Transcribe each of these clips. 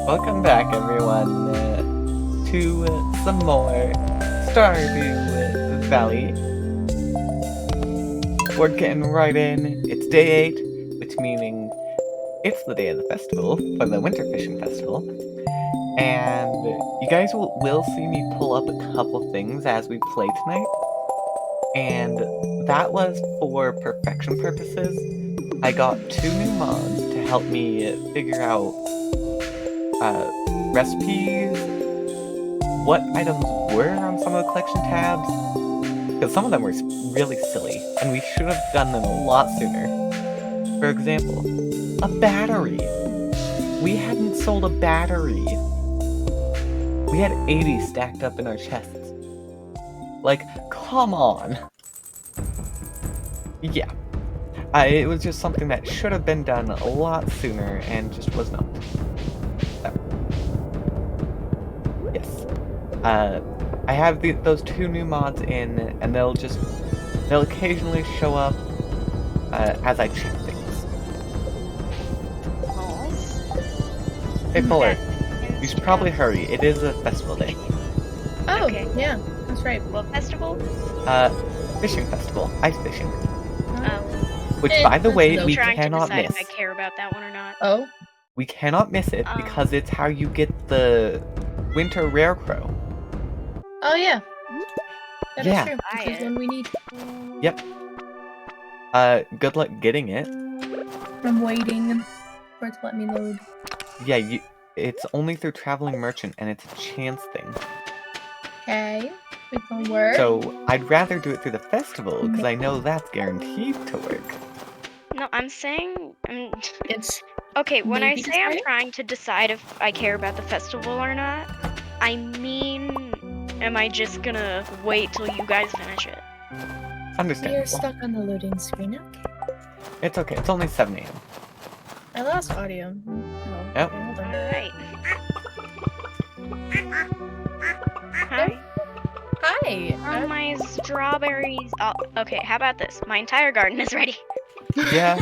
Welcome back, everyone, to some more Stardew Valley. We're getting right in. It's day 8, which meaning it's the day of the festival, for the Winter Fishing Festival. And you guys will see me pull up a couple things as we play tonight. And that was for perfection purposes. I got 2 new mods to help me figure out recipes, what items were on some of the collection tabs, because some of them were really silly, and we should have done them a lot sooner. For example, a battery. We hadn't sold a battery. We had 80 stacked up in our chests. Like, come on. Yeah. It was just something that should have been done a lot sooner and just was not. Yes. I have those 2 new mods in, and they'll occasionally show up as I check things. Hey Fuller, you should probably hurry. It is a festival day. Oh, Okay. yeah, that's right. What festival? Fishing festival, ice fishing. Oh. Which, by the way, I'm we trying to cannot decide miss. if I care about that one or not. Oh, We cannot miss it because it's how you get the winter rare crow. oh yeah. That is Yeah. true. Buy This is it. one we need. Yep. Good luck getting it. I'm waiting for it to let me load. Yeah, it's only through Traveling Merchant, and it's a chance thing. Okay, we can work. So, I'd rather do it through the festival, because I know that's guaranteed to work. No, I'm saying. It's Okay, when I maybe say I'm decided? trying to decide if I care about the festival or not, I mean, am I just gonna wait till you guys finish it? we Understandable. are stuck on the loading screen. Okay. It's okay, it's only 7 AM. I lost audio. Oh, Yep. okay, hold on. Alright. Hi. Hi. Oh, my strawberries. Oh, okay, how about this? My entire garden is ready. Yeah,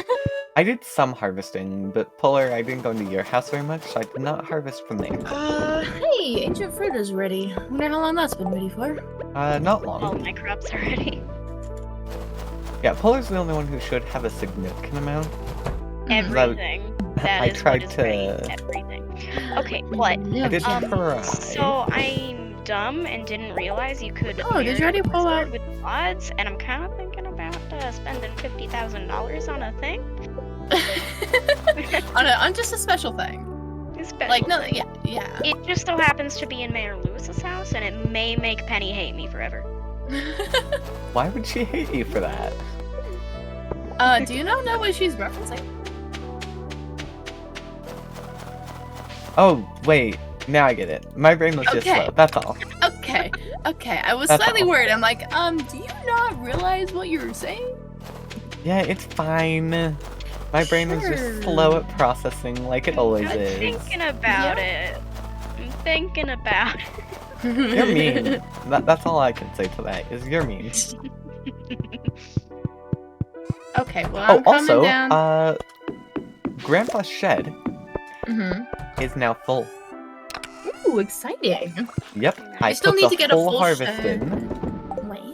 I did some harvesting, but Polar, I didn't go into your house very much, so I did not harvest from there. Hey, ancient fruit is ready. Wonder how long that's been ready for. Not All long. my crops are ready. Yeah, Polar's the only one who should have a significant amount. Everything. That I is tried what is ready. to- Everything. Okay, but I did try. so I'm dumb and didn't realize you could. Oh, did you already marry pull Blizzard out- with mods? And I'm kind of thinking about spending $50,000 on a thing. on just a special thing. It's special. Like no, yeah. It just so happens to be in Mayor Lewis's house, and it may make Penny hate me forever. Why would she hate you for that? Do you know what she's referencing? Oh, wait. Now I get it. My brain was just Okay. slow. That's all. Okay, okay. I was That's slightly all. worried. I'm like, do you not realize what you're saying? Yeah, it's fine. My brain was just Sure. slow at processing, like it always I'm is. thinking about it. I'm thinking about it. You're mean. That's all I can say to that, is you're mean. Okay, well, Oh, I'm coming also, down. Grandpa's shed Mm-hmm. is now full. Ooh, exciting. Yep, I I still put need the to get a full full harvest shed. in. Wow.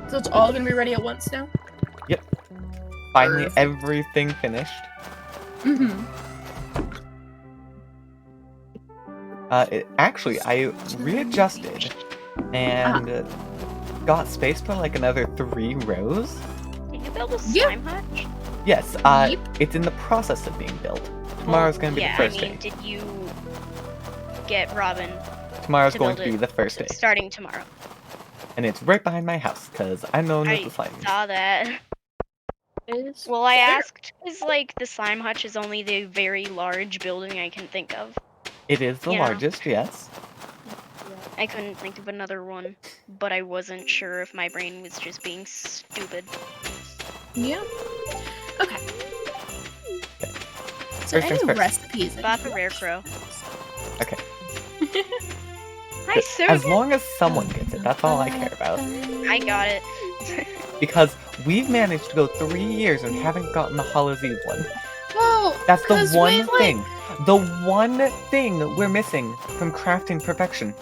So it's all gonna be ready at once now? Finally, Perfect. everything finished. Mm-hmm. Actually, I readjusted and got space for like another 3 rows. Did you build a Yeah. slime hutch? Yes, Yep. it's in the process of being built. Tomorrow's gonna be yeah, the first I mean, day. did you get Robin Tomorrow's to going build to be it the first day. starting tomorrow? And it's right behind my house, because I'm known as I the slime. saw that. Is Well, I fair. asked, is like the slime hutch is only the very large building I can think of. It is the You know. largest, yes. I couldn't think of another one, but I wasn't sure if my brain was just being stupid. Yeah. Okay. So First things any first. recipes? Bought the rare crow. Okay. Hi, sir. As long as someone gets it, that's all I care about. I got it. Because we've managed to go 3 years and haven't gotten the Hallows Eve one. Well, That's the 'cause one we've, like- thing. The one thing we're missing from crafting perfection.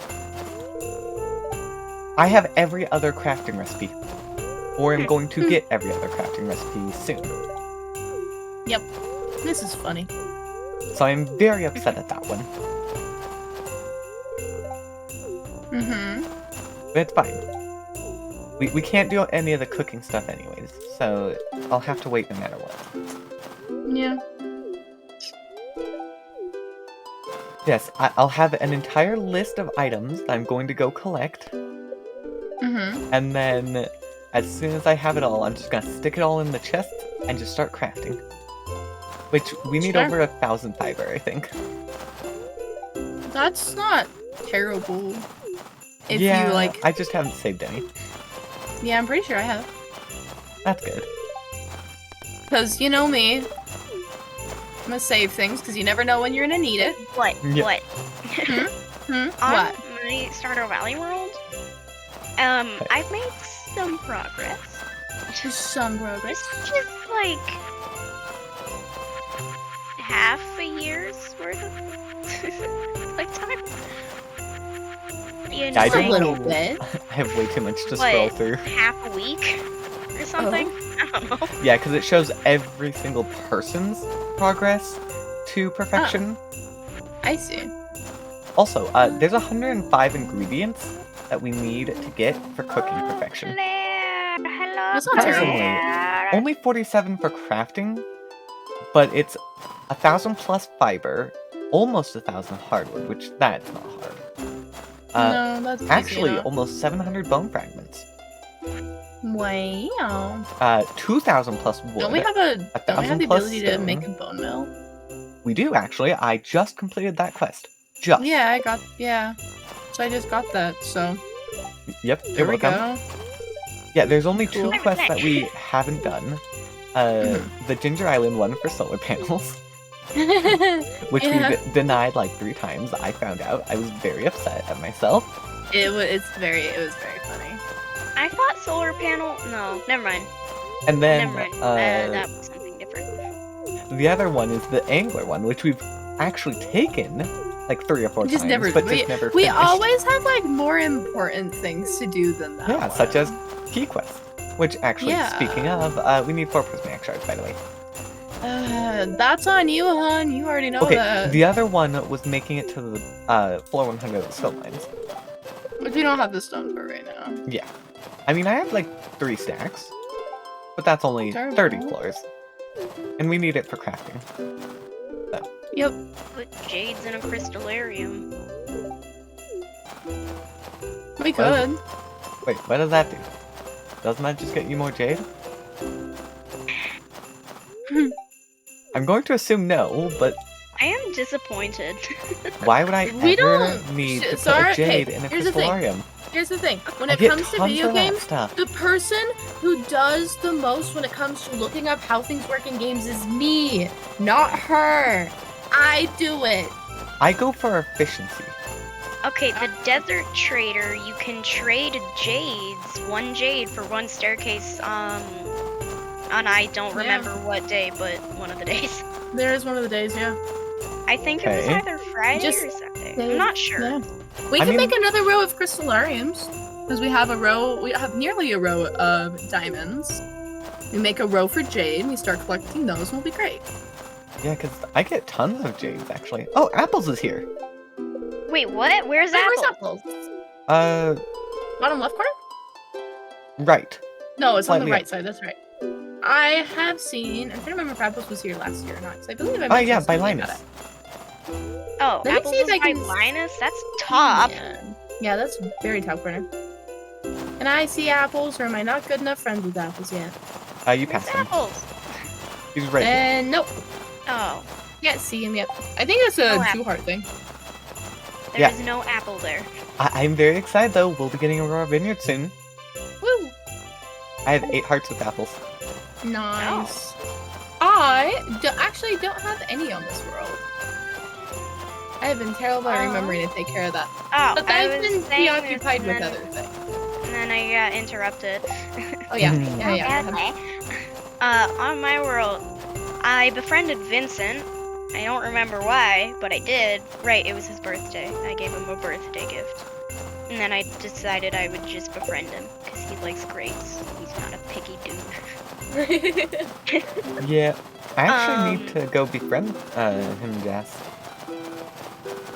I have every other crafting recipe. Or I'm going to get every other crafting recipe soon. This is funny. So I'm very upset at that one. Mm-hmm. But it's fine. We can't do any of the cooking stuff anyways, so I'll have to wait no matter what. Yeah. Yes, I'll have an entire list of items that I'm going to go collect, Mm-hmm. and then as soon as I have it all, I'm just gonna stick it all in the chest and just start crafting. Which, we need Sure. over 1,000 fiber, I think. That's not terrible. If yeah, you like, I just haven't saved any. yeah, I'm pretty sure I have. That's good. Cause you know me, I'm gonna save things because you never know when you're gonna need it. What? Yeah. What? Hmm? On What? my Stardew Valley world, I've made some progress. Just some progress. It's just like half a year's worth of playtime. You know, Yeah, I Just a don't little know. bit. I have way too much to scroll What? through. half a week or something. I don't know. Yeah, because it shows every single person's progress to perfection. I see. Also, there's 105 ingredients that we need to get for cooking perfection. Claire, hello, That's not terrible. Claire. Only 47 for crafting, but it's 1,000 plus fiber, almost 1,000 hardwood, which that's not hard. No, that's easy Actually, enough. almost 700 bone fragments. Wow. 2,000 plus wood. Don't we have the 1,000 plus ability to stone. make a bone mill? We do, actually. I just completed that quest. Just. Yeah, So I just got that, so Yep, there you're we welcome. go. Yeah, there's only 2 Cool. quests that we haven't done. The Ginger Island one for solar panels, which Yeah. we've denied like 3 times. I found out. I was very upset at myself. It was very funny. I thought solar panel. No, never mind. And then Never mind. That was something different. the other one is the Angler one, which we've actually taken like 3 or 4 Just times, never- but we- just never We finished. always have like more important things to do than that. Yeah, such one. as Key Quest. Which actually, Yeah. speaking of, we need 4 prismatic shards, by the way. That's on you, hon. You already know Okay, that. the other one was making it to the floor 100 of the skill mines. But we don't have the stone for right now. Yeah. I mean, I have like 3 stacks, but that's only Terrible. 30 floors. And we need it for crafting. Yep. Put jades in a crystallarium. We Well, could. Wait, what does that do? Doesn't that just get you more jade? I'm going to assume no, but I am disappointed. why would I We ever don't- need to put Sorry, a jade okay, in a here's the thing. crystallarium? Here's the thing. When I it get comes to tons video of that games, stuff. the person who does the most when it comes to looking up how things work in games is me, not her. I do it. I go for efficiency. Okay, the desert trader, you can trade jades, 1 jade for 1 staircase, on I don't remember what day, but one of the days. There is one of the days, yeah. I think it was Okay. either Friday Just or Saturday. I'm not sure. Yeah. We I can mean- make another row of crystallariums because we have nearly a row of diamonds. We make a row for jade, and we start collecting those, and we'll be great. Yeah, because I get tons of jades, actually. Oh, Apples is here! Wait, what? Where's Wait, where's Apple? Uh, Bottom left corner? right. No, it's on the Slightly right side. That's right. I have seen. I'm trying to remember if Apples was here last year or not. Because I believe I. Oh, yeah, mentioned by something about Linus. it. Oh, Let me Apple see if was I by can- Linus? That's top. Yeah, that's very top corner. Can I see Apples, or am I not good enough friends with Apples yet? You Where's passed him. Apples? He's right here. And nope, Oh, can't see him yet. I think it's a No Apple. 2-heart thing. there Yeah. is no Apple there. I'm very excited, though. We'll be getting Aurora Vineyard soon. Woo! I have 8 hearts with apples. Nice. Actually don't have any on this world. I have been terrible at remembering to take care of that. Oh, But I I've was been saying preoccupied this, with and other then- things. And then I got interrupted. Oh yeah, Mhm. yeah. On my world, I befriended Vincent. I don't remember why, but I did. Right, it was his birthday. I gave him a birthday gift. And then I decided I would just befriend him, because he likes grapes. He's not a picky dude. Yeah. I actually need Um, to go befriend him, Jess.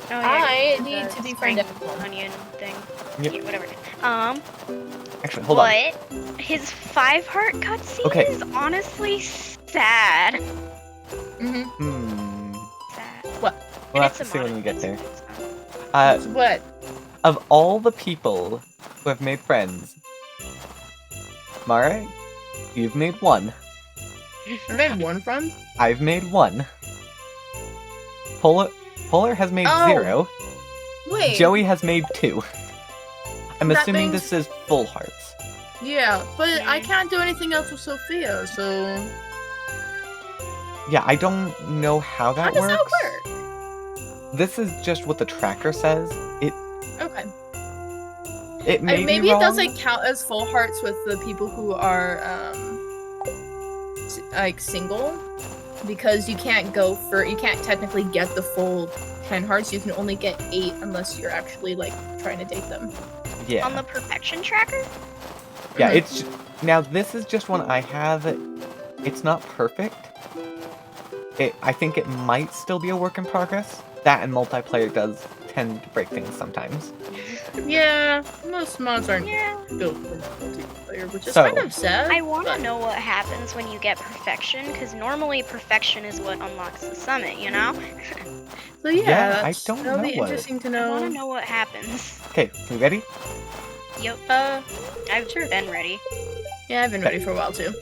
Oh, I the need to befriend spring onion thing. Yep. Yeah, whatever. Actually, hold on. But his 5-heart cutscene Okay. is honestly sad. Mm-hmm. Sad. We'll And have it's to a see when we get there. monetized. What? Of all the people who have made friends, Mara, you've made 1. I've made one friend. I've made 1. Polar has made Oh. 0. Wait. Joey has made 2. I'm That assuming means- this is full hearts. Yeah, but I Yeah. can't do anything else with Sophia, so Yeah, I don't know how how that does works. that work? This is just what the tracker says. Okay. It may Maybe be it wrong. doesn't count as full hearts with the people who are like single, because you can't technically get the full 10 hearts. You can only get 8 unless you're actually like trying to date them. Yeah. On the perfection tracker? Yeah, Mhm. it's now this is just one I have. It's not perfect. I think it might still be a work in progress. That and multiplayer does tend to break things sometimes. Yeah, most mods aren't Yeah. built for multiplayer, which is So- kind of sad. I want to but- know what happens when you get perfection, because normally perfection is what unlocks the summit, you know? So yeah, Yeah, I that's- don't that'll be know what- interesting to I want to know. know what happens. Okay, we ready? Yep, I've been ready. Yeah, I've been ready for a while too.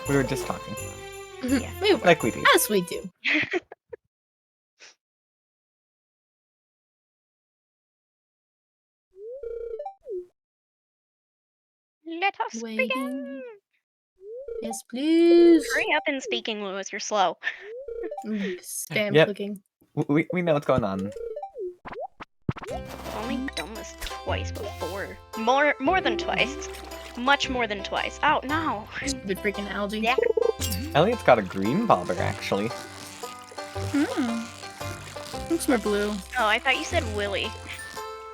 We were just talking, Yeah. We were. like we do. As we do. Let us begin. Waiting. Yes, please. Hurry up and speaking, Lewis. You're slow. Spam Yep. clicking. We know what's going on. I've only done this twice before. More than twice. Much more than twice. Oh no. Stupid freaking algae. Yeah. Elliot's got a green bobber actually. Looks more blue. Oh, I thought you said Willy.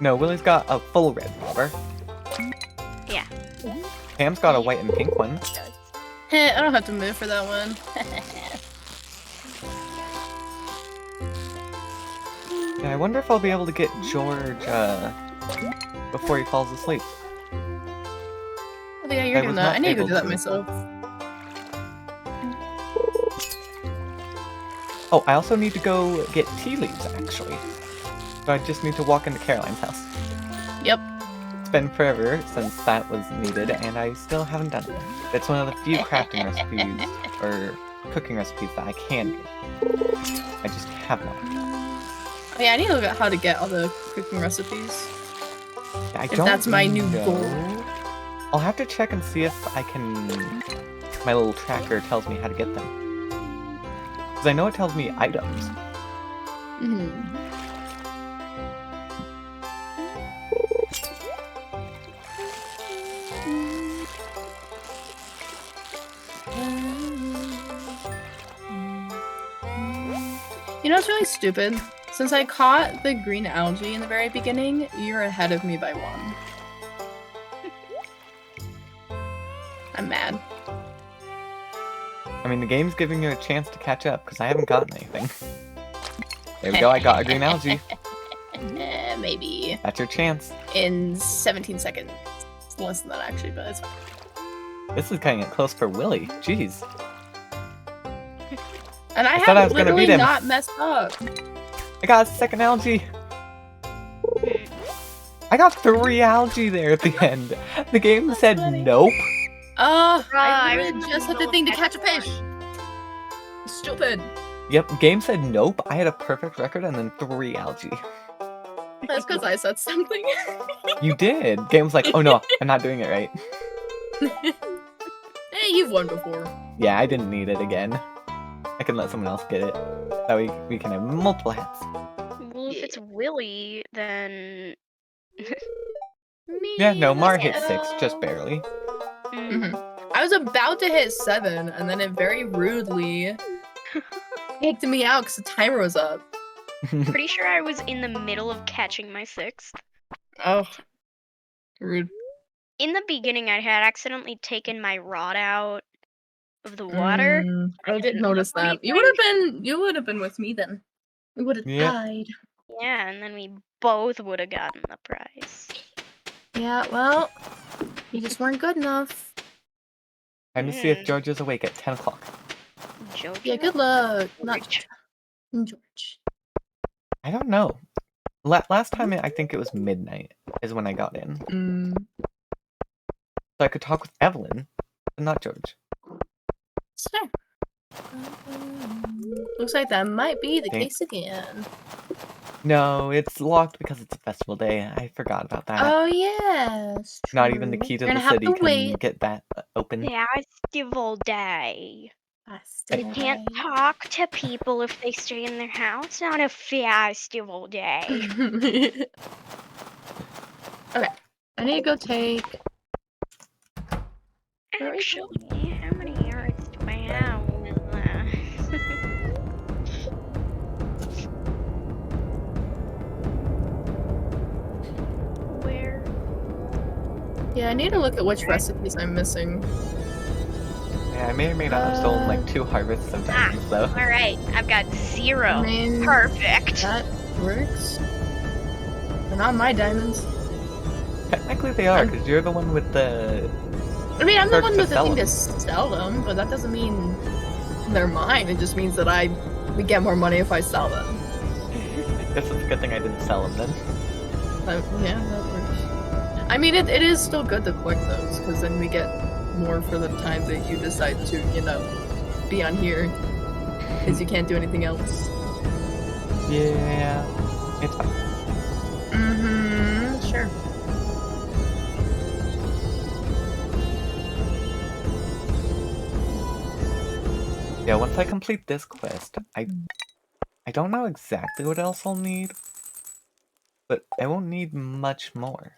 No, Willie's got a full red bobber. Yeah. Pam's got a white and pink one. I don't have to move for that one. Yeah, I wonder if I'll be able to get George before he falls asleep. Oh yeah, you're I doing was that. not I need to go able do that to. myself. Oh, I also need to go get tea leaves actually. So I just need to walk into Caroline's house. Yep. It's been forever since that was needed, and I still haven't done it. It's one of the few crafting recipes or cooking recipes that I can do. I just have not. Oh, yeah, I need to look at how to get all the cooking recipes. I If don't that's my new know. goal. I'll have to check and see if I can. My little tracker tells me how to get them. Because I know it tells me items. Mm-hmm. You know what's really stupid? Since I caught the green algae in the very beginning, you're ahead of me by 1. I'm mad. I mean, the game's giving you a chance to catch up, because I haven't gotten anything. There we go, I got a green algae. Maybe. That's your chance. In 17 seconds. It's less than that, actually, but it's fine. This is cutting it close for Willy. Jeez. And I thought I have was gonna literally beat him. not messed up. I got a second algae. I got 3 algae there at the end. The game That's said funny. nope. I I literally just had the thing to catch a fish. Stupid. Yep, game said nope. I had a perfect record and then 3 algae. That's because I said something. You did. Game was like, oh no, I'm not doing it right. Hey, you've won before. Yeah, I didn't need it again. I can let someone else get it. That way we can have multiple hats. Well, if it's Willy, then. Yeah, no, Mar let's hit 6, go. just barely. Mm. I was about to hit 7, and then it very rudely kicked me out because the timer was up. Pretty sure I was in the middle of catching my 6th. Oh, rude. In the beginning, I had accidentally taken my rod out of the water. I didn't notice that. You would have been with me then. We would have Yep. died. Yeah, and then we both would have gotten the prize. Yeah, well, you just weren't good enough. Time to see if George is awake at 10 o'clock. Jojo? Yeah, good luck. Not George. George. I don't know. Last time I think it was midnight is when I got in. So I could talk with Evelyn, but not George. Sure. Looks like that might be the Thank- case again. No, it's locked because it's a festival day. I forgot about that. Oh yes. Not even the true. key to You're the gonna have city to can wait. get that open. Festival day. Festival You can't day. talk to people if they stay in their house on a festival day. Okay. I need to go take. Where is it? Actually, how many yards do I have with Where? Yeah, I need to look at which recipes I'm missing. Yeah, I may or may not have stolen like 2 harvests of diamonds though. Alright, I've got 0. I mean, Perfect. that works. They're not my diamonds. Technically they are, because you're the one with the... I mean, I'm the Perk one to with the sell thing to them. sell them, but that doesn't mean they're mine. It just means that we get more money if I sell them. Guess it's a good thing I didn't sell them then. Yeah, that works. I mean, it is still good to collect those, because then we get more for the time that you decide to, be on here. Because you can't do anything else. Yeah, it's fine. Sure. Yeah, once I complete this quest, I don't know exactly what else I'll need, but I won't need much more.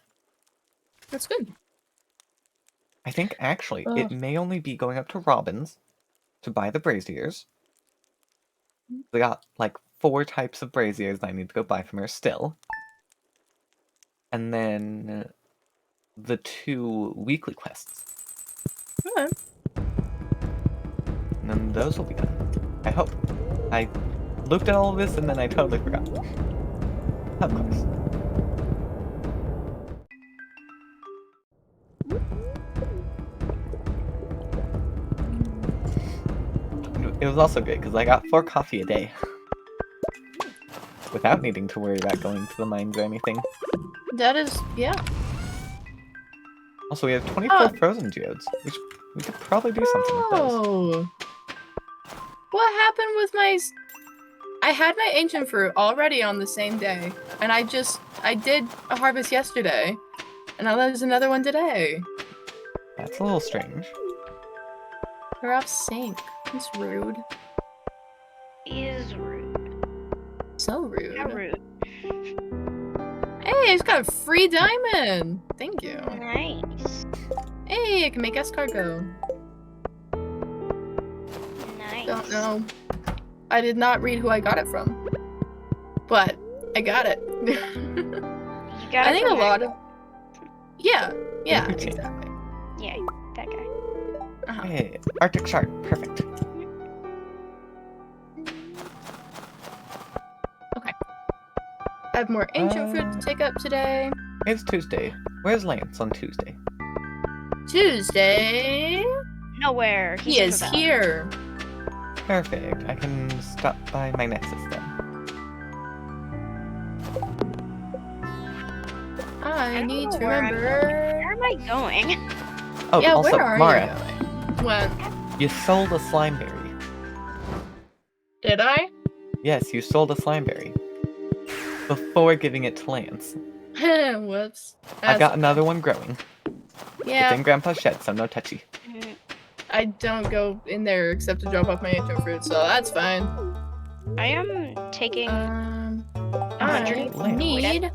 That's good. I think actually Ugh. it may only be going up to Robin's to buy the braziers. They got like 4 types of braziers that I need to go buy from her still. And then the 2 weekly quests. Okay. And then those will be done. I hope. I looked at all of this and then I totally forgot. Of course. It was also good because I got 4 coffee a day. Without needing to worry about going to the mines or anything. That is, yeah. Also, we have 24 frozen geodes, which we could probably do something with those. Oh. What happened with my... I had my ancient fruit already on the same day, and I did a harvest yesterday, and now there's another one today. That's a little strange. They're off sync. It's rude. Is rude. So rude. How rude. Hey, I just got a free diamond! Thank you. Nice. Hey, I can make escargot. Nice. Don't know I did not read who I got it from, but I got it. You got I it think a from lot of. Yeah, yeah, Okay. exactly. Yeah, that guy. Uh-huh. Hey, Arctic Shark, perfect. I have more ancient fruit to take up today. It's Tuesday. Where's Lance on Tuesday? Tuesday. Nowhere. He's He in is the valley. here. Perfect. I can stop by my Nexus then. I don't need know to where I'm remember. Where am I going? Oh, Yeah, also, where are Mara, you going? What? you sold a Slimeberry. Did I? Yes, you sold a Slimeberry. Before giving it to Lance. Whoops. I That's got okay. another one growing. Yeah, It's in Grandpa's shed, so no touchy. I don't go in there except to drop off my ancient fruit, so that's fine. I am taking I 100 need.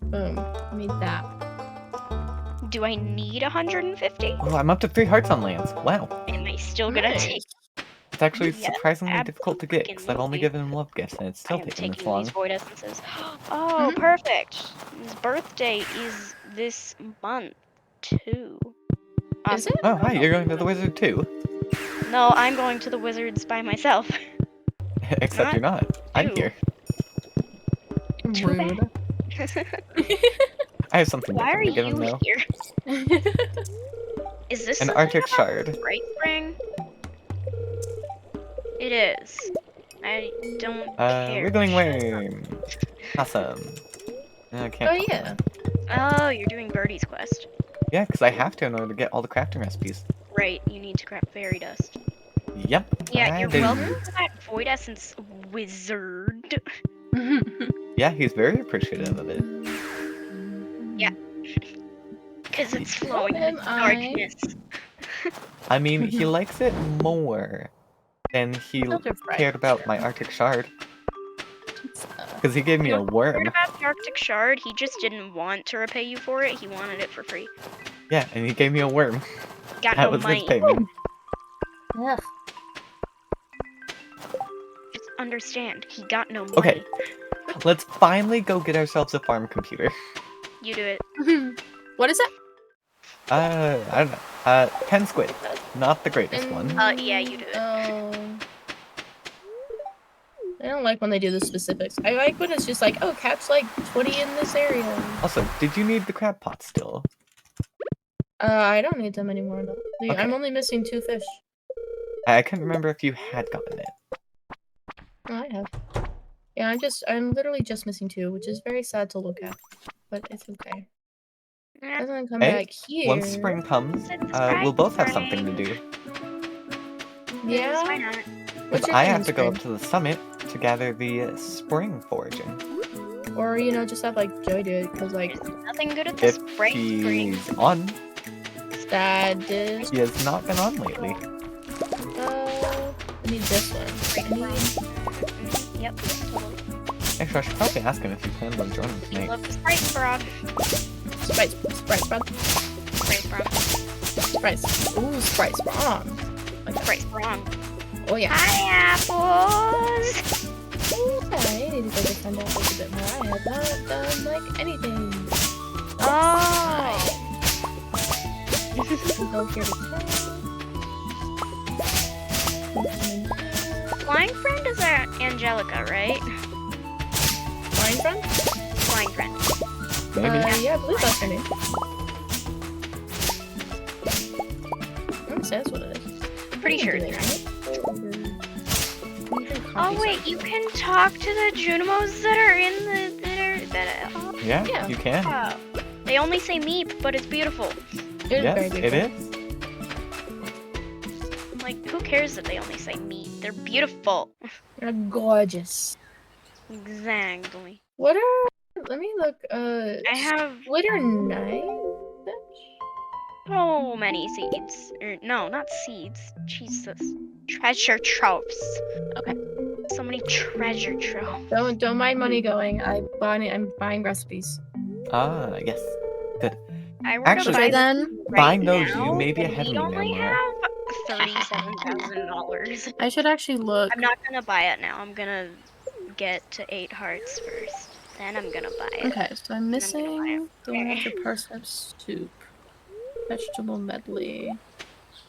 Boom. I need that. Do I need 150? Oh, I'm up to 3 hearts on Lance. Wow. Am I still gonna Nice. take? It's actually Yes, surprisingly difficult to get, because I've only abso-freaking-lutely. given him love gifts, and it's I still am taking this taking long. these void essences. Oh, Mhm. perfect. His birthday is this month too. Is it? Oh, hi, you're going to the wizard too. No, I'm going to the wizards by myself. Except Not you're not. I'm two. here. Too bad. Rude. I have something Why are different to give him you though. here? Is this An something Arctic about Shard. Bright Spring? It is. I don't care. Wiggling Worm. Awesome. I can't Oh talk yeah. now. Oh, you're doing Birdie's quest. Yeah, because I have to in order to get all the crafting recipes. Right, you need to craft fairy dust. Yep. Yeah, I you're do. welcome to that void essence wizard. Yeah, he's very appreciative of it. Because it's So flowing in am its I. darkness. I mean, he likes it more than he Filter fright, cared about sure. my Arctic Shard. Because he gave me a Heard worm. about the Arctic Shard, he just didn't want to repay you for it, he wanted it for free. Yeah, and he gave me a worm. Got That no was his money. payment. Yeah. Just understand, he got no money. Okay. Let's finally go get ourselves a farm computer. You do it. What is it? I don't know. 10 squid. Not the greatest one. Yeah, you do it. Oh. I don't like when they do the specifics. I like when it's just like, oh, catch like 20 in this area. Also, did you need the crab pot still? I don't need them anymore though. Okay. I'm only missing 2 fish. I couldn't remember if you had gotten it. Oh, I have. Yeah, I'm literally just missing 2, which is very sad to look at. But it's okay. Doesn't come Hey, back here. Once spring comes, It's we'll both have spring. something to do. Yeah. Why not? What's Because your I name, have to go up Spring? to the summit to gather the spring foraging. Or just have like Joey do it, because like There's nothing good at this If bright spring. he's on, that is. he has not been on lately. I need this one. I need. Yep, totally. Actually, I should probably ask him if he plans on joining You tonight. love the Sprite Frog. Sprite, Sprite, Sprite Frog. Sprite. Ooh, Sprite Sprong. Sprite Frog. Oh yeah. Hi, apples! I need to go to find out a little bit more. I have not done like anything. Oh! Go here to Flying Friend is our Angelica, right? Flying friend? Flying Friend. Maybe. Yeah, I believe that's her name. I want to say that's what it is. Pretty sure it's right. Oh Oh wait, you can talk to the Junimos that are in the Yeah, Yeah. you can. oh. They only say meep, but it's beautiful. It is very Yes, beautiful. it is. Like, who cares that they only say meep? They're beautiful. They're gorgeous. Exactly. What are? Let me look. I have Glitter Knight. so many seeds. No, not seeds. Jesus. Treasure troves. Okay. So many treasure troves. Don't mind money going. I'm buying recipes. Ah, yes. I were Actually- to buy then. right buying those, now, you may be but ahead of we me there, only Laura. have $37,000. I should actually look. I'm not gonna buy it now. I'm gonna get to 8 hearts first. Then I'm gonna buy it. Okay, so I'm gonna buy missing the one after parsnip soup. Vegetable medley.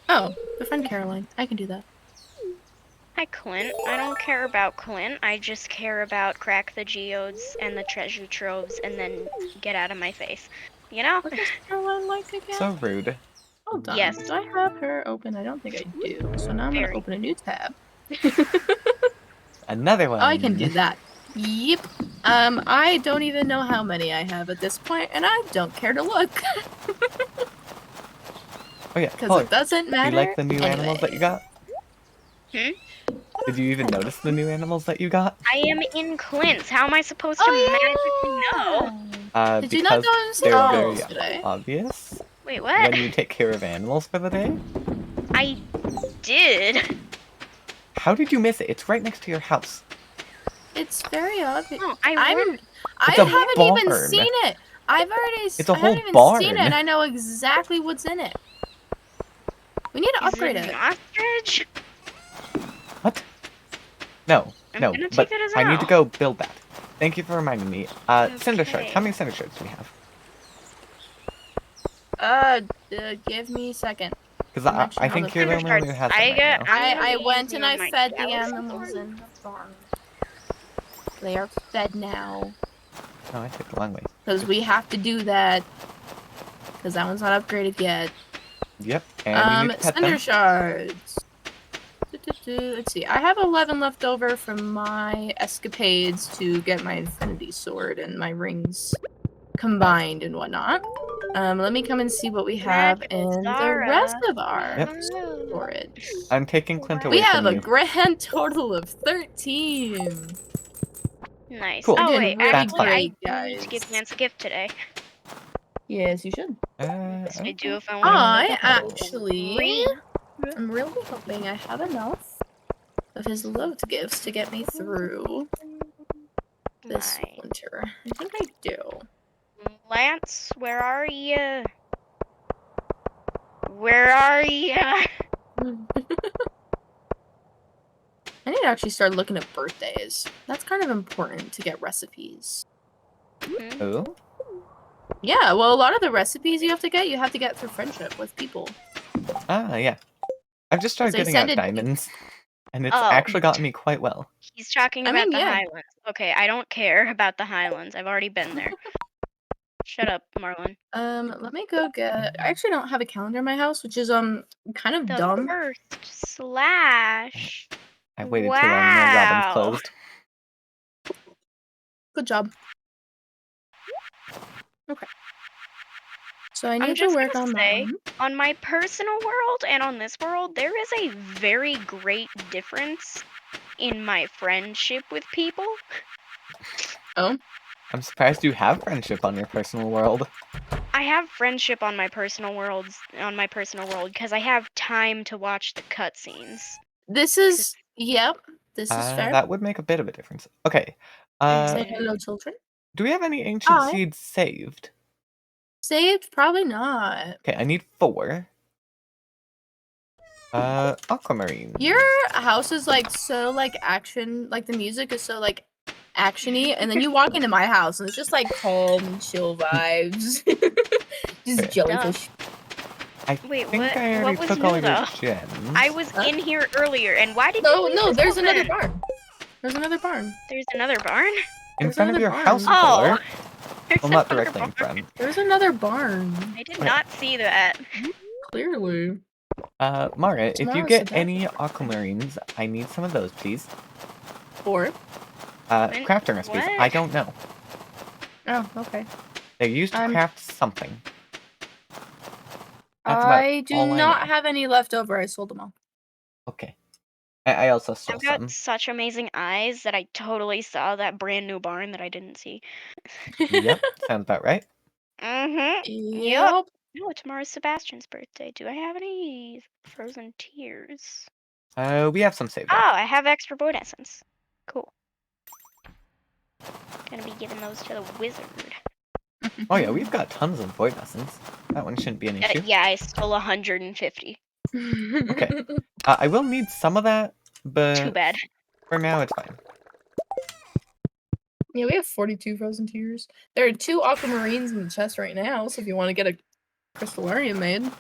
Oh, befriend Caroline. I can do that. Hi, Clint. I don't care about Clint. I just care about crack the geodes and the treasure troves and then get out of my face. You know? What does Caroline like again? So rude. Hold on. Yes. Do I have her open? I don't think I do. So now I'm Very. gonna open a new tab. Another one. I can do that. Yep. I don't even know how many I have at this point, and I don't care to look. Oh yeah, Because Polar, it doesn't do matter. you like the new animals that you got? Hmm? Did you even notice the new animals that you got? I am in Clint's. How am I supposed to magically know? Did you not Because go they're installs very today? obvious Wait, what? when you take care of animals for the day. I did. How did you miss it? It's right next to your house. It's very obvious. No, I It's a haven't even barn. seen it. I've already. It's a I haven't whole even seen it, barn. and I know exactly what's in it. We need to Is upgrade it it. an ostrich? What? No, I'm no, gonna take but it as I need to no. go build that. Thank you for reminding me. Cinder shards. Okay. How many cinder shards do we have? Give me a second. Because I'm I actually think not you're the looking. only one who has them I right got- now. I'm gonna I be went and using I my fed the galaxy animals sword. in the barn. They are fed now. No, I took the long way. Because we have to do that. Because that one's not upgraded yet. Yep, and you need to pet Cinder them. shards. Let's see. I have 11 left over from my escapades to get my infinity sword and my rings combined and whatnot. Let me come and see what we have Magical in the Zara. rest of our Yep. storage. I'm taking Clint away We have from a you. grand total of 13. Nice. Cool. We're Oh doing wait, really actually, great, I need to give guys. Lance a gift today. Yes, you should. This I Okay. do if I want to I make a actually ring. I'm really hoping I have enough of his loved gifts to get me through this Nice. winter. I think I do. Lance, where are you? Where are you? I need to actually start looking at birthdays. That's kind of important to get recipes. Oh, Yeah, well, a lot of the recipes you have to get through friendship with people. yeah. I've just started They getting send out it- diamonds, and it's Oh. actually gotten me quite well. He's talking I about mean, the yeah. Highlands. Okay, I don't care about the Highlands. I've already been there. Shut up, Marlon. Let me go get. I actually don't have a calendar in my house, which is kind of The dumb. first slash. I waited too long, and Robin's Wow. closed. Good job. Okay. So I I'm need to just work gonna on say, that. on my personal world and on this world, there is a very great difference in my friendship with people. Oh, I'm surprised you have friendship on your personal world. I have friendship on my personal world because I have time to watch the cutscenes. this is. Yep. This is fair. That would make a bit of a difference. Okay. Say hello, children. Do we have any ancient Hi. seeds saved? Saved? Probably not. Okay, I need 4. Aquamarine. Your house is like so like action, like the music is so like actiony, and then you walk into my house and it's just like calm, chill vibes. Just Okay. jellyfish. I Wait, think what- I what already was took new, all your though? gems. I was Huh? in here earlier, and why did No, you leave no, this there's another open? barn. There's another barn. There's another barn? in there's front of another your barn. house, Oh, Polar. there's Well, not another directly in barn. front. There's another barn. I did Okay. not see that. Clearly. Mara, if you Tomorrow's get the day. any aquamarines, I need some of those, please. Or When- Crafting recipes. what? I don't know. oh, okay. They're used to I'm- craft something. That's about I do all I not know. have any left over. I sold them all. Okay. I also stole I've got some. such amazing eyes that I totally saw that brand new barn that I didn't see. Yep, sounds about right. Mm-hmm. Yep. No, tomorrow's Sebastian's birthday. Do I have any frozen tears? We have some saved Oh, up. I have extra void essence. Cool. Gonna be giving those to the wizard. Oh yeah, we've got tons of void essence. That one shouldn't be an issue. Yeah, I stole 150. Okay. I will need some of that, Too but bad. for now it's fine. Yeah, we have 42 frozen tears. There are 2 aquamarines in the chest right now, so if you want to get a crystallarium made.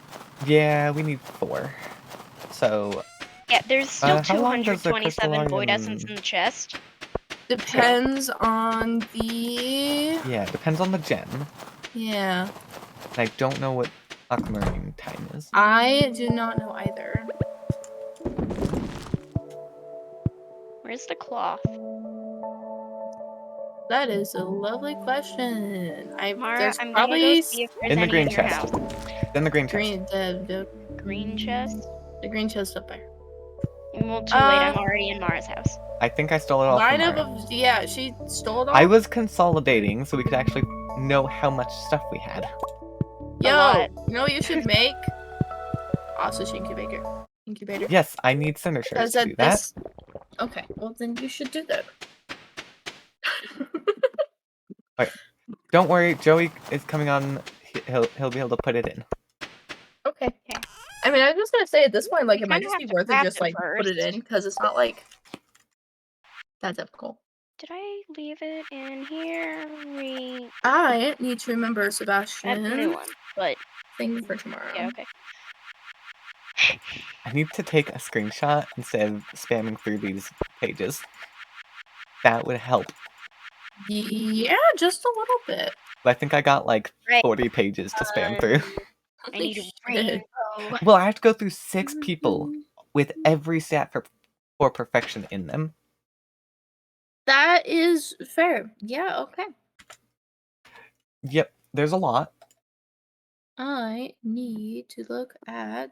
Yeah, we need 4. So, Yeah, there's still how long does the 227 void essence crystallarium- in the chest. Depends on the... yeah, it depends on the gem. Yeah. And I don't know what aquamarine time is. I do not know either. Where's the cloth? That is a lovely question. Mara, There's I'm probably gonna go see if there's In the any green in your chest. house. Then the green chest. Green chest? The green chest up there. Well, too late. I'm already in Mara's house. I think I stole it all from Line Mara. of yeah, she stole it all. I was consolidating so we could actually know how much stuff we had. Yo, lot. you know what you should make? Sausage incubator. Incubator. Yes, I need cinder shards to do that. Okay, well then you should do that. Don't worry, Joey is coming on. He'll be able to put it in. Okay. Okay. I mean, I was just gonna say at this point, like, You it might kinda just have be to worth it craft just it like put it first. in because it's not like that difficult. Did I leave it in here? I need to remember, That's a new Sebastian, one, but thing for tomorrow. yeah, okay. I need to take a screenshot instead of spamming through these pages. That would help. Yeah, just a little bit. But I think I got like Right. 40 pages to spam through. I need a Shit. rainbow. Well, I have to go through 6 people with every stat for perfection in them. That is fair. Yeah, okay. Yep, there's a lot. I need to look at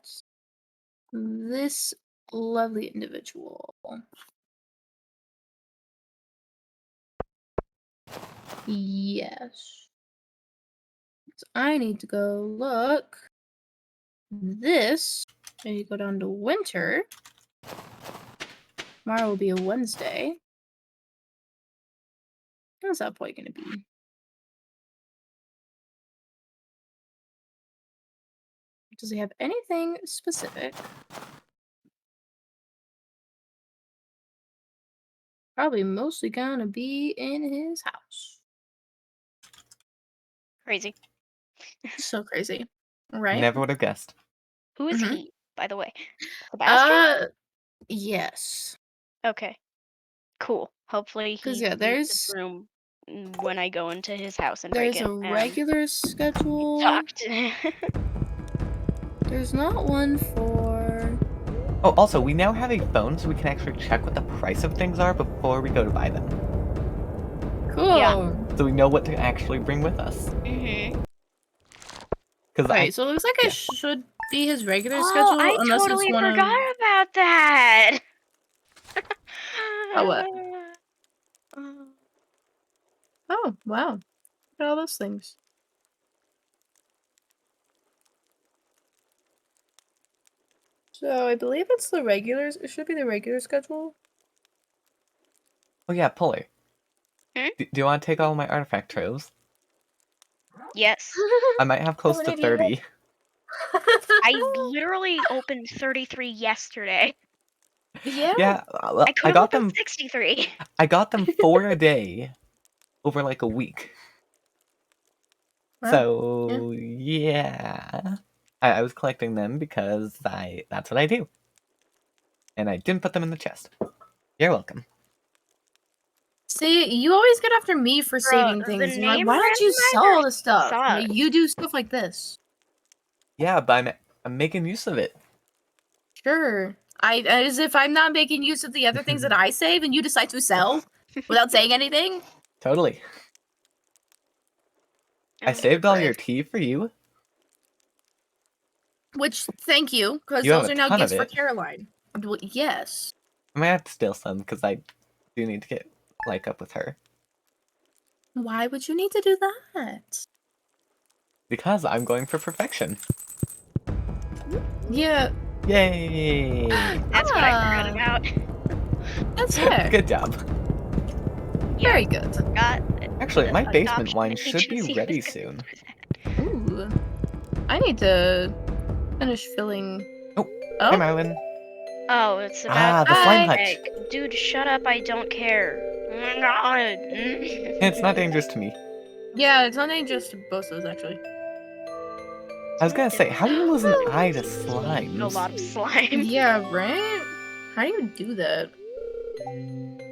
this lovely individual. Yes. So I need to go look. This. I need to go down to winter. Tomorrow will be a Wednesday. How's that boy gonna be? Does he have anything specific? Probably mostly gonna be in his house. Crazy. So crazy. Right? Never would have guessed. Who is Mhm. he, by the way? Sebastian? Yes. Okay. Cool. Hopefully he 'Cause, yeah, leaves there's- this room when I go into his house and break There's it. a regular schedule. Talked. There's not one for... Oh, also, we now have a phone so we can actually check what the price of things are before we go to buy them. Cool. Yeah. So we know what to actually bring with us. Mhm. Because Right, so it looks like yeah. it should be his regular Oh, schedule, I unless totally it's one of... forgot about that. Oh, what? Oh. Oh, wow. Look at all those things. So I believe it's the regulars. It should be the regular schedule. Oh yeah, Puller. Hmm? Do you want to take all my artifact troves? Yes. I might have close an to idiot. 30. I literally opened 33 yesterday. Yeah. Yeah, I could I have got opened them. 63. I got them 4 a day, over like a week. Wow. So yeah, I was collecting them because that's what I do, and I didn't put them in the chest. You're welcome. See, you always get after me for saving the things. You're like, name why don't you sell all this stuff? sucks. You do stuff like this. Yeah, but I'm making use of it. Sure. As if I'm not making use of the other things that I save and you decide to sell without saying anything. Totally. I saved all your tea for you. Which, thank you, because You have those a are now ton of gifts for it. Caroline. Well, yes. I might have to steal some because I do need to get like up with her. Why would you need to do that? Because I'm going for perfection. Yeah, Yay! That's what I forgot about. that's fair. Good job. Very good. Got Actually, my adoption basement wine should be agency ready was soon. Ooh. I need to finish filling Hi, Marlin. Oh, it's about the slime Hi. hutch. egg. Dude, shut up, I don't care. Oh my god. It's not dangerous to me. Yeah, it's not dangerous to both of us, actually. I was gonna say, how do you lose an eye to slimes? A lot of slime. Yeah, right? How do you do that?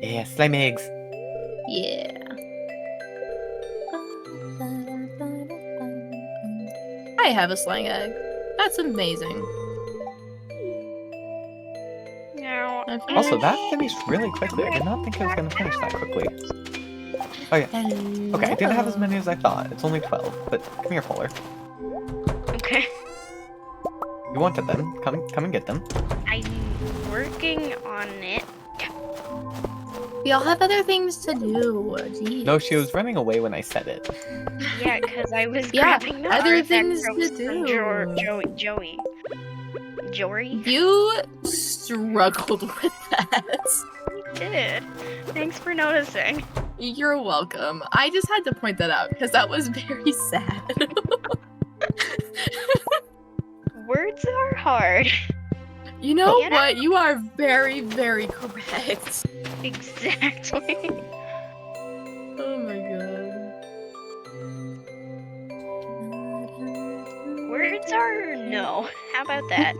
Yeah, slime eggs. Yeah. I have a slang egg. That's amazing. No. Also, that finished really quickly. I did not think it was gonna finish that quickly. Oh yeah. Okay, I didn't have as many as I thought. It's only 12, but come here, Polar. Okay. You wanted them. Come and get them. I'm working on it. We all have other things to do. Jeez. No, she was running away when I said it. Yeah, because I was Yeah, grabbing the other artifact things to ropes from do. Joey. Jory? You struggled with that. You did. Thanks for noticing. You're welcome. I just had to point that out because that was very sad. Words are hard. You know Yeah. what? You are very, very correct. Exactly. Oh my god. Words are no. How about that?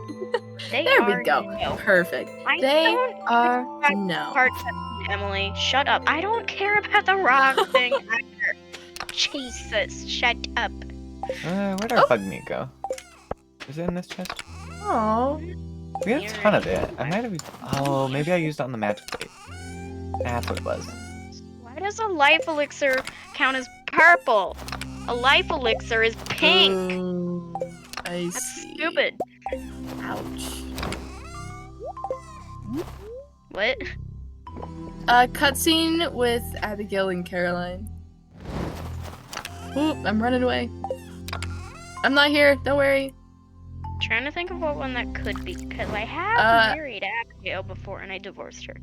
They There are we go. no. Perfect. I They don't are have no. Hard cut, Emily. Shut up. I don't care about the rock thing either. Jesus, shut up. Where'd our bug meat go? Is it in this chest? Oh. We had a ton of it. I might have. Oh, maybe I used it on the magic plate. That's what it was. Why does a life elixir count as purple? A life elixir is pink. I That's see. stupid. Ouch. What? Cutscene with Abigail and Caroline. Oop, I'm running away. I'm not here. Don't worry. Trying to think of what one that could be, because I have Uh, married Abigail before and I divorced her.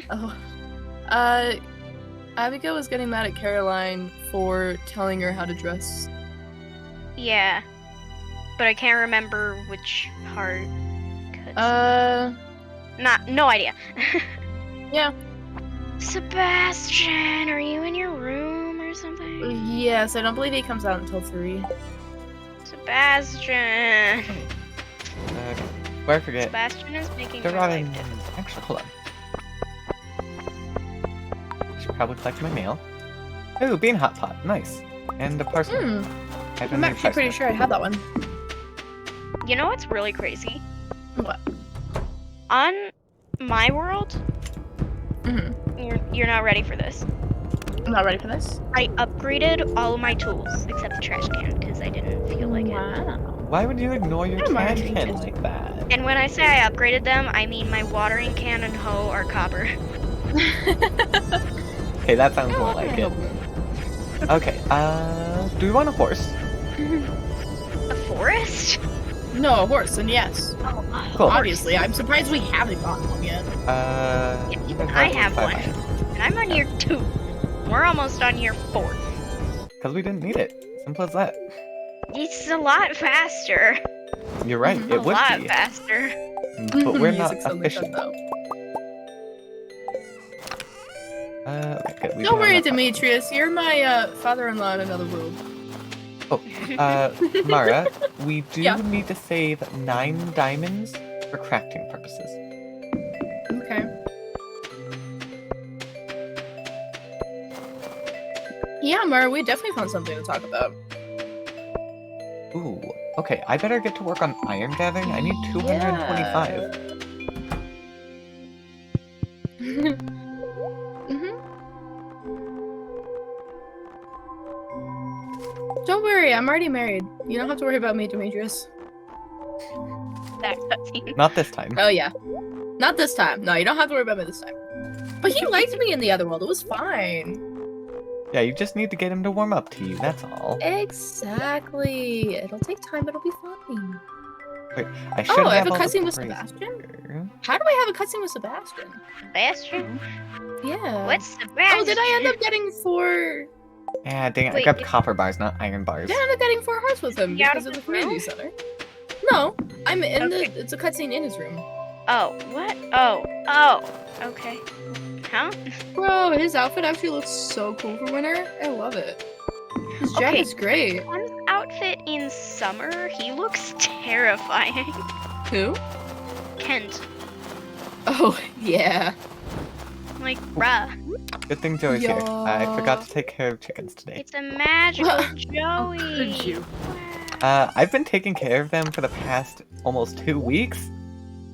Oh. Abigail was getting mad at Caroline for telling her how to dress. Yeah. But I can't remember which part. 'Cause- no idea. Yeah. Sebastian, are you in your room or something? Yes, I don't believe he comes out until 3. Sebastian. Where I forget. Sebastian is making They're my not life in. difficult. Actually, hold on. I should probably collect my mail. Ooh, bean hot pot. Nice. And a parcel. I'm actually pretty sure I have that one. You know what's really crazy? What? On my world, Mm-hmm. you're not ready for this. I'm not ready for this. I upgraded all of my tools except the trash can because I didn't feel like it. Wow. Why would you ignore your I'm trash already can interested. like that? And when I say I upgraded them, I mean my watering can and hoe are copper. Okay, that sounds more like it. Okay, do we want a horse? A forest? No, a horse, and yes. Oh, Cool. Obviously, I'm surprised we haven't gotten one yet. Even I have one. And I'm on year 2. We're almost on year 4. Because we didn't need it. Simple as that. It's a lot faster. You're right, Mhm. it A would lot be. faster. But we're Music's not only efficient. fun, though. Okay, good. We Don't do worry, have enough Demetrius. You're my father-in-law in another world. Mara, we do Yeah. need to save 9 diamonds for crafting purposes. Okay. Yeah, Mara, we definitely found something to talk about. Ooh, okay, I better get to work on iron gathering. I need 225. Don't worry, I'm already married. You don't have to worry about me, Demetrius. That cutscene. Not this time. Oh yeah. Not this time. No, you don't have to worry about me this time. But he liked me in the other world. It was fine. Yeah, you just need to get him to warm up to you, that's all. Exactly. It'll take time, but it'll be fine. I should Oh, I have a all the cutscene with praise Sebastian? here. How do I have a cutscene with Sebastian? Sebastian? Yeah. What's Sebastian? Oh, did I end up getting 4? Yeah, dang it, I Wait, grabbed if- copper bars, not iron bars. Did I end up getting 4 hearts with him Yeah, because of the out of the community center? No, I'm in Okay. the. It's a cutscene in his room. Oh, what? Oh, okay. Huh? Bro, his outfit actually looks so cool for winter. I love it. His Okay. jacket's great. Ken's outfit in summer, he looks terrifying. Who? Kent. Oh, yeah. Like, bruh. Good thing Joey's here. I Yeah. forgot to take care of chickens today. It's a magical How Joey. could you? I've been taking care of them for the past almost 2 weeks.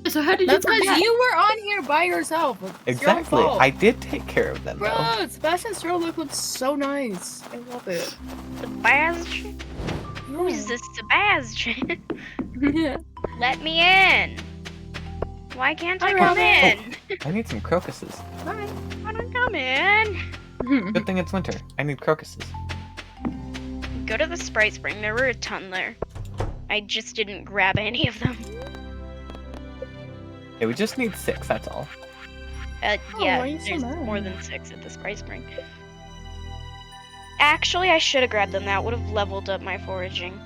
So how did That's you because forget? you were on here by yourself. It's your own Exactly. fault. I did take care of them, though. Bro, Sebastian's throw look looks so nice. I love it. Sebastian? Who is this Sebastian? Yeah. Let me in. Why can't I Hi, come Robin. in? I need some crocuses. Bye. Why don't come in? Good thing it's winter. I need crocuses. Go to the Sprite Spring. There were a ton there. I just didn't grab any of them. Yeah, we just need 6, that's all. Yeah, why are you so there's mad? more than 6 at the Sprite Spring. Actually, I should have grabbed them. That would have leveled up my foraging.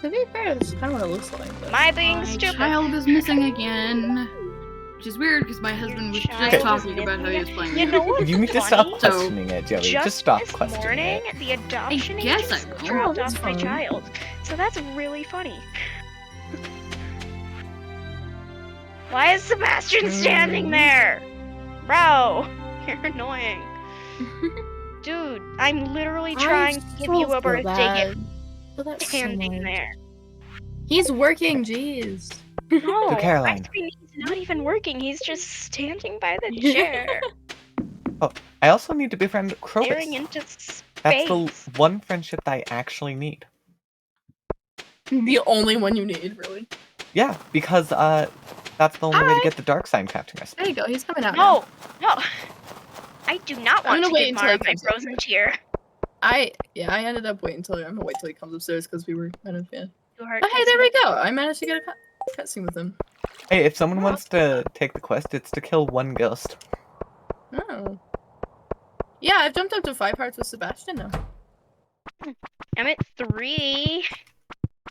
To be fair, that's kind of what it looks like. But... My being My stupid. child is missing again. Which is weird because my husband was child just is talking about how he was playing. You know what's You need to funny? stop So- questioning it, Joey. Just Just stop this questioning morning, it. the adoption guess agents I will. dropped That's off my fine. child. So that's really funny. Why is Sebastian standing there? Bro, you're annoying. Dude, I'm literally trying to give you a birthday gift standing there. He's working, jeez. No, So, Caroline. actually, he's not even working. He's just standing by the chair, I also need to befriend staring Crocus. into space. That's the one friendship that I actually need. The only one you need, really. Yeah, because that's the only way to get the dark sign crafting recipe. There you go. He's coming out. now. No, no. I do not I'm want gonna to wait give until Mara he my comes up frozen here. tear. I ended up waiting until I'm gonna wait till he comes upstairs because we were kind of yeah. Two heart But hey, there we go. I managed to get a cutscene with him. Hey, if someone wants to take the quest, it's to kill one ghost. Oh. Yeah, I've jumped up to 5 hearts with Sebastian now. I'm at 3.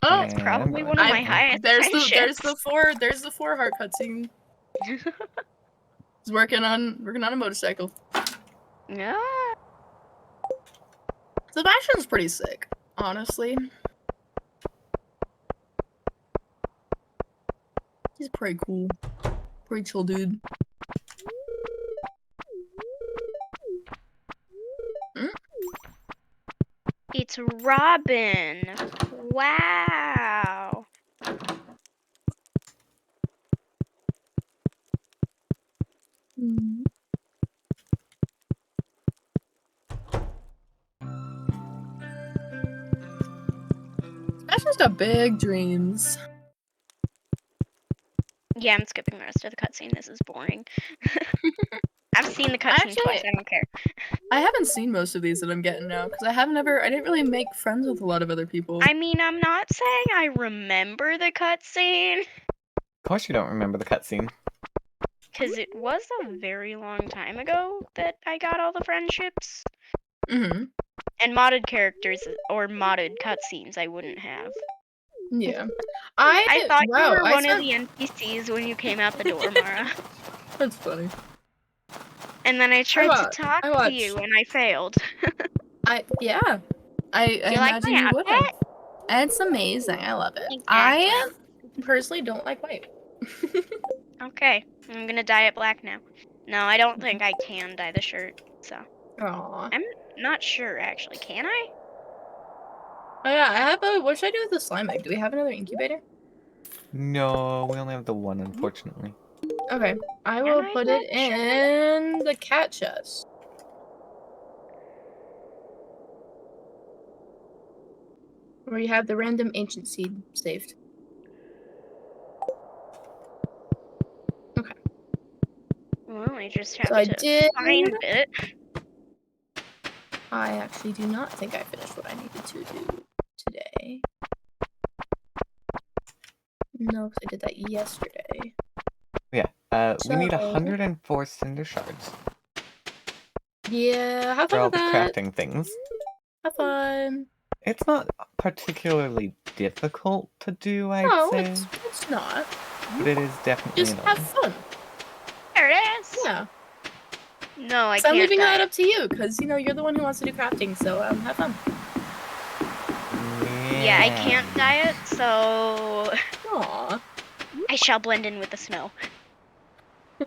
Oh, That's probably one of I- my highest there's the friendships. 4 heart cutscene. He's working on a motorcycle. Yeah. Sebastian's pretty sick, honestly. He's pretty cool. Pretty chill dude. It's Robin. Wow. Sebastian's got big dreams. Yeah, I'm skipping the rest of the cutscene. This is boring. I've seen the cutscene Actually- twice. I don't care. I haven't seen most of these that I'm getting now because I didn't really make friends with a lot of other people. I mean, I'm not saying I remember the cutscene, Of course you don't remember the cutscene. because it was a very long time ago that I got all the friendships. Mm-hmm. And modded characters or modded cutscenes I wouldn't have. Yeah. I thought wow, you were I one saw- of the NPCs when you came out the door, Mara. That's funny. And then I tried watched- to talk I to watched- you and I failed. I you like imagine my you would outfit? have. It's amazing. I love it. Exactly. I personally don't like white. Okay, I'm gonna dye it black now. No, I don't think I can dye the shirt, so. Aww. I'm not sure, actually. Can I? Oh yeah, I have a. What should I do with the slime egg? Do we have another incubator? No, we only have the one, unfortunately. Okay, I will I put not it in the cat chest. Where you have the random ancient seed saved. Well, I just have So I to did. find it. I actually do not think I finished what I needed to do today. No, because I did that yesterday. We need So- 104 cinder shards Yeah, have for fun all with the that. crafting things. Have fun. It's not particularly difficult to do, I'd No, say, it's not. but it is definitely Just have annoying. fun. There it is. Yeah. No, I So I'm can't leaving that diet. up to you, because, you know, you're the one who wants to do crafting, so have fun. Yeah, I can't diet, so Aw. I shall blend in with the snow. I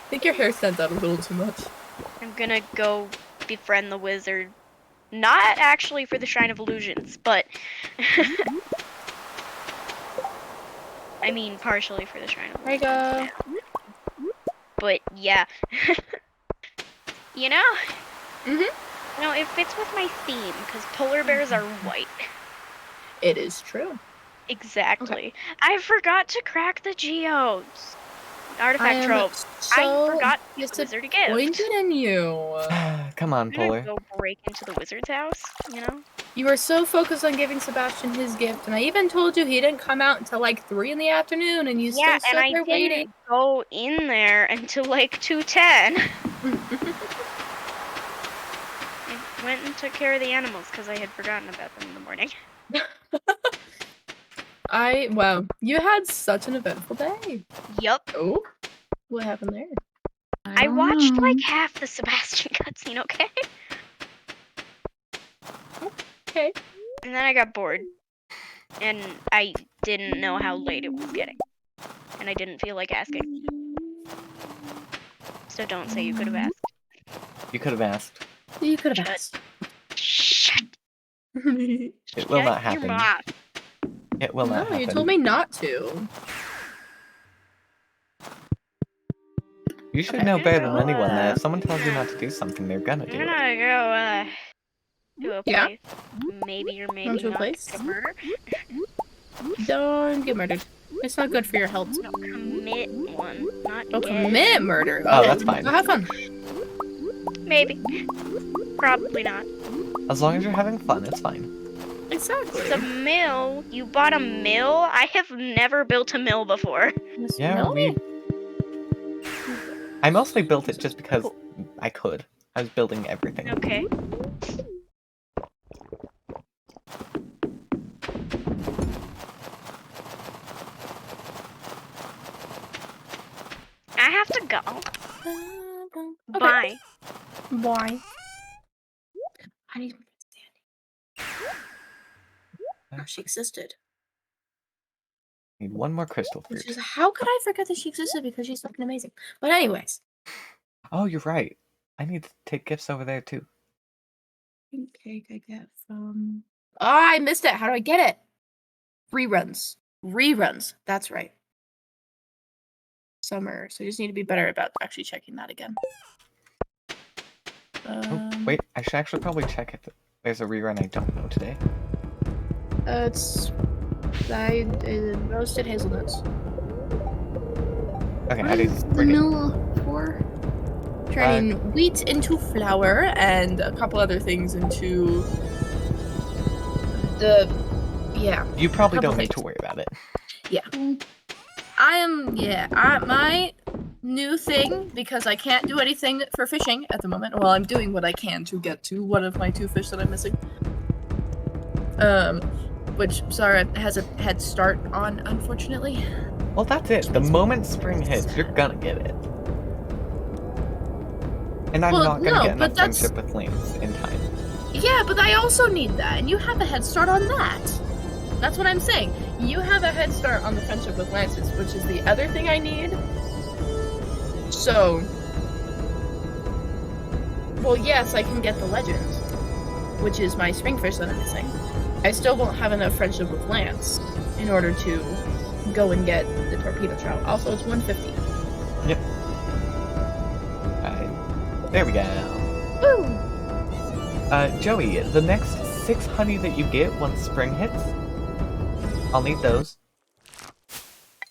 think your hair stands out a little too much. I'm gonna go befriend the wizard. Not actually for the Shrine of Illusions, but I mean partially for the Shrine of There you Illusions. go. But yeah. You know? Mhm. You know, it fits with my theme, because polar bears are white. It is true. Exactly. I forgot to crack the geodes. I Artifact am trove. I so forgot to give the wizard a gift. disappointed in you. Come on, I'm gonna Polar. go break into the wizard's house, you know? You were so focused on giving Sebastian his gift, and I even told you he didn't come out until like 3 in the afternoon, and you Yeah, still and stood I there waiting. didn't go in there until like 2:10. I went and took care of the animals because I had forgotten about them in the morning. Wow, you had such an eventful day. Yup. Oh, what happened there? I don't watched know. like half the Sebastian cutscene, okay? Okay. And then I got bored. And I didn't know how late it was getting. And I didn't feel like asking. So don't say you could have asked. You could have asked. You could have Shut. asked. Shut. It will Shut not your happen. mouth. It will not No, you happen. told me not to. You should Okay. know better than Go, anyone that if someone tells you not to do something, they're gonna I'm do it. gonna go to a Yeah? place. Maybe or maybe Want to a not place? get murder. Don't get murdered. It's not good for your health. No, commit one, not Oh, get. commit murder. Oh, Okay. that's fine. Well, have fun. Maybe. Probably not. As long as you're having fun, it's fine. Exactly. The mill? You bought a mill? I have never built a mill before. Miss Yeah, Melanie? I mostly built it just because I could. I was building everything. Okay. I have to go. Okay. Bye. Why? I need Sandy. Oh, she existed. Need one more crystal Which fruit. is, how could I forget that she existed? Because she's fucking amazing. But anyways. Oh, you're right. I need to take gifts over there too. Cake I get from... Oh, I missed it. How do I get it? Reruns. Reruns. That's right. Summer. So you just need to be better about actually checking that again. Oh, wait, I should actually probably check if there's a rerun I don't know today. It's roasted hazelnuts. Okay, What I is didn't the bring it. mill for? Turning wheat into flour and a couple other things into the You probably couple don't need things. to worry about it. My new thing, because I can't do anything for fishing at the moment. Well, I'm doing what I can to get to one of my 2 fish that I'm missing. Which Zara has a head start on, unfortunately. Well, that's it. The moment spring hits, you're gonna get it. And I'm Well, not gonna no, get but enough that's- friendship with Lance in time. Yeah, but I also need that, and you have a head start on that. That's what I'm saying. You have a head start on the friendship with Lances, which is the other thing I need. So, well, yes, I can get the legend, which is my springfish that I'm missing. I still won't have enough friendship with Lance in order to go and get the torpedo trout. Also, it's 150. Yep. There we go. Woo! Joey, the next 6 honey that you get once spring hits, I'll need those.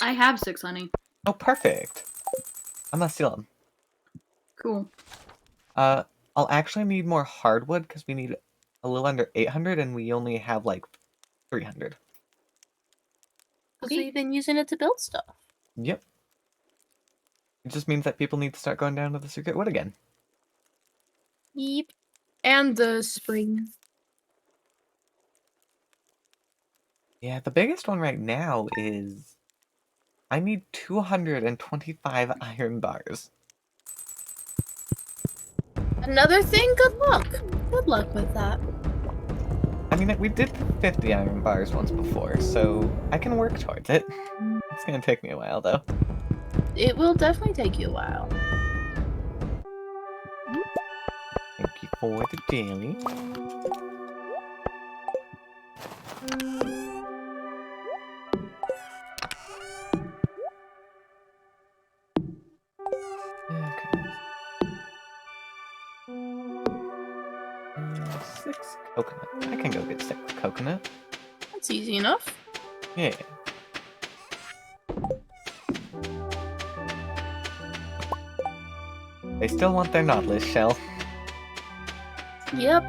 I have 6 honey. Oh, perfect. I'm gonna steal them. Cool. I'll actually need more hardwood because we need a little under 800 and we only have like 300. Because we've been using it to build stuff. Yep. It just means that people need to start going down to the Secret Wood again. Yep. And the spring. Yeah, the biggest one right now is I need 225 iron bars. Another thing, good luck. Good luck with that. I mean, we did 50 iron bars once before, so I can work towards it. It's gonna take me a while, though. It will definitely take you a while. Thank you for the jelly. Okay. 6 coconut. I can go get 6 coconut. That's easy enough. Yeah. They still want their Nautilus shell. Yep.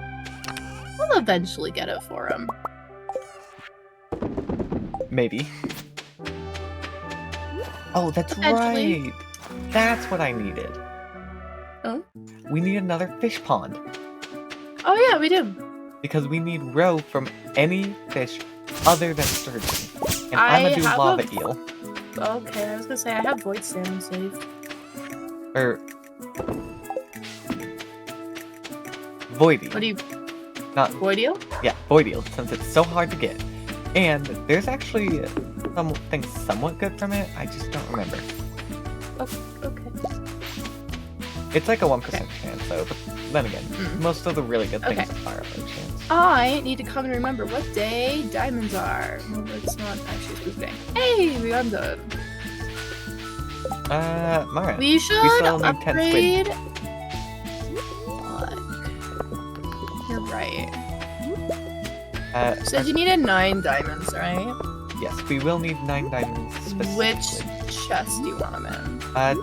We'll eventually get it for him. Maybe. Oh, that's Eventually. right! That's what I needed. Oh? We need another fish pond. Oh yeah, we do. Because we need roe from any fish other than sturgeon. And I I'm gonna do have lava a- eel. Okay, I was gonna say I have void salmon saved. Or... void eel. What do you Not... void eel? Yeah, void eel, since it's so hard to get. And there's actually something somewhat good from it, I just don't remember. Okay. It's like a 1% chance though, but then again, Mm. most of the really good things Okay. are a low chance. I need to come and remember what day diamonds are. Well, it's not actually Spook Day. Hey, we are done. Mara. We should still need 10 squid. upgrade. Fuck. You're right. Said you needed 9 diamonds, right? Yes, we will need 9 diamonds specifically. Which chest do you want them in?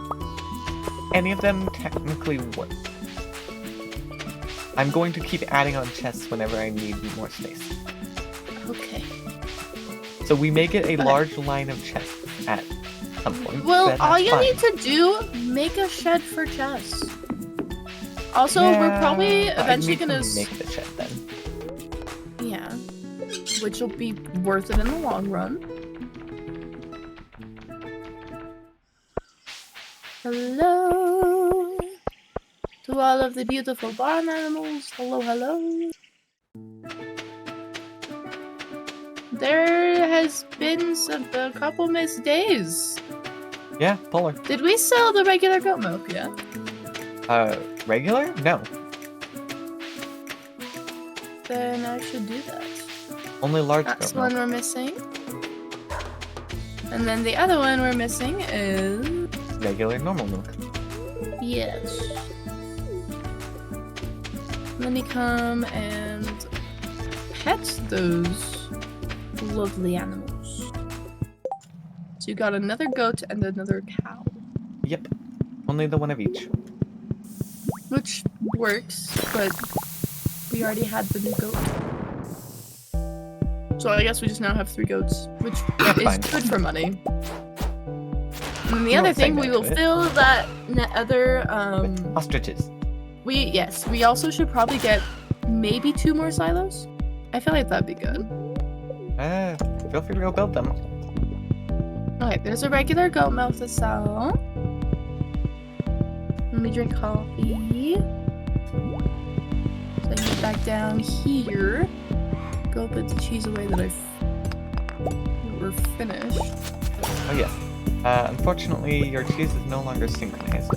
Any of them technically work. I'm going to keep adding on chests whenever I need more space. Okay. So we may get a Okay. large line of chests at some point. Well, but all that's you fine. need to do, make a shed for chests. Also, we're probably Yeah, but I eventually need to gonna make the shed then. yeah, which will be worth it in the long run. Hello to all of the beautiful barn animals. Hello, hello. There has been a couple missed days. Yeah, polar. Did we sell the regular goat milk yet? Regular? No. Then I should do that. Only large That's goat one milk. we're missing. And then the other one we're missing is... Regular normal milk. Yes. Let me come and pet those lovely animals. So you got another goat and another cow. Yep. Only the one of each. Which works, but we already had the new goat. So I guess we just now have 3 goats, which That's is fine. good for money. And then the You other won't say thing, no we to will it. fill that other, With ostriches. we also should probably get maybe 2 more silos. I feel like that'd be good. Feel free to go build them. Okay, there's a regular goat milk to sell. Let me drink coffee. So I get back down here. Go put the cheese away that we're finished. Oh yes. Unfortunately, your cheese is no longer synchronized.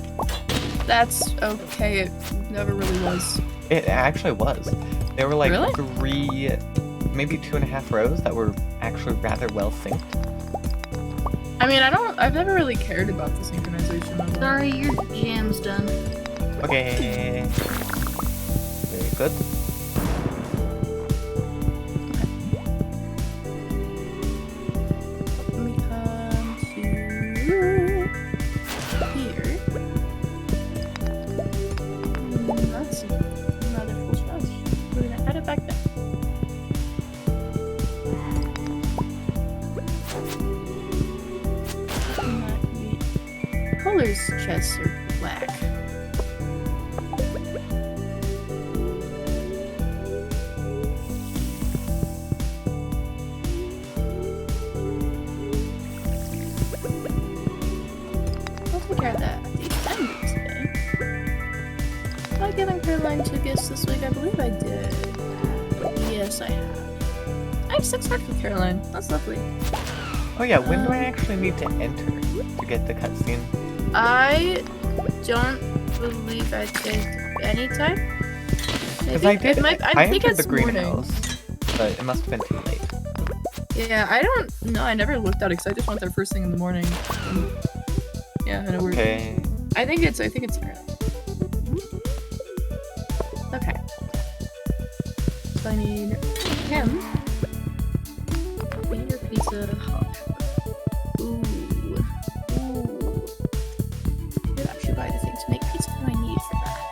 That's okay, it never really was. It actually was. There were like Really? 3, maybe 2.5 rows that were actually rather well synced. I mean, I've never really cared about the synchronization of it. Sorry, your jam's done. Okay. Very good. Let me come to here. That's another full chest. We're gonna add it back there. Polar's chests are black. take care of that at the end of today. Have I given Caroline 2 gifts this week? I believe I did. Yes, I have. I have 6 hearts for Caroline. That's lovely. Oh yeah, when do I actually need to enter to get the cutscene? I don't believe I did any time. Because I did. I I think entered it's the morning. greenhouse, but it must have been too late. Yeah, I don't know. I never looked at it because I just went there first thing in the morning. Yeah, I know we're. Okay. I think it's here. Okay. So I need him. Your pizza hot. Ooh. Ooh. Did actually buy the thing to make pizza. What do I need for that?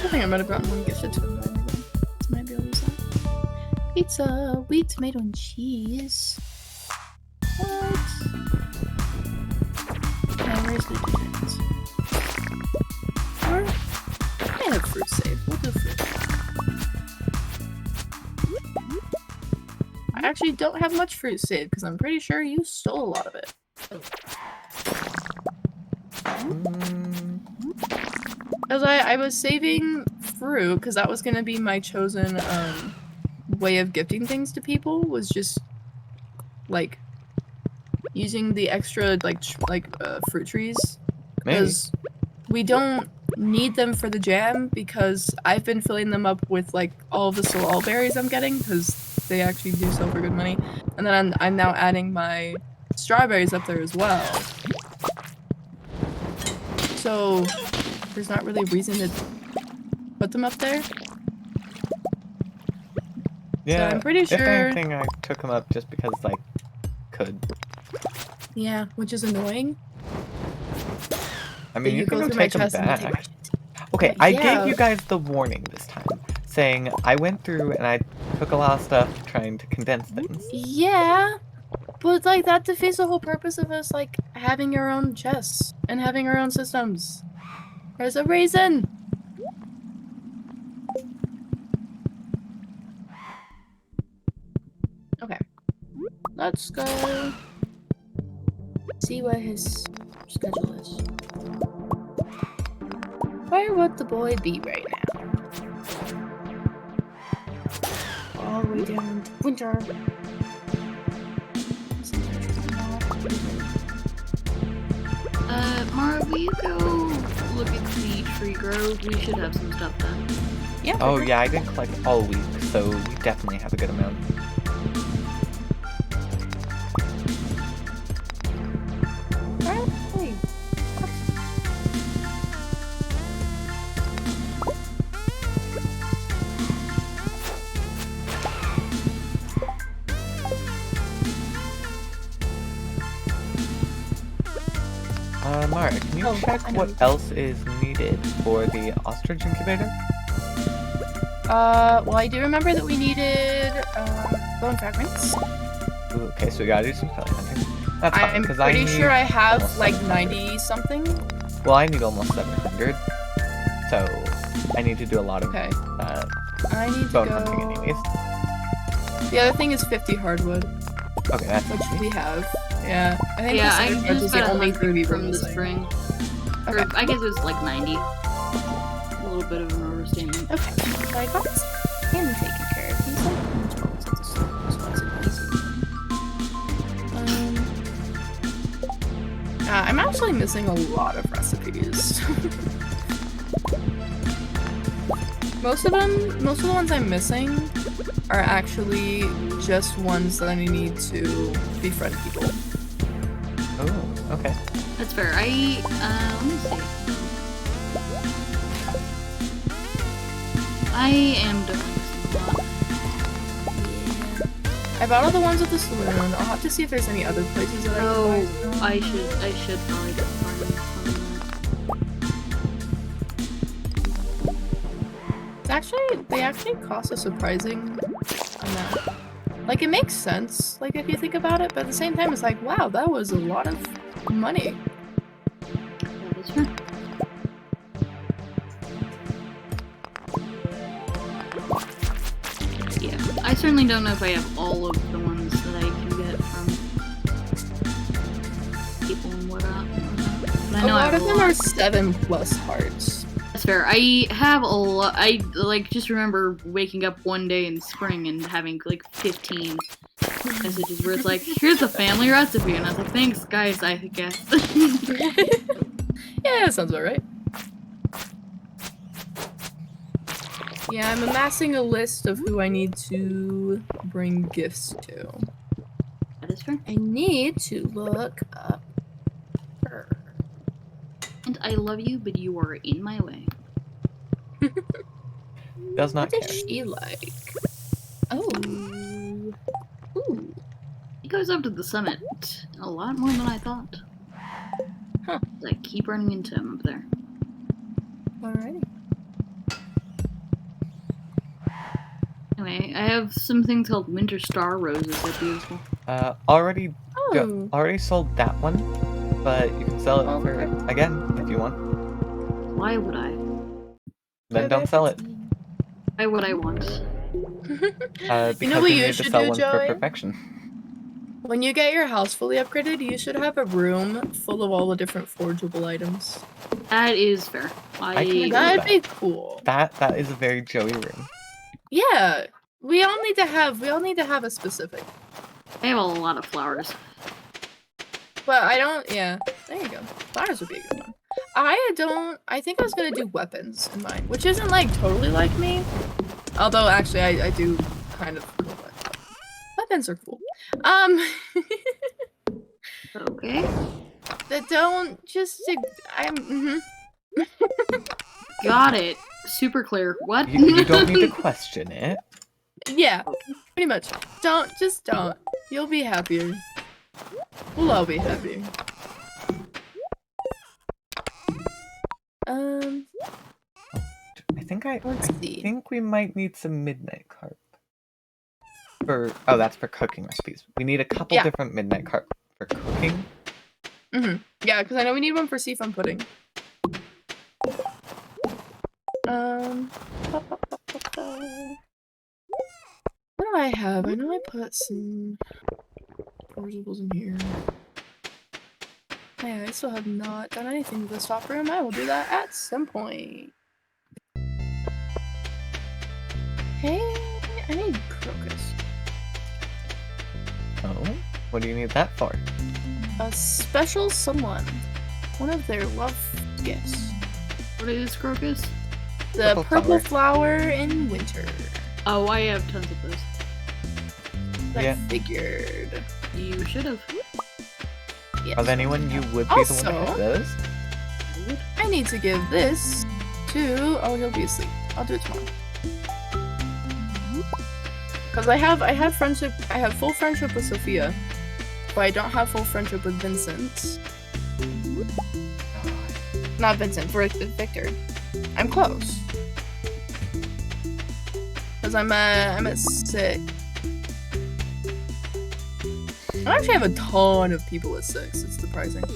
I think I might have gotten one gifted to him. So might be able to use that. Pizza, wheat, tomato, and cheese. What? And where's the difference? Or I have fruit save. We'll do fruit. I actually don't have much fruit saved because I'm pretty sure you stole a lot of it. Because I was saving fruit because that was gonna be my chosen way of gifting things to people, was just like using the extra fruit trees, Maybe. because we don't need them for the jam because I've been filling them up with like all of the Solal berries I'm getting because they actually do sell for good money, and then I'm now adding my strawberries up there as well. So there's not really a reason to put them up there. Yeah, I'm pretty if sure- anything, I took them up just because, like, could. Yeah, which is annoying. I mean, But you can go go through my take them chest and you back. take Okay, But I yeah. gave you guys the warning this time, saying I went through and I took a lot of stuff trying to condense things. Yeah, but like that defeats the whole purpose of us like having our own chests and having our own systems. There's a reason. Okay, let's go see what his schedule is. Where would the boy be right now? All the way down to winter. Mara, will you go look at the tree grove? We should have some stuff done. Yeah. Oh yeah, I didn't collect all week, so we definitely have a good amount. Hey. Mara, can you Oh, check I know. what else is needed for the ostrich incubator? Well, I do remember that we needed bone fragments. Ooh, okay, so we gotta do some pellet hunting. That's fine, I'm because I pretty need sure I have almost like 700. 90 something. Well, I need almost 700, so I need to do a lot of Okay. I need to bone hunting anyways. go. The other thing is 50 hardwood, Okay, that's which easy. we have. Yeah, I think Yeah, the I Cybertruck was just the got only 100 food we were from the missing. spring. Okay. Or I guess it was like 90. A little bit of an overstatement. Okay, so I got him taken care of. He's like in the 12s at the store, so that's easy. I'm actually missing a lot of recipes. most of the ones I'm missing are actually just ones that I need to befriend people. Oh, okay. That's fair. Let me see. I am doing some lot. I bought all the ones at the saloon. I'll have to see if there's any other places that Oh, I can buy. I should probably get find It's actually, they actually cost a surprising amount. Like, it makes sense, like, if you think about it, but at the same time, it's like, wow, that was a lot of money. that is fair. Yeah, I certainly don't know if I have all of the ones that I can get from people and whatnot. I A know I lot have of a them lot. are 7+ hearts. That's fair. I have a lot. I like just remember waking up one day in spring and having like 15 messages where it's like, "Here's a family recipe," and I was like, "Thanks, guys. I guess." Yeah, that sounds about right. Yeah, I'm amassing a list of who I need to bring gifts to. That is fair. I need to look up her. And I love you, but you are in my way. Does What not care. is she like? Oh. Ooh. It goes up to the summit a lot more than I thought. Huh. I keep running into him up there. Alrighty. Anyway, I have some things called winter star roses. They're beautiful. Already Oh. already sold that one, but you can sell it Okay. for again if you want. Why would I? Then don't sell it. Why would I want? Because You know what you you need to should sell do, one for Joey? perfection. When you get your house fully upgraded, you should have a room full of all the different forgeable items. That is fair. I can agree. That'd that. be cool. That is a very Joey room. Yeah. We all need to have a specific. I have a lot of flowers. But I don't, yeah. There you go. Flowers would be a good one. I think I was gonna do weapons in mine, which isn't like totally like me. Although actually I do kind of cool weapons are cool. Okay. That don't just, I'm, Got it. Super clear. What? You don't need to question it. yeah, pretty much. Don't. You'll be happier. We'll all be happier. I think Let's see. think we might need some midnight carp. That's for cooking recipes. We need a couple Yeah. different midnight carp for cooking. Yeah, because I know we need one for seafoam pudding. What do I have? I know I put some forgeables in here. Yeah, I still have not done anything with the swap room. I will do that at some point. Hey, I need crocus. Oh, what do you need that for? A special someone. One of their love gifts. What is crocus? The Purple purple flower in winter. Oh, I have tons of those. I Yeah. figured. You should have. Yes. Of anyone, you would be the one to Also- have those. I need to give this to. Oh, he'll be asleep. I'll do it tomorrow. Because I have friendship. I have full friendship with Sophia, but I don't have full friendship with Vincent. Not Vincent. Victor. I'm close. Because I'm at 6. I actually have a ton of people with 6. It's surprising. So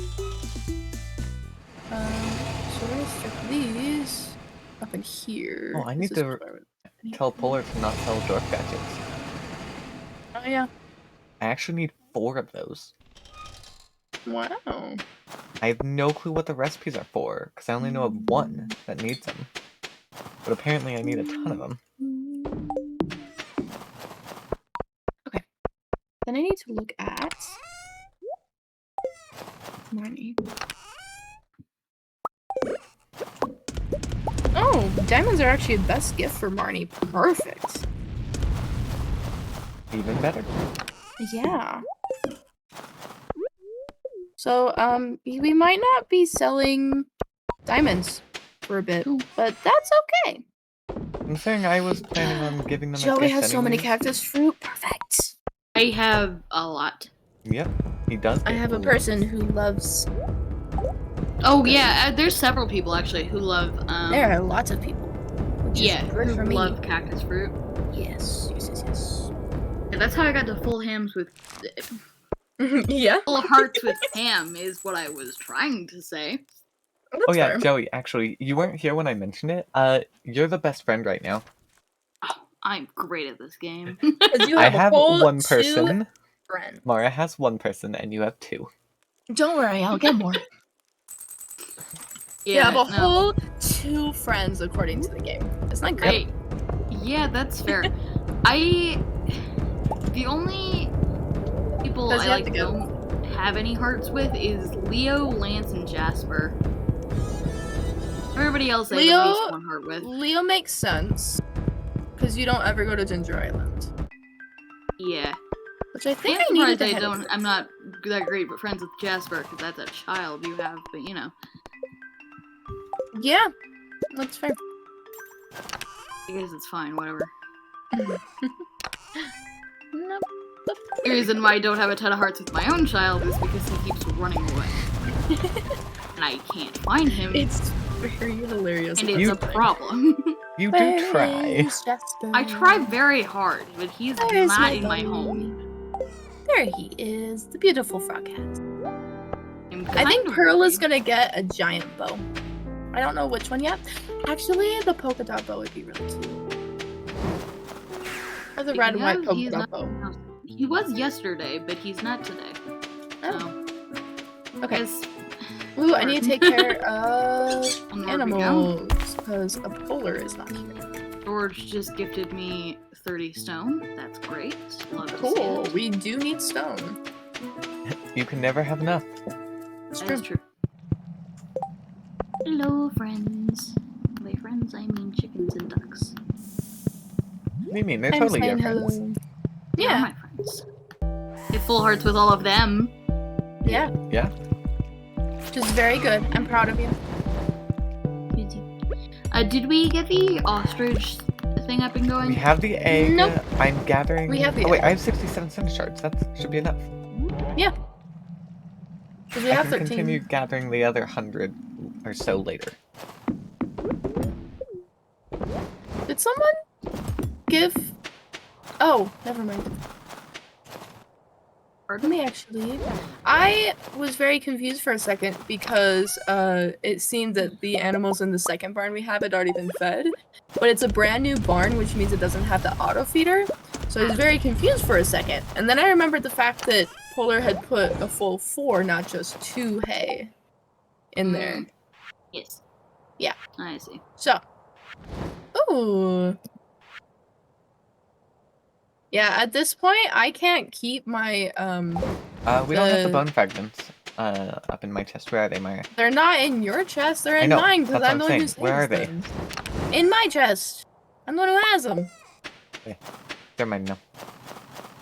we're gonna stick these up in here. Oh, I need This is to what I would- Tell Polar to not sell dwarf gadgets. Oh yeah. I actually need 4 of those. Wow. I have no clue what the recipes are for, because I only know of one that needs them. But apparently I need a ton of them. Okay. Then I need to look at money. Oh, diamonds are actually the best gift for Marnie. Perfect. Even better. Yeah. So, we might not be selling diamonds for a bit, but that's okay. Considering I was planning on giving them a Joey gift has so many anyways. cactus fruit. Perfect. I have a lot. Yep, he does. I get have a lot. person who loves. Oh yeah, there's several people actually who love. There are lots of people. Which Yeah, is good who for me. love cactus fruit. Yes. Yeah, that's how I got to full hams with Yeah. full hearts with ham is what I was trying to say. Oh yeah, fair. Joey, actually, you weren't here when I mentioned it. You're the best friend right now. Oh, I'm great at this game. 'Cause you I have a have whole one 2 person. friends. Mara has 1 person, and you have 2. Don't worry, I'll get more. You have a no. whole 2 friends according to the game. Isn't that great? Yeah, that's fair. The only people 'Cause I you have like to go- don't have any hearts with is Leo, Lance, and Jasper. Everybody else I have at least Leo- 1 heart with. Leo makes sense. Because you don't ever go to Ginger Island. Yeah. Which I think I'm I needed surprised to head over. I'm not that great with friends with Jasper, because that's a child you have, but you know. Yeah, that's fair. I guess it's fine, whatever. Nope. The reason why I don't have a ton of hearts with my own child is because he keeps running away. And I can't find him, It's very hilarious. and about it's a something. problem. You Where do try. is Jasper? I try very hard, but he's Where is not in my buddy? home. There he is, the beautiful frog hat. I'm I think kind of Pearl is worried. gonna get a giant bow. I don't know which one yet. Actually, the polka dot bow would be really cute. Or the red and white Because polka he's dot not- bow. He was yesterday, but he's not today. Oh, So, okay. guess Ooh, I need to take care of on where we go. animals because a polar is not here. George just gifted me 30 stone. That's great. Love to see Cool. it. We do need stone. You can never have enough. It's That is true. true. Hello, friends. By friends, I mean chickens and ducks. What do you mean? They're I'm totally your saying friends. hello. They're Yeah. my friends. I have full hearts with all of them. Yeah. Yeah. Which is very good. I'm proud of you. Did we get the ostrich thing up and going? We have the egg. Nope. I'm gathering. We have the Oh wait, egg. I have 67 cinder shards. That should be enough. Because we I have can 13. continue gathering the other 100 or so later. Did someone give... Oh, never mind. Let me actually... I was very confused for a second because it seemed that the animals in the second barn we have had already been fed. But it's a brand new barn, which means it doesn't have the auto feeder. So I was very confused for a second. And then I remembered the fact that Polar had put a full 4, not just 2 hay in there. Yes. Yeah. I see. So. Ooh. Yeah, at this point, I can't keep my, We don't have the The- bone fragments up in my chest. Where are they, Maya? they're not in your chest, they're I in know, mine, because that's I'm the what one I'm who saying. Where are saves they? them. In my chest. I'm the one who has them. They're mine now.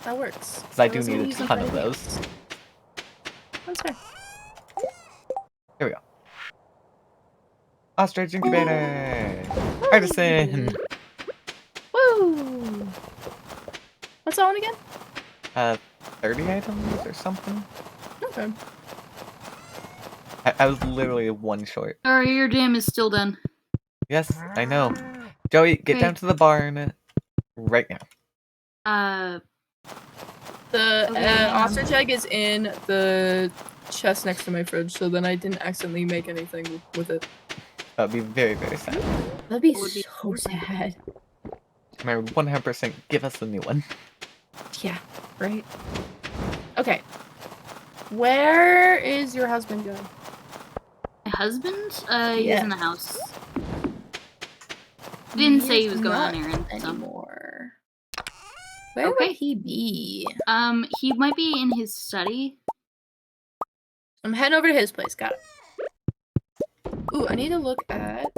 That works. 'Cause I I do wasn't need a using ton for of anything those. else. That's fair. Ostrich incubator! Artisan! Woo! What's that one again? 30 items or something? Okay. I was literally 1 short. Sorry, your jam is still done. Yes, I know. Joey, get Okay. down to the barn right now. The Okay, hang on. ostrich egg is in the chest next to my fridge, so then I didn't accidentally make anything with it. That would be very, very sad. That'd be Would be so sad. I would 100% give us a new one. Yeah, right? Okay. Where is your husband going? My husband? He's Yeah. in the house. Didn't say he He's was going not on errands. So. anymore. Where Okay. would he be? He might be in his study. I'm heading over to his place. Got it. Ooh, I need to look at...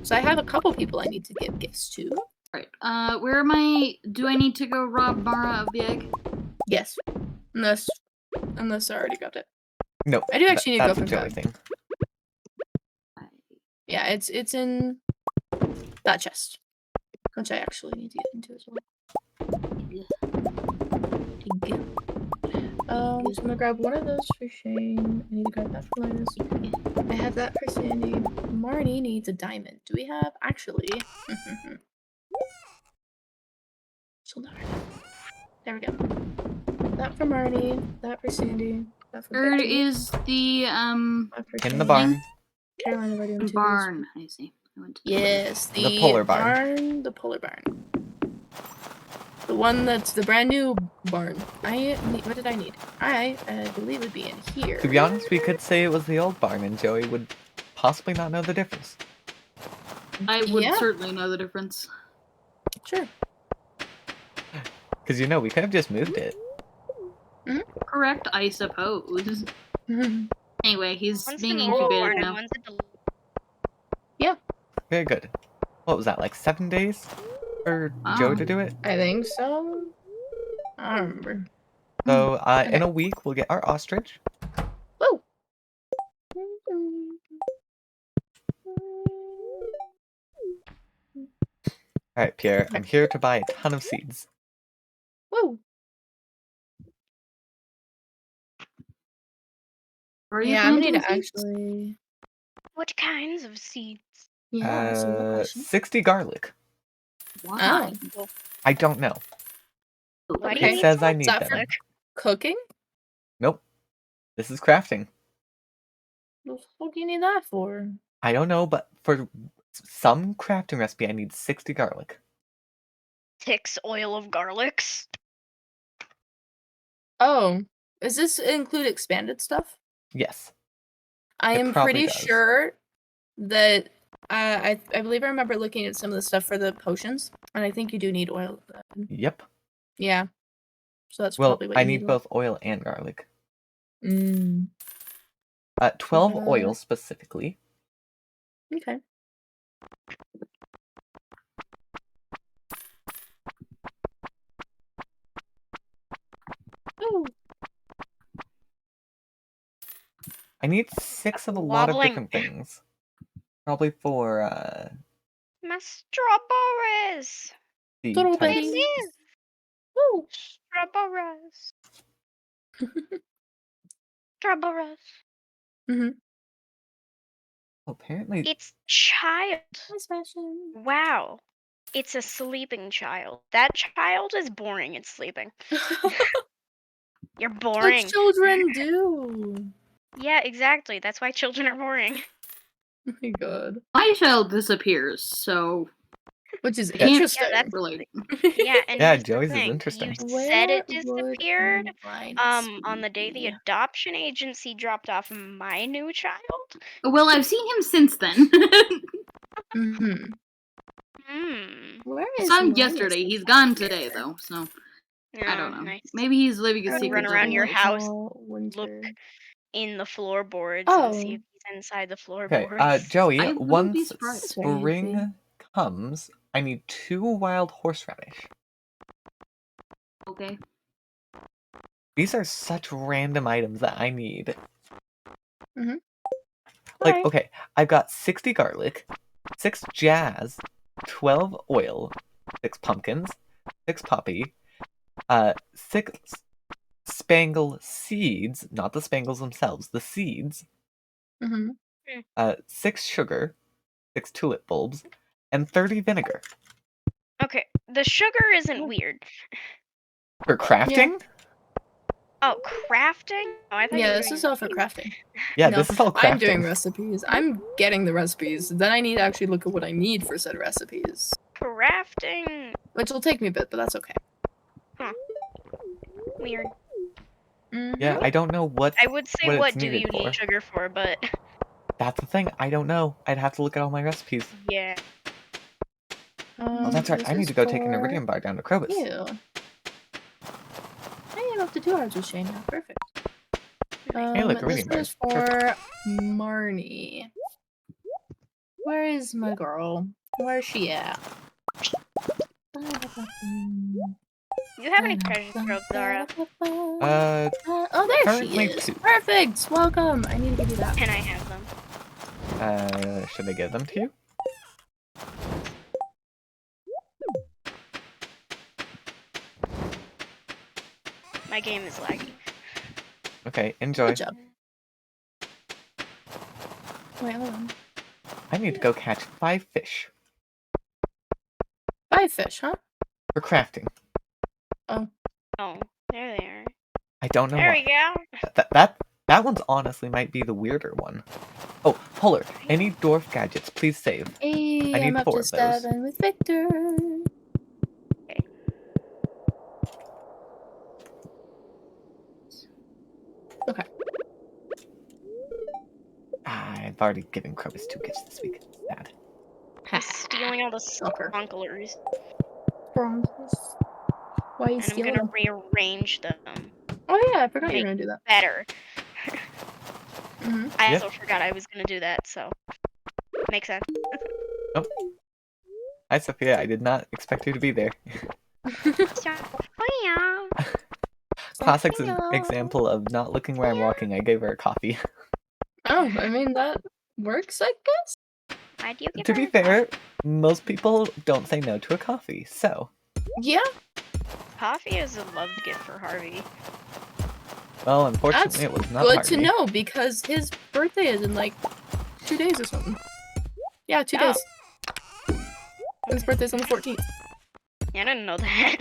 So I have a couple people I need to give gifts to. Right. Where am I? Do I need to go rob Mara of the egg? Yes. Unless I already got it. No, I do actually need to go that's a for Joey that. thing. Yeah, it's in that chest. Which I actually need to get into as well. Thank you. So I'm gonna grab one of those for Shane. I need to grab that for Linus. I have that for Sandy. Marnie needs a diamond. Do we have actually? So there we go. That for Marnie. That for Sandy. That for Where Becky, is the that for In the Shane. barn. Caroline already went to this. barn? I see. I went to Yes, The polar barn. The polar barn. The one that's the brand new barn. What did I need? I believe it'd be in here. To be honest, we could say it was the old barn, and Joey would possibly not know the difference. I would Yeah. certainly know the difference. Sure. Because, you know, we could have just moved it. Correct, I suppose. Anyway, he's One's being an old barn incubated and now. one's a Very good. What was that, like 7 days for Joey to do it? I think so. I don't remember. So, in Okay. a week, we'll get our ostrich. Woo! Alright, Pierre, I'm here to buy a ton of seeds. Woo! Are you Yeah, I'm gonna need planting to seeds? actually. What kinds of seeds? Yeah, that's a good question. 60 garlic. Why? I don't know. Why do Okay. you It need says so I much need that them. for- garlic? Cooking? Nope. This is crafting. What the fuck do you need that for? I don't know, but for some crafting recipe, I need 60 garlic. 6 oil of garlics. Oh, does this include expanded stuff? Yes. I It am probably pretty does. sure that I believe I remember looking at some of the stuff for the potions, and I think you do need oil. Yep. Yeah. So that's Well, probably what I you need both oil and garlic. Mm. 12 Uh, oil specifically. Okay. Ooh. I need 6 of a lot of Wobbling. different things. Probably for My strawberries. the Little type of baby. seeds. Woo. Strawberries. Strawberries. Apparently, It's child. Nice fashion. Wow. It's a sleeping child. That child is boring at sleeping. You're boring. Like children do. Yeah, exactly. That's why children are boring. Oh my god. My child disappears, so Which is Yeah. interesting. Yeah, that's relate. Yeah, and Yeah, here's the Joey's is thing. interesting. You said it Where would disappeared mine on the day the be? adoption agency dropped off my new child. Well, I've seen him since then. Mhm. Hmm. Where I is saw him mine yesterday. He's gone today, though, so I don't know. Nice. Maybe he's living a Run secret around your life. house, Winter. in the floorboards and see if he's inside the Okay, floorboards. Joey, I wouldn't be once surprised. spring comes, I need 2 wild horseradish. Okay. These are such random items that I need. Mhm. Like, Alright. okay, I've got 60 garlic, 6 jazz, 12 oil, 6 pumpkins, 6 poppy, 6 spangle seeds, not the spangles themselves, the seeds, Mhm. 6 sugar, 6 tulip bulbs, and 30 vinegar. Okay, the sugar isn't Oh. weird. For crafting? Oh, crafting? Oh, I thought you Yeah, were this doing is all for recipes. crafting. Yeah, No, this is all crafting. I'm doing recipes. I'm getting the recipes. Then I need to actually look at what I need for said recipes. Crafting. Which will take me a bit, but that's okay. Weird. Yeah, I don't know what. I would say, what what it's do needed you for. need sugar for? But That's the thing. I don't know. I'd have to look at all my recipes. yeah. Oh, that's right. I need to go take an iridium bar down to Krobus. Ew. I am up to 2 hours with Shane now. Perfect. Hey, look, This iridium one is for Marnie. Where is my girl? Where's she at? Do you have any treasure trove, Zara? Oh, there she currently is. 2. Perfect. Welcome. I need to give you that. Can I have them? Should I give them to you? My game is laggy. Okay, enjoy. Good job. Wait, hold on. I need to go catch 5 fish 5 fish, huh? for crafting. Oh, there they are. I don't know There why. we go. That one's honestly might be the weirder one. Oh, Polar, any dwarf gadgets, please save. Hey, I need I'm up 4 to of those. 7 with Victor. I've already given Krobus 2 gifts this week. Sad. He's stealing all the Sucker. sprinklers, Broncos. Why are you and I'm stealing gonna them? rearrange them Oh yeah, I forgot you Make- were gonna do that. better. Mm-hmm. I Yeah. also forgot I was gonna do that, so makes sense. Hi, Sophia. I did not expect you to be there. So, oh yeah. Classic Sophia. example of not looking where I'm walking. I gave her a coffee. Oh, I mean that works, I guess. Why do you give To her be a coffee? fair, most people don't say no to a coffee, so. Yeah, Coffee is a loved gift for Harvey. Well, unfortunately, it was not good Harvey. to know because his birthday is in like 2 days or something. Yeah, 2 Oh. days. His birthday's on the 14th. Yeah, I didn't know that.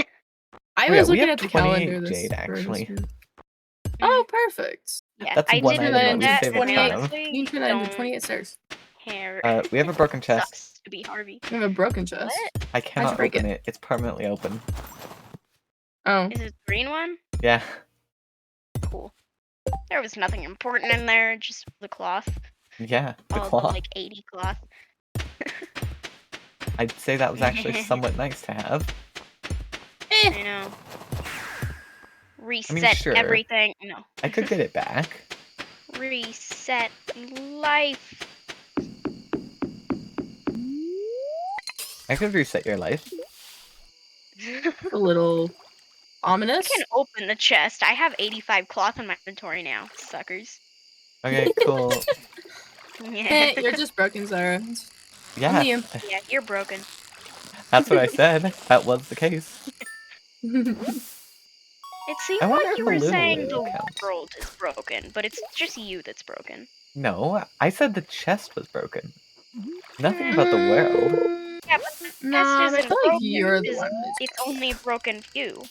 I Oh, yeah, was we looking have at the 28 calendar. This Jade, for this actually. year. Oh, perfect. Yeah, That's I one did item know that we that, save a and ton of. honestly, You can turn that into don't 28 stairs. care. We have a broken chest. Sucks to be Harvey. We have a broken chest. What? I cannot break open it. It's permanently open. Oh. Is it the green one? Yeah. Cool. There was nothing important in there, just the cloth. Yeah, the All cloth. the like 80 cloth. I'd say that was actually somewhat nice to have. I know. Reset sure. everything. No. I could get it back. Reset life. I could reset your life. A little I ominous. can open the chest. I have 85 cloth in my inventory now, suckers. Okay, cool. Yeah. You're just broken, Zara. Yeah, you. Yeah, you're broken. that's what I said. That was the case. It seems I wonder like if you the were little saying whale the counts. world is broken, but it's just you that's broken. No, I said the chest was broken. Nothing about the world. Yeah, but the Nah, chest I isn't feel like broken. you're the It's, one who's. it's only broken for you.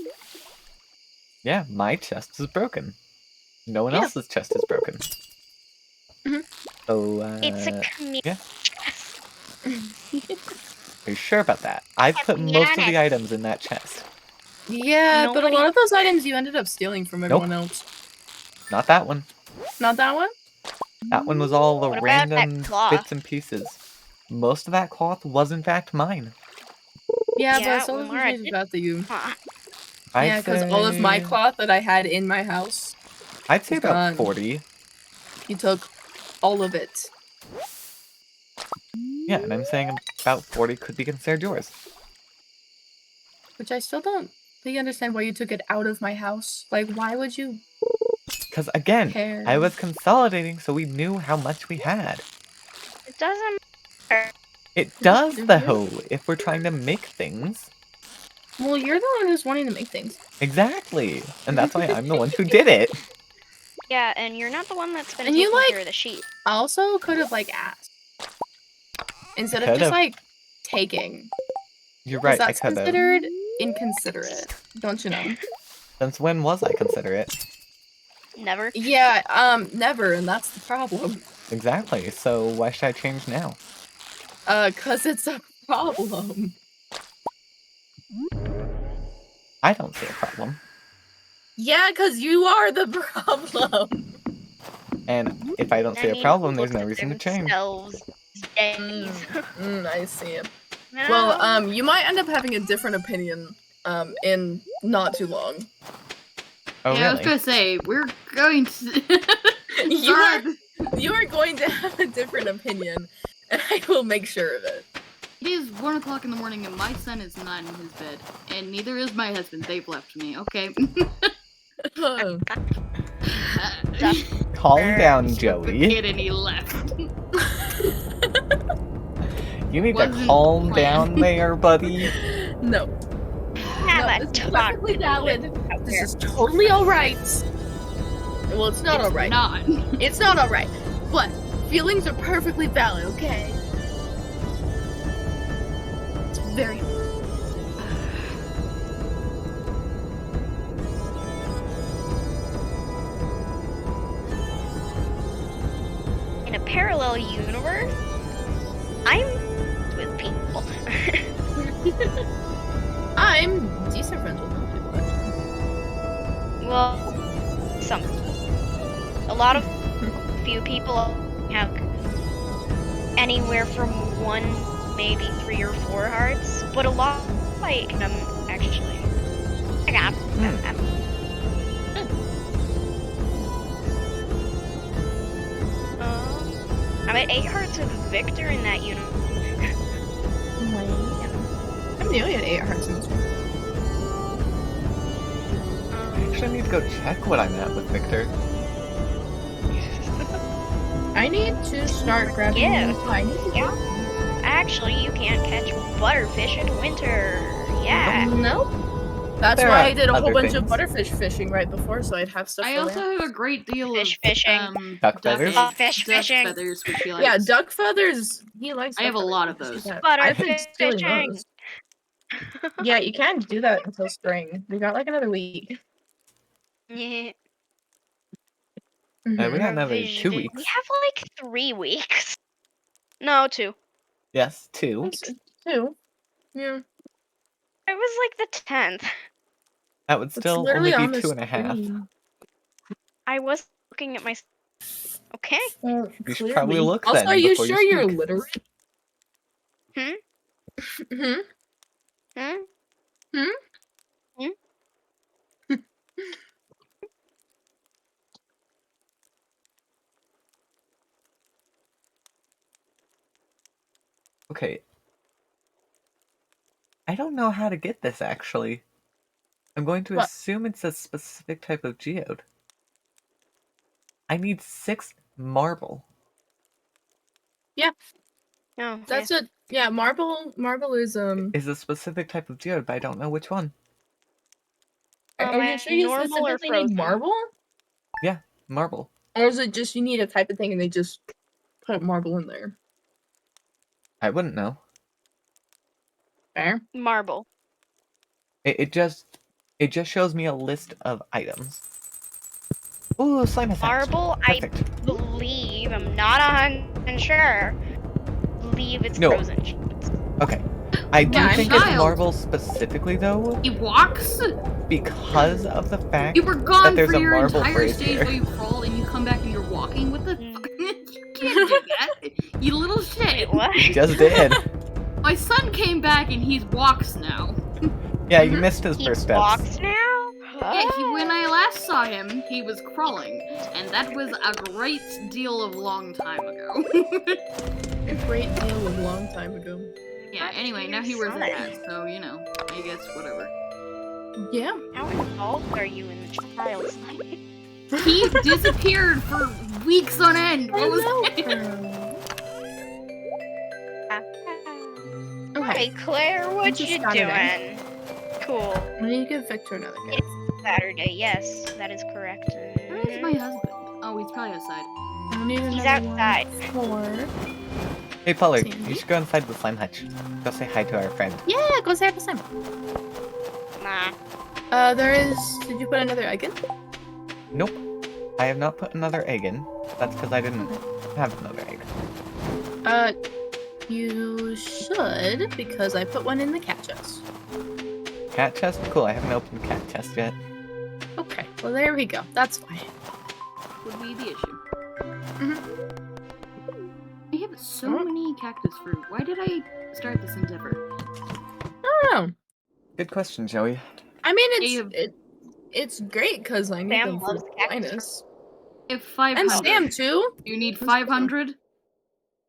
Yeah, my chest is broken. No one Yeah. else's chest is broken. Mhm. So, It's a community yeah. chest. Are you sure about that? I've put most of the Yes. items in that chest. Yeah, but a Nobody- lot of those items you ended up stealing from everyone else. Not that one. Not that one? That one was all the What about that random cloth? bits and pieces. Most of that cloth was in fact mine. Yeah, Yeah, but some well, of Mara these did- got that you. Huh. Yeah, because all of my say- cloth that I had in my house, I'd say is about gone. 40. you took all of it. Yeah, and I'm saying about 40 could be considered yours. Which I still don't really understand why you took it out of my house. Like, why would you Because again, care? I was consolidating so we knew how much we had. It doesn't matter. It does Mhm. though, if we're trying to make things. Well, you're the one who's wanting to make things. Exactly. And that's why I'm the one who did it. Yeah, and you're not the one that's been And taking you, like- care of the sheep. I also could have, like, asked. Instead of Could've. just, like, taking. You're 'Cause right, I that's could have. considered inconsiderate. Don't you know? Since when was I considerate? Never. Yeah, never, and that's the problem. Exactly, so why should I change now? 'Cause it's a problem. I don't see a problem. Yeah, 'cause you are the problem. And if I don't That see a means problem, people there's no look reason to at change. themselves days. I see. No. Well, you might end up having a different opinion, in not too long. Oh, yeah, I was really? gonna say we're going to. You are, Sorry. you are going to have a different opinion, and I will make sure of it. It is 1 o'clock in the morning and my son is not in his bed, and neither is my husband. They've left me. Okay. Calm down, The Joey. kid and he left. You need to Wasn't calm planned. down there, buddy. No. Have a this is talk. perfectly valid. This is totally alright. Well, it's not It's alright. Not. It's not alright. But feelings are perfectly valid, okay? It's very. In a parallel universe, I'm with people. I'm decent friends with most people, actually. Well, some. lot of few people have anywhere from 1, maybe 3 or 4 hearts, but a lot like actually. I got 'em. I'm at 8 hearts with Victor in that unit. I'm the only at 8 hearts in this one. I actually need to go check what I'm at with Victor. I need to start grabbing Yeah. tiny. Yeah. Actually, you can't catch butterfish in winter. Yeah. No. That's There why are I did a whole other bunch of things. butterfish fishing right before, so I'd have stuff. I for also that. have a great deal Fish of fishing. Duck feathers? Fish duck fishing. feathers, which he likes. Yeah, duck feathers. He likes. I have duck a lot of feathers. those. I've been Butterfish stealing fishing. those. Yeah, you can't do that until spring. We got like another week. Yeah. We got another 2 Visited. weeks. We have like 3 weeks. No, 2. Yes, 2. That's 2. Yeah. It was like the 10th. That would It's still literally only on be the 2.5. screen. I was looking at my. Okay. Well, You should probably clearly. look Also, then are you before you sure you're speak. literate? Hmm? Hmm? Hmm? Hmm? Hmm? Okay. I don't know how to get this, actually. I'm going to What? assume it's a specific type of geode. I need 6 marble. No. That's it. Yeah, marble. Marble is Is a specific type of geode, but I don't know which one. Are you sure you normal or specifically need frozen? marble, Marble. or is it just you need a type of thing and they just put marble in there? I wouldn't know. Fair. Marble. It just shows me a list of items. Ooh, slime attack. Marble, Perfect. believe, I'm not 100% sure. Believe it's No. frozen sheets. Okay. I do Yeah, I'm think it's child. marble specifically, though, He walks. because of the fact You were gone there's for a your marble entire phrase stage here. where you crawled and you come back and you're walking. What the Mm. fuck? You can't do that. You little shit. Wait, what? You just did. My son came back and he walks now. Yeah, you missed his He first steps. walks now? Yeah, when I last saw him, he was crawling, and that was a great deal of long time ago. A great deal of long time ago. Yeah, anyway, now he wears a hat, so, you know, I guess whatever. Yeah. How involved are you in the child's life? He disappeared for weeks on end. What was Okay. Hey, Claire, what Just you got it doing? Cool. I need to give Victor another gift. Saturday, yes, that is correct. Where is my husband? Oh, he's probably outside. I need He's another one outside. for- Hey, Pollard, Sandy? you should go inside the slime hutch. Go say hi to our friend. Yeah, go say the same. Nah. There is. Did you put another egg in? Nope. I have not put another egg in. That's because I didn't have another egg. You should, because I put one in the cat chest. Cat chest? Cool, I haven't opened the cat chest yet. Okay, well there we go. That's fine. Would be the issue. Mhm. I have so Oh. many cactus fruit. Why did I start this endeavor? I don't know. Good question, Joey. I mean, Hey, it's great because I need Sam them for loves cactus. Linus. If 500. And Sam too. You need 500?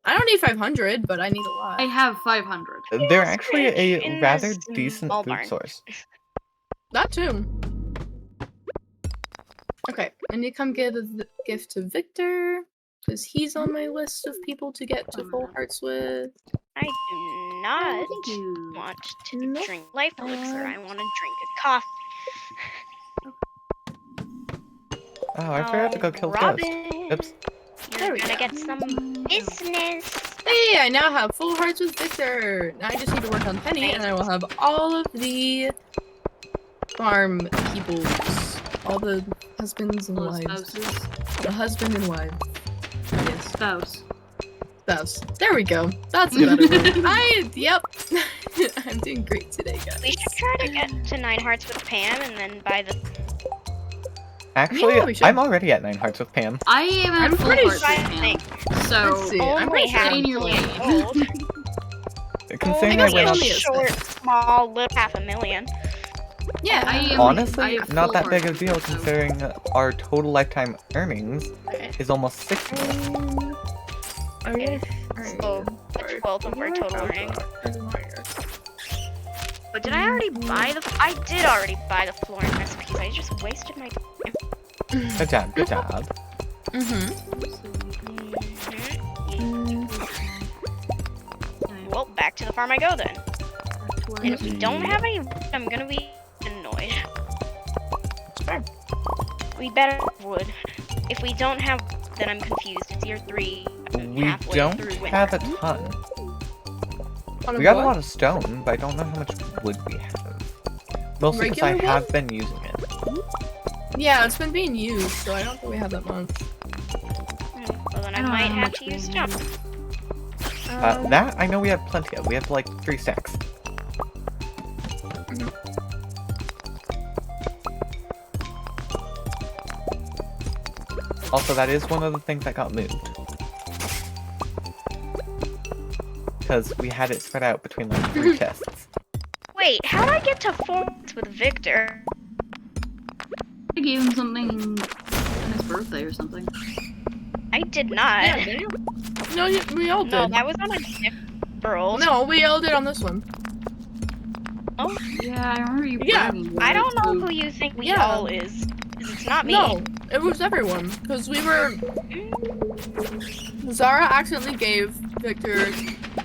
I don't need 500, but I need a lot. I have 500. They're Yes, actually Rich, a in rather this decent ball food barn. source. That too. Okay, I need to come give a gift to Victor because he's on my list of people to get to full hearts with. I do not Thank you. want to Nope. drink life elixir. I want to drink a coffee. Oh, I forgot to go kill the ghost. Robin, Oops. There you're we gonna go. get some business. Hey, I now have full hearts with Victor. Now I just need to work on Penny, and I will have all of the farm peoples, all the husbands and Little wives, spouses. the husband and wife. Yes, Spouse. spouse. There we go. That's a better word. Yep. I'm doing great today, guys. We should try to get to 9 hearts with Pam, and then by the Actually, Yeah, we should. I'm already at 9 hearts with Pam. I am at I'm full pretty hearts sure- with Pam. So Let's see. I'm Only pretty sure half stay in your million lane. gold. Considering I I guess went we on. only- short, small, little 500,000. Yeah. I am Honestly, I have not full that big hearts, of a deal so- considering our total lifetime earnings Okay. is almost 6 million. So that's 12 of our total earnings. But did I already buy the? I did already buy the flooring recipes. I just wasted my time. Good job, good job. Mm-hmm. Well, back to the farm I go then. And if we don't have any, I'm gonna be annoyed. We better have wood. If we don't have, then I'm confused. It's year 3. We halfway don't through winter. have a ton. We got a lot of stone, but I don't know how much wood we have. Mostly because I Regular have been using it. Yeah, it's been being used, so I don't think we have that much. Well, then I I don't might know how have much to we use have. stone. That I know we have plenty of. We have like 3 stacks. Also, that is one of the things that got moved. Because we had it spread out between like 3 chests. Wait, how do I get to 4 with Victor? I gave him something on his birthday or something. I did not. Yeah, did you? No, we all did. No, that was on a different world. No, we all did on this one. Yeah, I remember you Yeah, bragging about I it, don't know so- who you think we Yeah. all is. 'Cause it's not me. No, it was everyone. Because we were... Zara accidentally gave Victor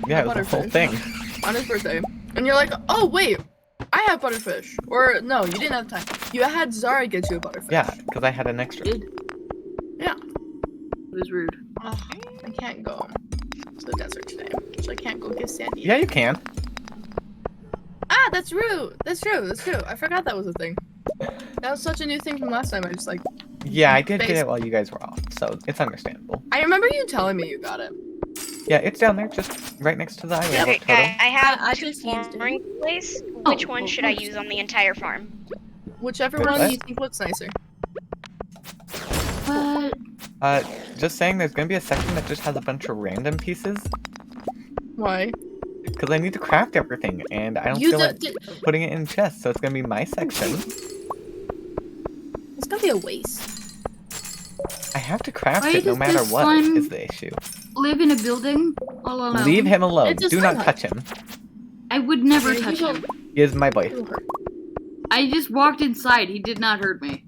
Yeah, it was the whole Butterfish. thing. on his birthday. And you're like, oh, wait, I have butterfish. Or, no, you didn't have time. You had Zara get you a butterfish. Yeah, because I had an extra. Did. Yeah. It was rude. Oh, I can't go to the desert today. So I can't go get Sandy. Yeah, you can. Ah, that's rude. That's true. That's true. I forgot that was a thing. That was such a new thing from last time. I just like... Yeah, I did get Thanks. it while you guys were off, so it's understandable. I remember you telling me you got it. Yeah, it's down there, just right next to the island Okay, totem. I have I two just used it. flooring place. Oh, Which one well, should I first. use on the entire farm? Whichever Wait, one what? you think looks nicer. But Just saying there's gonna be a section that just has a bunch of random pieces, Why? because I need to craft everything, and I don't You feel d- like d- putting it in chests, so it's gonna be my section. It's gonna be a waste. I have to craft Why it no does matter this what, slime- is the issue. live in a building all alone. Leave him alone, It's a do not slime touch him. I would never Yeah, touch you him. He is my boy. It'll hurt. I just walked inside. He did not hurt me.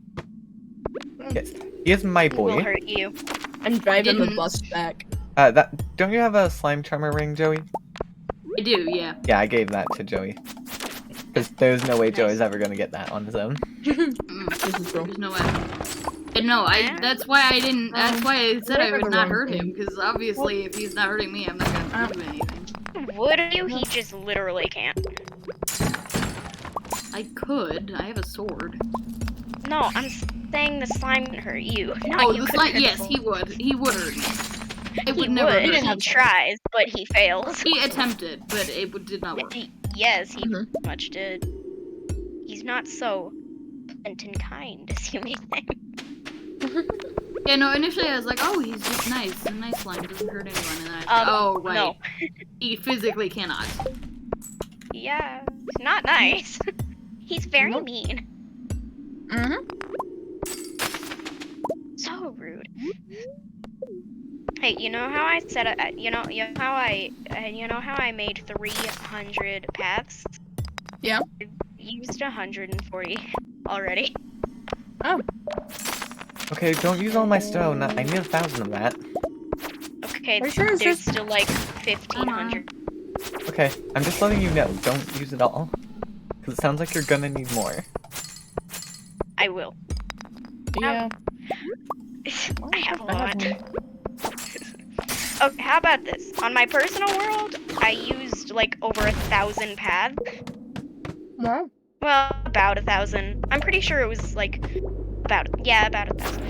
Yes, he is my Who will boy. hurt you? I'm driving the Didn't. bus back. Don't you have a slime charmer ring, Joey? I do, yeah. Yeah, I gave that to Joey. Because there's no way Joey's ever gonna get that on his own. Mm, This is true. there's no way. And no, that's why I didn't. That's why I said I whatever would the not wrong hurt him. thing. Because obviously, if he's not hurting me, I'm not gonna do anything. Would you? He just literally can't. I could. I have a sword. No, I'm saying the slime can hurt you. Not Oh, you the could slime. hurt Yes, him. he would. He would hurt me. It He would never. would. hurt didn't me. have He tries, but he fails. He attempted, but it did not work. Yes, he Mhm. pretty much did. He's not so pleasant and kind as you may think. Yeah, no. Initially, I was like, "Oh, he's just nice. A nice slime doesn't hurt anyone." And then I was like, "Oh, right. No. He physically cannot." Yeah, he's not nice. He's very Nope. mean. Mm-hmm. So rude. Hey, you know how I said you know how I made 300 paths? Yeah. I used 140 already. Oh. Okay, don't use all my stone. I need 1,000 of that. Okay, Are you sure it's there's just- still like 1,500. Okay, I'm just letting you know. Don't use it all. Because it sounds like you're gonna need more. I will. Yeah. I have a I have lot. one. Okay, how about this? On my personal world, I used like over 1,000 paths. Wow. Well, about 1,000. I'm pretty sure it was like about 1,000.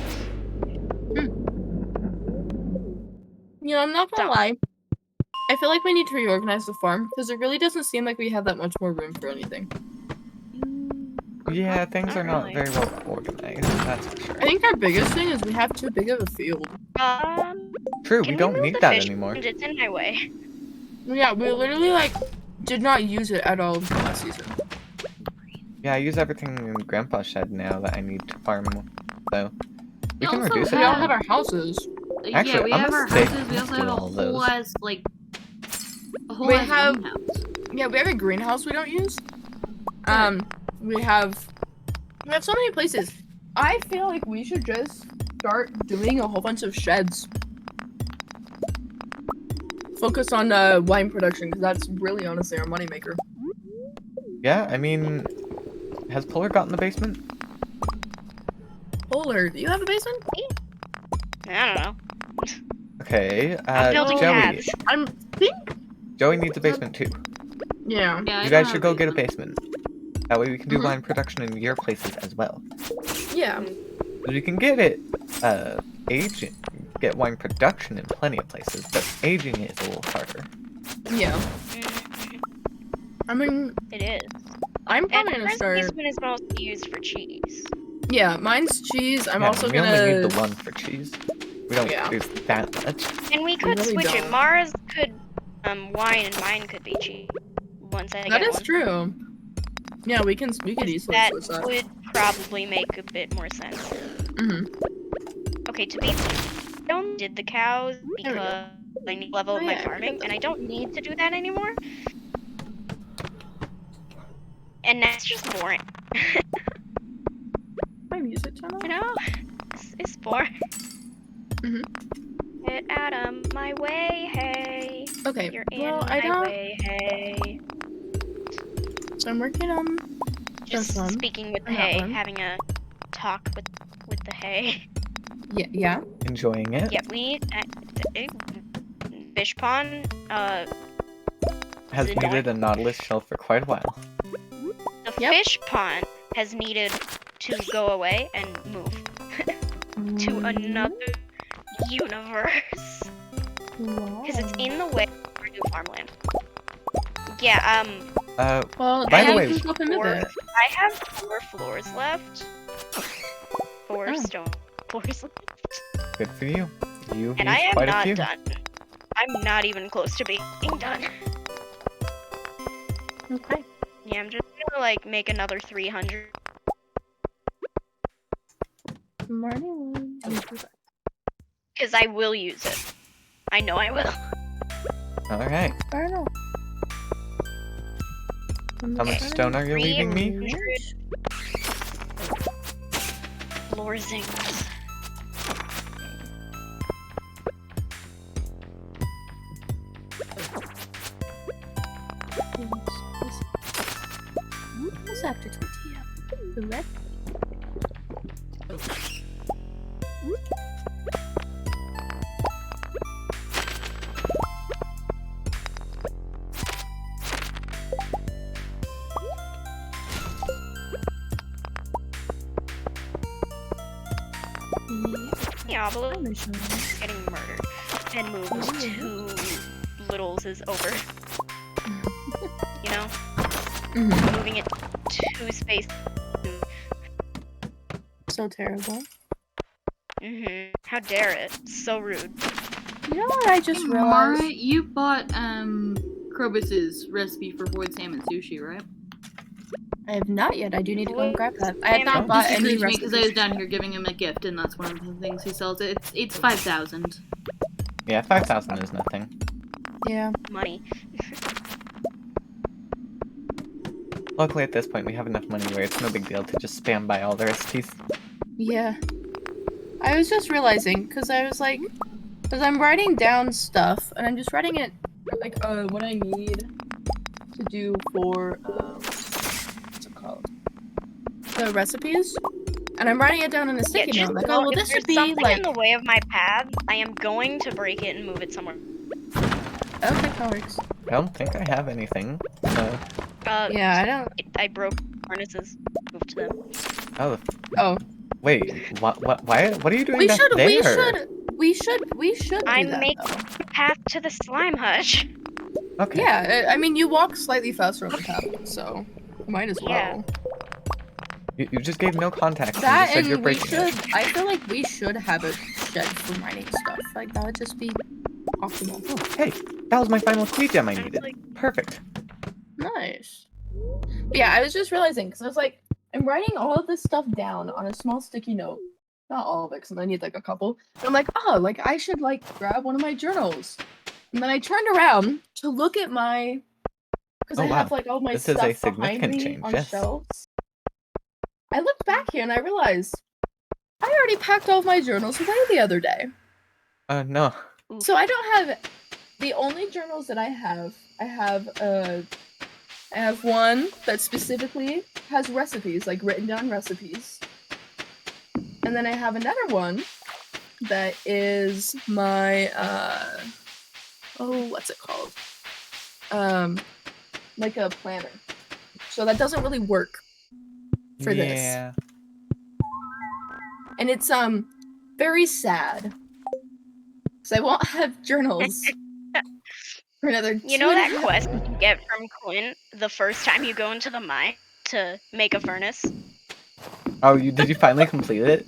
You know, I'm not gonna So- lie. I feel like we need to reorganize the farm because it really doesn't seem like we have that much more room for anything. Yeah, things Not are not really. very well organized, that's for sure. I think our biggest thing is we have too big of a field. True, Can we don't move need the that fish anymore. pond? It's in my way. Yeah, we literally like did not use it at all last season. Yeah, I use everything in Grandpa's shed now that I need to farm, so we You can also reduce it We all down. have our houses. Yeah, Actually, we I'm have gonna our stay- houses. We also do have a all whole those. ass like a whole We ass have- greenhouse. Yeah, we have a greenhouse we don't use. We have so many places. I feel like we should just start doing a whole bunch of sheds. Focus on wine production because that's really honestly our moneymaker. Yeah, I mean, has Polar gotten the basement? Polar, do you have a basement? I don't know. Okay, I'm building Joey. cabs. I'm think. Joey needs a basement too. Yeah. Yeah, I You don't guys have should go get a basement. basement. That way we can do Mhm. wine production in your places as well. Yeah. We can get it, aging, get wine production in plenty of places, but aging it is a little harder. Yeah. Mhm. I mean, It is. I'm And probably the gonna first start. basement is mostly used for cheese. Yeah, mine's cheese. I'm Yeah, also we gonna. only need the one for cheese. We don't Yeah. do that much. And we could really switch it. don't. Mars could wine and mine could be cheese. Once I That get is one. true. Yeah, we could easily That switch that. would probably make a bit more sense. Mm-hmm. Okay, to be fair, I don't did the cows There we go. because I need to level up Oh, my yeah, I farming, forgot and I don't need to do that anymore. And that's just boring, My music channel. you know? It's boring. Mhm. Get out of my way, hey. Okay. You're in Well, my I don't. way, hey. So I'm working on. Just This one, speaking with the and that hay, one. having a talk with the hay. Yeah. Yeah. Enjoying it. Yeah, we fish pond. Has Is it needed a Nautilus shell for quite a while. The Yep. fish pond has needed to go away and move to another universe because it's in the way of our new farmland. Yeah. Well, By the then way- you can flip into Or- it. I have 4 floors left. 4 Oh. stone floors left. Good for you. You've And I used am quite a not few. done. I'm not even close to being done. Okay. Yeah, I'm just gonna like make another 300. Morning. Because I will use it. I know I will. Alright. I don't know. How much stone are you leaving me? 300 floor zingers. What's after tortilla? The red. Diablo is getting murdered and moved to Littles is over. You know? Mhm. Moving it to space. So terrible. How dare it? So rude. You know what I just Mara, realized? you bought Krobus's recipe for void salmon sushi, right? I have not yet. I do need to go and grab that. I Damn have it. not bought Just any agreed to me because I was recipes. down here giving him a gift, and that's one of the things he sells. It's 5,000. Yeah, 5,000 is nothing. Yeah. Money. Luckily at this point we have enough money where it's no big deal to just spam by all the recipes. Yeah. I was just realizing, because I was like, because I'm writing down stuff, and I'm just writing it, like, what I need to do for, what's it called? The recipes? And I'm writing it down in a sticky just note, like, know oh, well, if this there's should be, something like, in the way of my path, I am going to break it and move it somewhere. okay, that works. I don't think I have anything. So, Yeah, I don't, I broke harnesses. Moved to them. oh. wait, why, what are you doing We back should, there? we should do I'm that, making though. the path to the slime hutch. Okay. Yeah, I mean, you walk slightly faster on the path, so might as well. Yeah. You just gave no context. You That just said you're and we breaking should. it. I feel like we should have a shed for mining stuff. Like that would just be optimal. Oh, hey, that was my final key gem I And needed. like- Perfect. Nice. But yeah, I was just realizing because I was like, I'm writing all of this stuff down on a small sticky note. Not all of it, because I need like a couple. And I'm like, oh, like I should like grab one of my journals. And then I turned around to look at my, because Oh, I have wow. like all my This is stuff a significant behind me change, on yes. shelves. I looked back here and I realized I already packed all of my journals away the other day. No. So I don't have the only journals that I have. I have one that specifically has recipes, like written down recipes. And then I have another one that is my what's it called? Like a planner. So that doesn't really work for this. Yeah. And it's very sad. So I won't have journals for another You know that 2.5 quest you get from Clint the first time you go into the mine to make a furnace? Oh, did you finally complete it?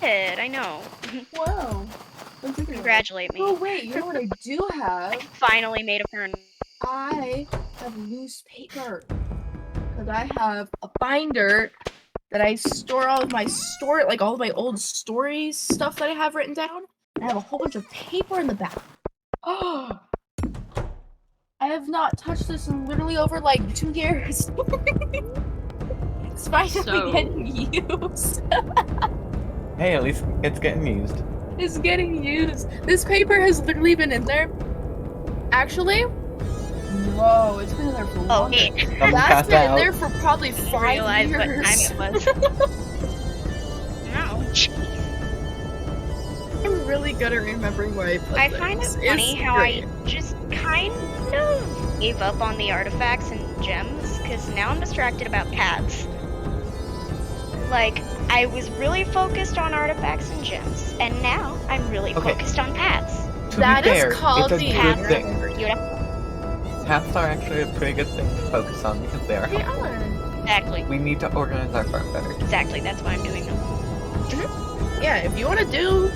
Did I know? Wow. Congratulate me. Oh wait, you know what I do I have? finally made a furnace. I have loose paper. Because I have a binder that I store all of my like all of my old stories stuff that I have written down. I have a whole bunch of paper in the back. Oh, I have not touched this in literally over like 2 years. It's finally So- getting used. Hey, at least it's getting used. It's getting used. This paper has literally been in there. Actually, whoa, it's been in there for Oh, longer. wait. Someone That's passed been in out. there for probably I 5 realized years. what time it was. Ouch. I'm really good at remembering where I put I things. find it It's funny how great. I just kind of gave up on the artifacts and gems because now I'm distracted about paths. Like, I was really focused on artifacts and gems, and now I'm really Okay. focused on paths. To That be is fair, called it's a the good Paths thing. are beautiful. Paths are actually a pretty good thing to focus on because they are They helpful. are. Exactly. We need to organize our farm better. Exactly. That's why I'm doing them. Yeah, if you want to do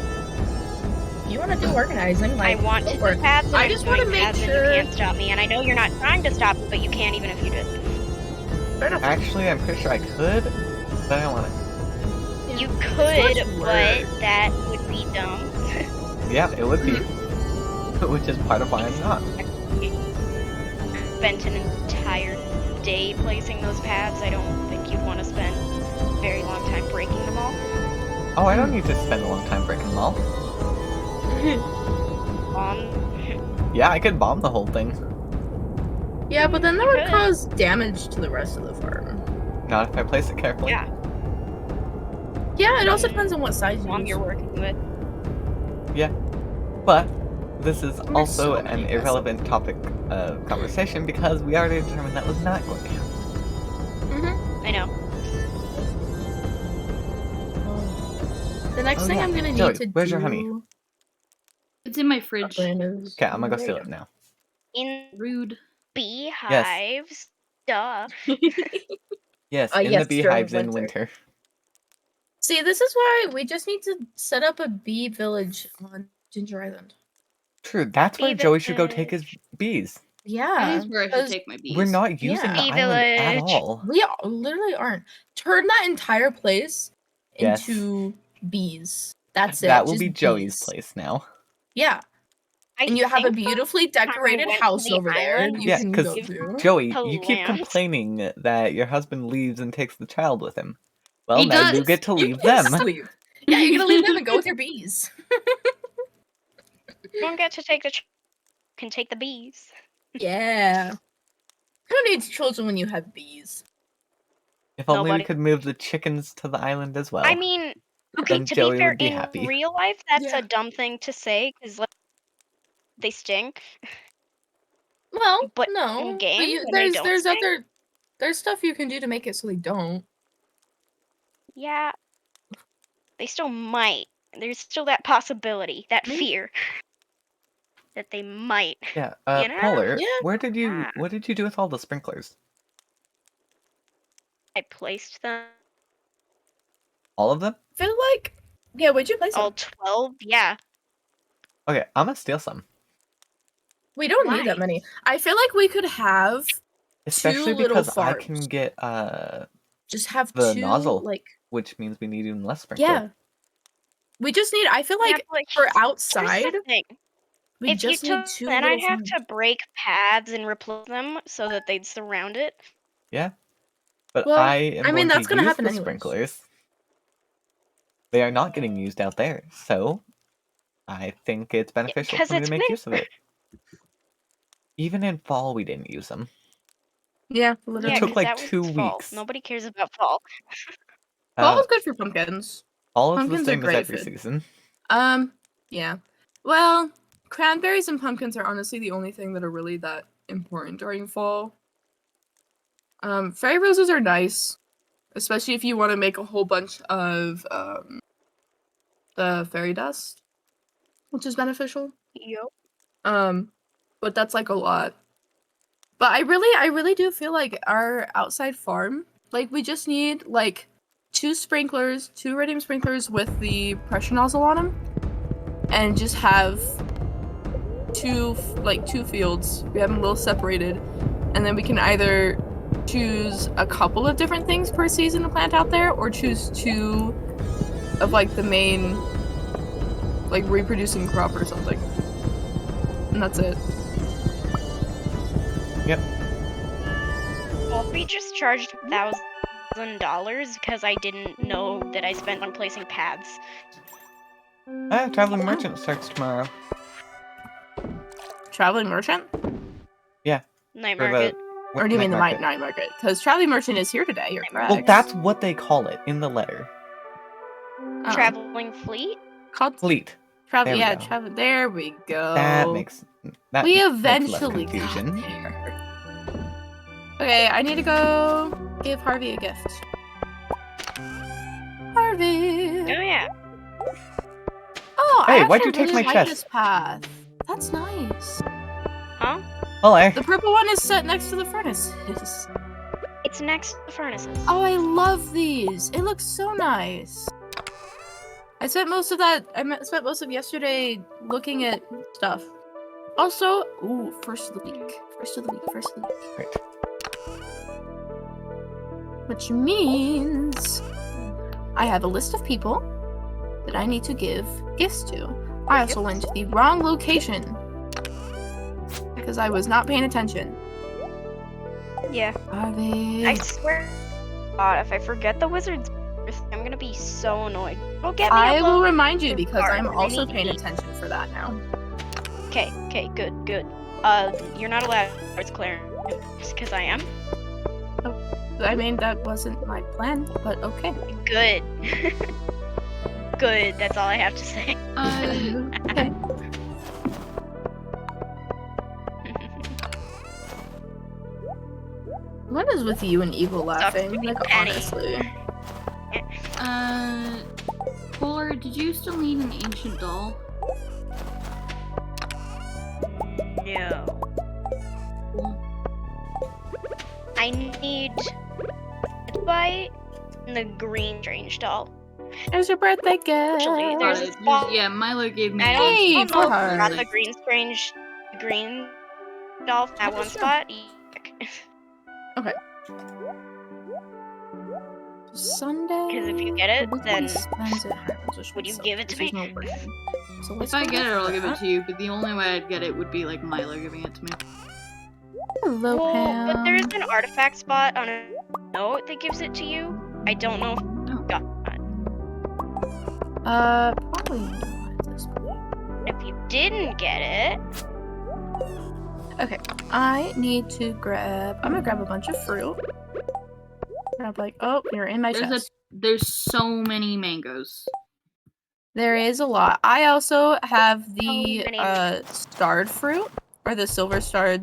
organizing, I like, want go to for do it. paths, and I I'm just doing wanna make paths, and sure- you can't stop me. And I know you're not trying to stop me, but you can't even if you did. Fair enough. Actually, I'm pretty sure I could, but I don't want to. You It's could, much but work. that would be dumb. Yeah, it would be. Which is part of why I'm not. Spent an entire day placing those paths. I don't think you'd want to spend a very long time breaking them all. Oh, I don't need to spend a long time breaking them all. Yeah, I could bomb the whole thing. Yeah, but then that You would could. cause damage to the rest of the farm. Not if I place it carefully. Yeah, Yeah, it also depends on what size you mom, you're use. working with. But this is There's also so an many irrelevant topic of conversation because we already determined that was not going to happen. Mm-hmm. I know. The next Oh, thing yeah. I'm gonna need Joey, to where's your honey? It's in my fridge. is... Okay, I'm gonna go There steal you it now. In Rude. beehives, duh. go. Yes, Ah, in yes, the during beehives in winter. winter. See, this is why we just need to set up a bee village on Ginger Island. True, that's where Bee Joey should go take his bees. Yeah, That is where I should 'cause take my bees. We're not using Yeah. the Bee island at village. all. we literally aren't. Turn that entire place Yes. into bees. That's it. That will just be Joey's bees. place now. Yeah, I and you have a think beautifully decorated went to house the over there. island You Yeah, can 'cause go to. Joey, To you keep land. complaining that your husband leaves and takes the child with him. Well, He now you does. get to You leave can them. leave. Yeah, you're gonna leave them and go with your bees. you don't get to take the can take the bees. Yeah. Who needs children when you have bees? If only we Nobody. could move the chickens to the island as well. I mean, okay, Then to Joey be fair, would be in happy. real life, that's Yeah. a dumb thing to say because like, they stink. Well, But no. in game, you, when they there's don't stink? there's stuff you can do to make it so they don't. Yeah, they still might. There's still that possibility, that Me? fear that they might. Yeah, You know? Polar, Yeah. what did you Yeah. do with all the sprinklers? I placed them. All of them? I feel like, yeah, where'd you place All them? 12? Yeah. Okay, I'm gonna steal some. We don't Why? need that many. I feel like we could have Especially little because I can farms. get just have the two, nozzle, like, which means we need even less sprinkler. yeah. We just need, I feel Yeah, like, but for here's outside, the thing. we If you just need took, two then little I'd have farms. to break paths and replace them so that they'd surround it. Yeah. But Well, I am I mean, going that's to gonna use happen the anyways. sprinklers. They are not getting used out there, so I think it's beneficial 'cause for me to it's make use of winter. it. Even in fall, we didn't use them. Yeah, It literally. Yeah, took 'cause like that was 2 fall. weeks. Nobody cares about fall. Fall Uh, is good for pumpkins. all of the Pumpkins are same as great every food. season. Yeah. Well, cranberries and pumpkins are honestly the only thing that are really that important during fall. Fairy roses are nice, especially if you want to make a whole bunch of the fairy dust, which is beneficial. Yep. But that's like a lot. But I really do feel like our outside farm, like we just need like 2 sprinklers, 2 iridium sprinklers with the pressure nozzle on them, and just have 2 fields. We have them a little separated, and then we can either choose a couple of different things per season to plant out there, or choose 2 of like the main like reproducing crop or something. And that's it. Yep. Well, we just charged $1,000 because I didn't know that I spent on placing paths. Traveling Merchant starts tomorrow. Traveling merchant? Night For the market. Or do you mean the night night market? Because Traveling Merchant is here today, you're correct. Well, that's what they call it in the letter. Oh. Traveling fleet? Called Fleet. travel. There we Yeah, go. travel. There we go. That makes we less eventually got confusion. there. Okay, I need to go give Harvey a gift. Harvey. Oh yeah. Oh, Hey, I why'd actually you take really my like chest? this path. That's nice. Huh? Hello. The purple one is set next to the furnaces. It's next to the furnaces. Oh, I love these. It looks so nice. I spent most of yesterday looking at stuff. Also, ooh, first of the week. Great. Which means I have a list of people that I need to give gifts to. I also went to the wrong location because I was not paying attention. Yeah. Harvey. I swear, God, if I forget the wizard's birth, I'm gonna be so annoyed. Go get me I a will loaf. remind you because card. I'm I also need paying to eat. attention for that now. Okay, good. You're not allowed towards Claire, because I am. I mean, that wasn't my plan, but okay. Good. Good, that's all I have to say. Okay. What is with you and Eagle laughing? being Like, petty. honestly. Polar, did you still need an ancient doll? No. I need Bite and the green strange doll. It's your birthday gift. Actually, there's a spot. Yeah, Milo gave me. I Hey, don't know if Farhad. you got the green doll from that Okay, one sure. spot. Sunday. 'Cause if you get it, everybody then spends it happens, which would you sucks give it to because me? there's no wording. So If let's I go get it, with I'll give it that. to you. But the only way I'd get it would be like Milo giving it to me. Hello, Well, Pam. but there's an artifact spot on a note that gives it to you. I don't know if you got that. Probably not at this point. If you didn't get it, Okay, I need to grab. I'm gonna grab a bunch of fruit. Grab like, oh, you're in my chest. There's so many mangoes. There is a lot. I also have the many starred fruit, or the silver starred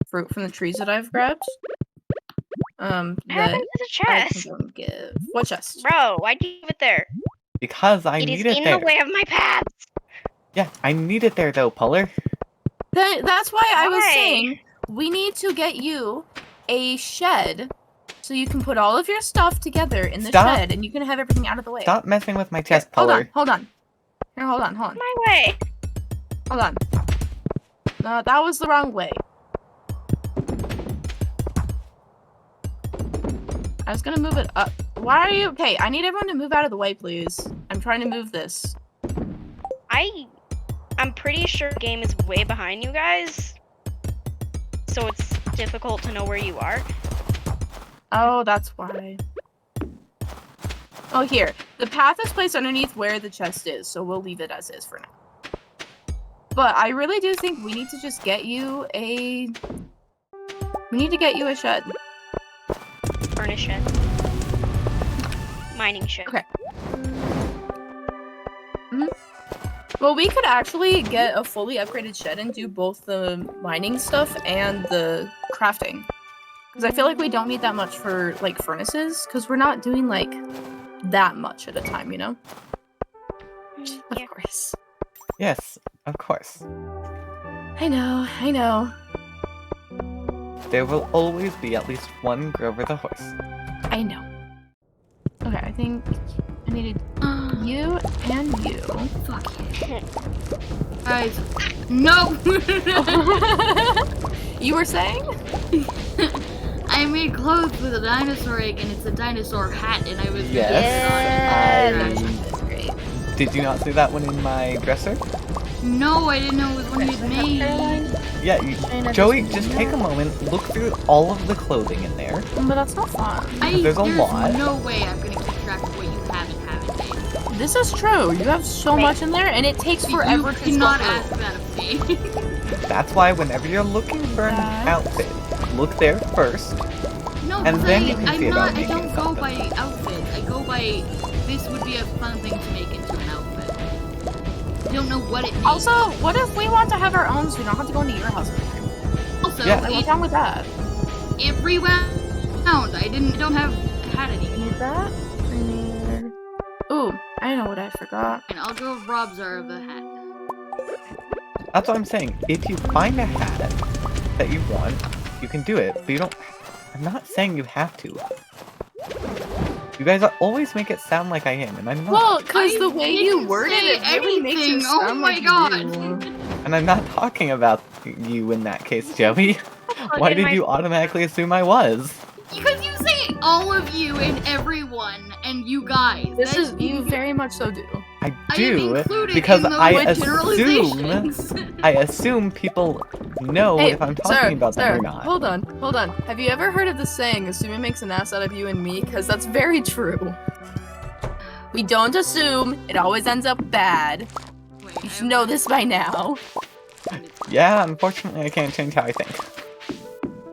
fruit from the trees that I've grabbed. what happened That to the I can chest? go and give. What chest? Bro, why'd you leave it there? Because I It is need it in there. the way of my paths. Yeah, I need it there though, Puller. That's why I was Why? saying we need to get you a shed So you can put all of your stuff together in the Stop. shed, and you can have everything out of the way. Stop messing with my Here, chest hold puller. on, hold on. Here, hold on. My way. Hold on. No, that was the wrong way. I was gonna move it up. Why are you? Okay, I need everyone to move out of the way, please. I'm trying to move this. I'm pretty sure the game is way behind you guys, so it's difficult to know where you are. Oh, that's why. Oh, here. The path is placed underneath where the chest is, so we'll leave it as is for now. But I really do think we need to just get you a... We need to get you a shed. Furnace shed. Mining shed. Okay. Well, we could actually get a fully upgraded shed and do both the mining stuff and the crafting. Because I feel like we don't need that much for, like, furnaces, because we're not doing, like, that much at a time, you know? Of Yeah. course. Yes, of course. I know. There will always be at least one Grover the horse. I know. Okay, I think I needed you and you. Fuck yeah. Guys, no! You were saying? I made clothes with a dinosaur egg, and it's a dinosaur hat, and I was Yes. That's great. Did you not see that one in my dresser? No, I didn't know it was one you'd made. Yeah, Shane, I Joey, just- just take a moment, look through all of the clothing in there. But that's not fun. There's a lot. no way I'm gonna keep track of what you haven't made. This is true. You have so much in there, and it takes forever You to cannot scroll ask through. that of me. That's why whenever you're looking for an That's- outfit, look there first. No, And because then you can I'm see about not. I making don't go something. by outfits. I go by this would be a fun thing to make into an outfit. I don't know what it means. Also, what if we want to have our own so we don't have to go into your house every time? Also, Yeah. Like, what's wrong with that? every round I don't have had any. I need that. I need... Ooh, I know what I forgot. And I'll go with Rob's are of the hat. That's what I'm saying. If you find a hat that you want, you can do it, but you don't... I'm not saying you have to. You guys always make it sound like I am, and I'm not. Well, because I the way you didn't worded say it really makes anything. it sound Oh my like god. you. And I'm not talking about you in that case, Joey. Why in did my- you automatically assume I was? Because you say all of you and everyone and you guys. This That- is you very much so do. I I am do, included because in those I generalizations. assume people know if I'm talking about them or not. Hold on. Have you ever heard of the saying, assuming makes an ass out of you and me? Because that's very true. We don't assume, it always ends up bad. Wait, You should know this by now. Yeah, unfortunately I can't change how I think.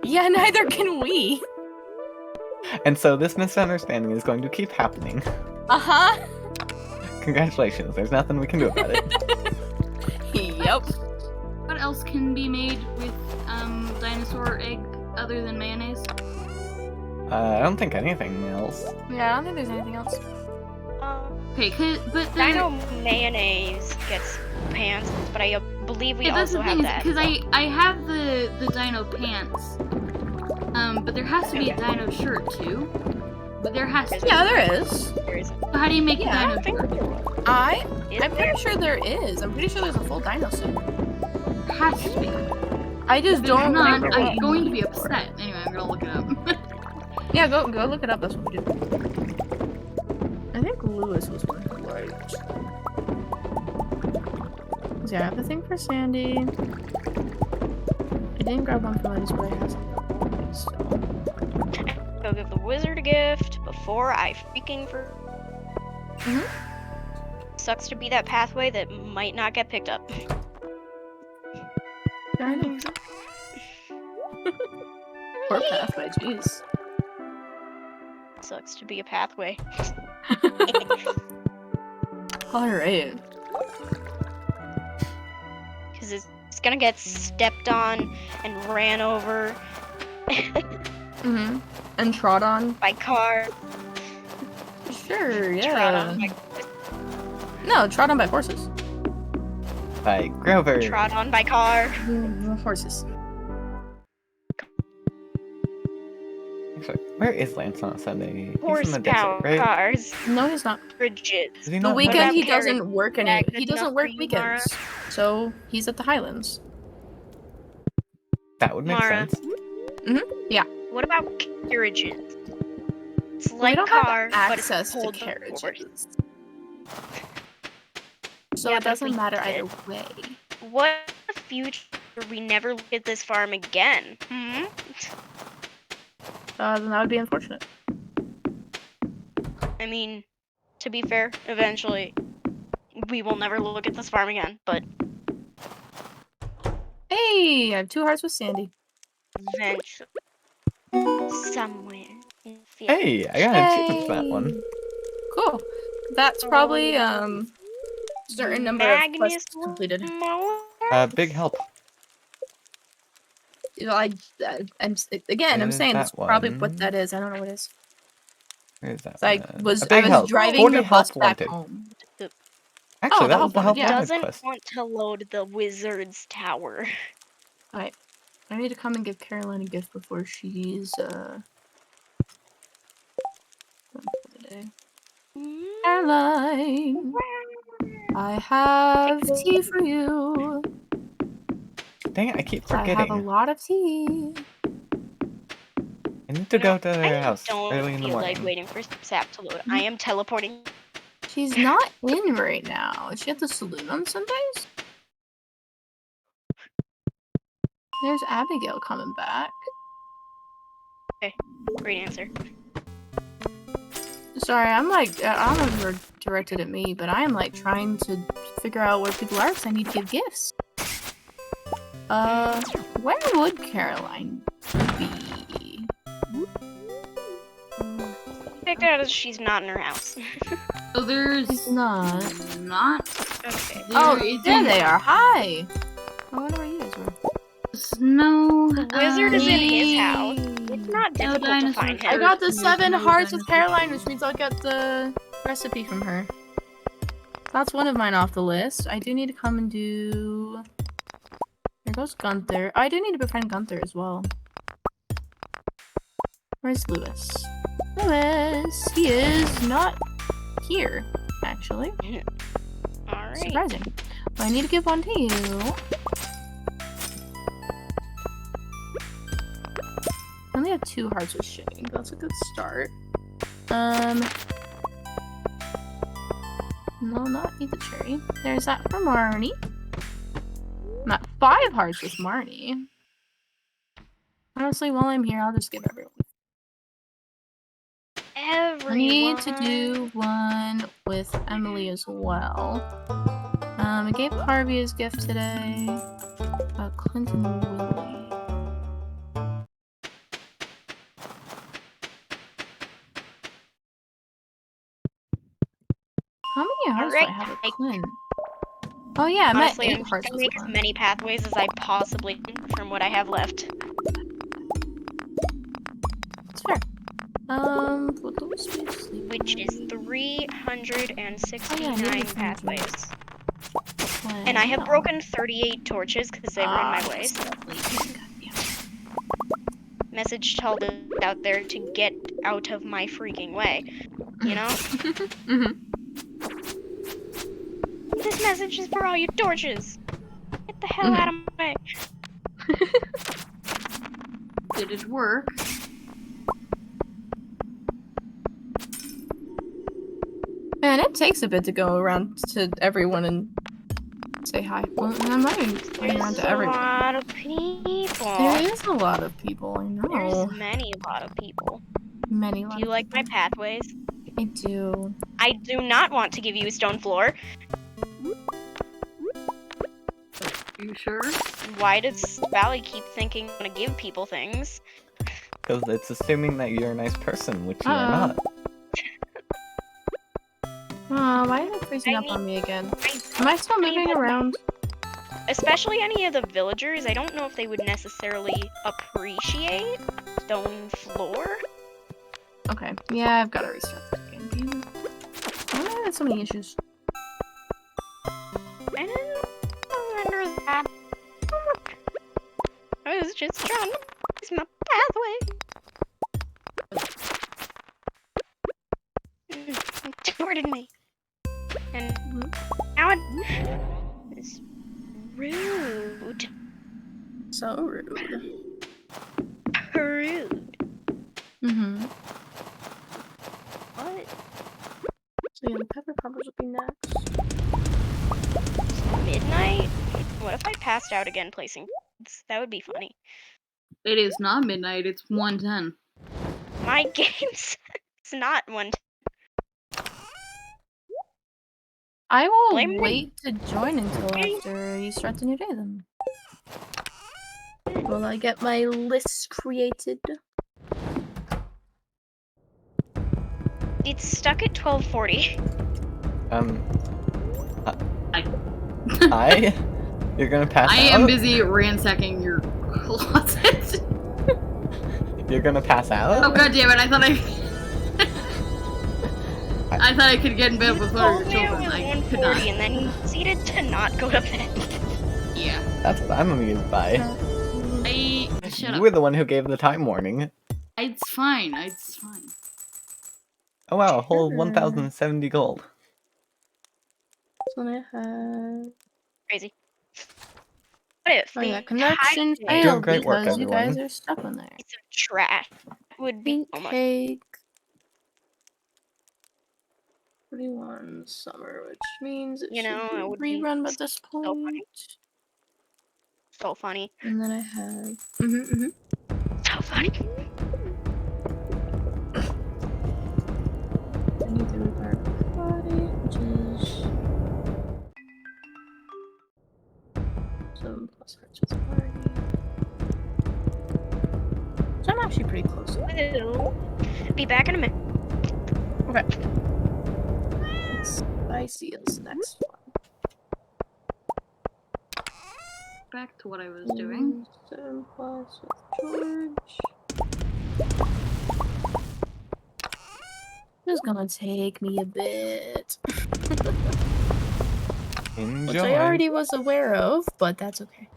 Yeah, neither can we. And so this misunderstanding is going to keep happening. Uh-huh. Congratulations, there's nothing we can do about it. Yep. What else can be made with dinosaur egg other than mayonnaise? I don't think anything else. Yeah, I don't think there's anything else. Okay, but I then know mayonnaise gets pants, but I believe we yeah, that's also the have thing that. because I have the dino pants, but there has to be a dino shirt too. But there has to. Be. Yeah, there is. There isn't. So how do you make Yeah, I a don't dino think shirt? there was. Is I'm there? pretty sure there is. I'm pretty sure there's a full dino suit. There has to be. I just If don't there's not, remember I'm what going to be for. upset. Anyway, I'm gonna look it up. Yeah, go look it up. That's what we do. I think Lewis was one who liked. Yeah, I have the thing for Sandy. I didn't grab one for Liz, but I have something. So. Go give the wizard a gift before I freaking for. Mhm. Sucks to be that pathway that might not get picked up. Poor pathway, jeez. Sucks to be a pathway. Alright. Because it's gonna get stepped on and ran over Mm-hmm. And trod on? by car. Sure, yeah. Trod on by, No, trod on by horses. By Grover. trod on by car. Horses. Actually, where is Lance on a Sunday? He's in the Horsepower desert, right? cars, No, he's not. bridges. Is he The not? weekend about he carrots? doesn't work Is any. that He good doesn't enough work for you, Mara? weekends, so he's at the Highlands. That would make Mara. sense. What about carriages? It's we like don't car, have but it's access to pulled with horse. carriages, so Yeah, it but if we doesn't matter did- either way. What if the future we never look at this farm again? Then that would be unfortunate. I mean, to be fair, eventually we will never look at this farm again, but Hey, I have 2 hearts with Sandy. eventually, somewhere in the future. Hey, I got an achievement for that one. Cool. That's probably certain number of Magnus quests completed. Mower? Big help. You know, I'm Is saying that's that probably one? what that is. I don't know what it is. Where is that? So I one? was A big help. driving 40 the bus help back wanted. home. Actually, the that help was the wanted, help yeah. wanted Doesn't quest. want to load the wizard's tower. Alright. I need to come and give Caroline a gift before she's done for the day. Caroline, I have tea for you. Dang it, I keep I have a forgetting. lot of tea. I need to go to I their house don't early in the feel morning. like waiting for Sap to load. I am teleporting. She's not in right now. Is she at the saloon on Sundays? There's Abigail coming back. Great answer. Sorry, I'm like, I don't know if you're directed at me, but I am like trying to figure out where people are because I need to give gifts. Where would Caroline be? Picked out as she's not in her house. So there's She's not. not. Okay. Oh, it's there in they are. Hi. I wonder where you guys were. Snow. The wizard is in his house. It's not No difficult to dinosaurs. find I him. got the There's 7 no hearts with dinosaurs. Caroline, which means I'll get the recipe from her. That's one of mine off the list. I do need to come and do... There goes Gunther. I do need to befriend Gunther as well. Where's Lewis? Lewis! He is not here, actually. Alright. Surprising. Well, I need to give one to you. I only have 2 hearts with Shane. That's a good start. No, not need the cherry. There's that for Marnie. I'm at 5 hearts with Marnie. Honestly, while I'm here, I'll just give everyone. I need to do one with Emily as well. I gave Harvey his gift today. Clinton and Willie. How many hearts do I Alright, have with I- Clint? Oh yeah, I'm Honestly, at I'm 8 just hearts gonna with make as Clint. many pathways as I possibly can from what I have left. That's fair. What do we sleep? Which is 369 Oh, yeah, pathways. Clint. And I have broken 38 torches because they were in my way. that's lovely. Goddamn. Message told it out there to get out of my freaking way. You know? Mhm. This message is for all you torches! Get the hell out of my way! Did it work? Man, it takes a bit to go around to everyone and say hi. Well, I'm not even going around There's to a everyone. lot of people. There is a lot of people, I know. There's many lot of people. Many. Do you like my pathways? I do. I do not want to give you a stone floor. Are you sure? Why does Valley keep thinking I'm gonna give people things? Because it's assuming that you're a nice person, which you Uh-oh. are not. Aw, why are they freezing I up on me again? I Am I still moving People- around? Especially any of the villagers, I don't know if they would necessarily appreciate stone floor. Okay. Yeah, I've got to restart this game. Damn it. Why am I having so many issues? I didn't remember that. I was just trying to use my pathway. teleported me. And now it's rude. So rude. Rude. Mm-hmm. What? So yeah, the pepper poppers will be next. Midnight? What if I passed out again placing? That would be funny. It is not midnight. It's 1:10. My game's it's not one. I will Blame me. wait to join until after you start the new day then. Will I get my list created? It's stuck at 12:40. Hi? You're gonna pass I out? am busy ransacking your closet. You're gonna pass out? Oh god damn it! I thought I could get in bed with one of your Told me it children. was I could 1:40 not. and then you proceeded to not go to bed. Yeah. That's what I'm amused by. Shut You up. were the one who gave the time warning. It's fine. It's fine. Oh wow, a whole Sure. 1,070 gold. So I have. Crazy. What if Oh yeah, the connection entire Doing failed great work, because you guys everyone. are stuck on there. piece of trash would be Pink so much. cake. 41 summer, which means it You know, should it would be be rerun at this point. funny. So funny. And then I have. So funny. I need to repair the body, which is 7 plus hearts with party. So I'm actually pretty close to it. Hello. Be back in a minute. Okay. Spicy is the next one. Back to what I was doing. 7 plus with George. This is gonna take me a bit. Enjoy. Which I already was aware of, but that's okay.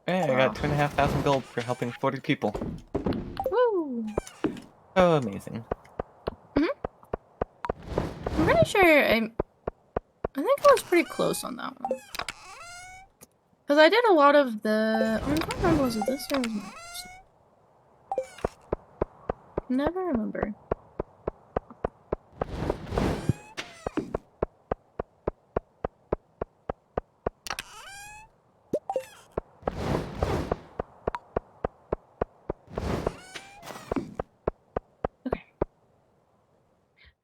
Hey, I got 2,500 gold for helping 40 people. Woo! Oh, amazing. I'm pretty sure I think I was pretty close on that one. Because I did a lot of the... I don't remember, was it this or was it next? Never remember. Okay.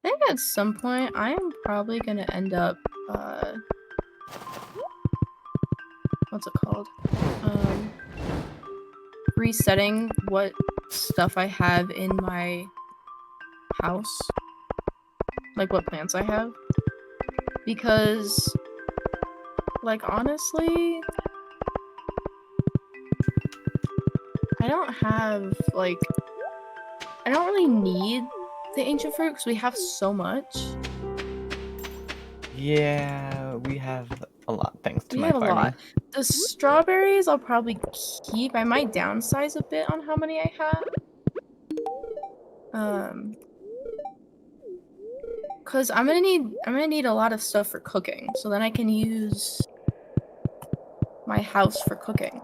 I think at some point I am probably gonna end up what's it called? Resetting what stuff I have in my house. Like what plants I have. Because like honestly I don't have like I don't really need the ancient fruit because we have so much. Yeah, we have a lot thanks to We my have a farming. lot. The strawberries I'll probably keep. I might downsize a bit on how many I have. Cause I'm gonna need a lot of stuff for cooking, so then I can use my house for cooking.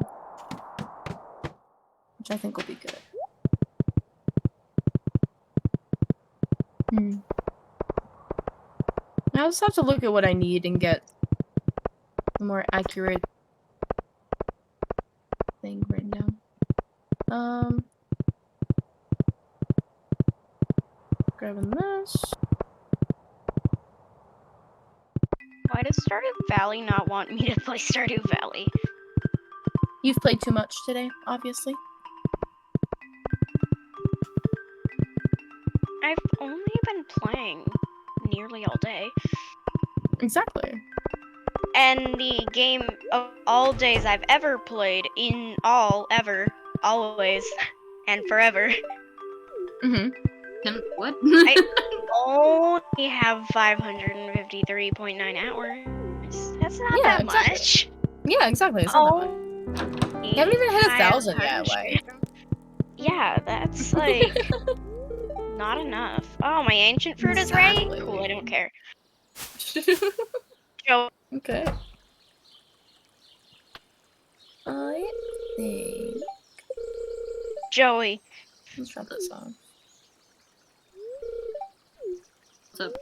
Which I think will be good. I just have to look at what I need and get a more accurate thing written down. Grabbing this. Why does Stardew Valley not want me to play Stardew Valley? You've played too much today, obviously. I've only been playing nearly all day. Exactly. And the game of all days I've ever played in all, ever, always, and forever. What? I only have 553.9 hours. That's not Yeah, that exactly. much. Yeah, exactly. It's not that much. Oh, You haven't even hit 1,000 yet, like. Yeah, that's like not enough. Oh, my ancient fruit is ready? Exactly. Cool, I don't care. Joe, Okay. I think. Joey, Let's try this on. What's up?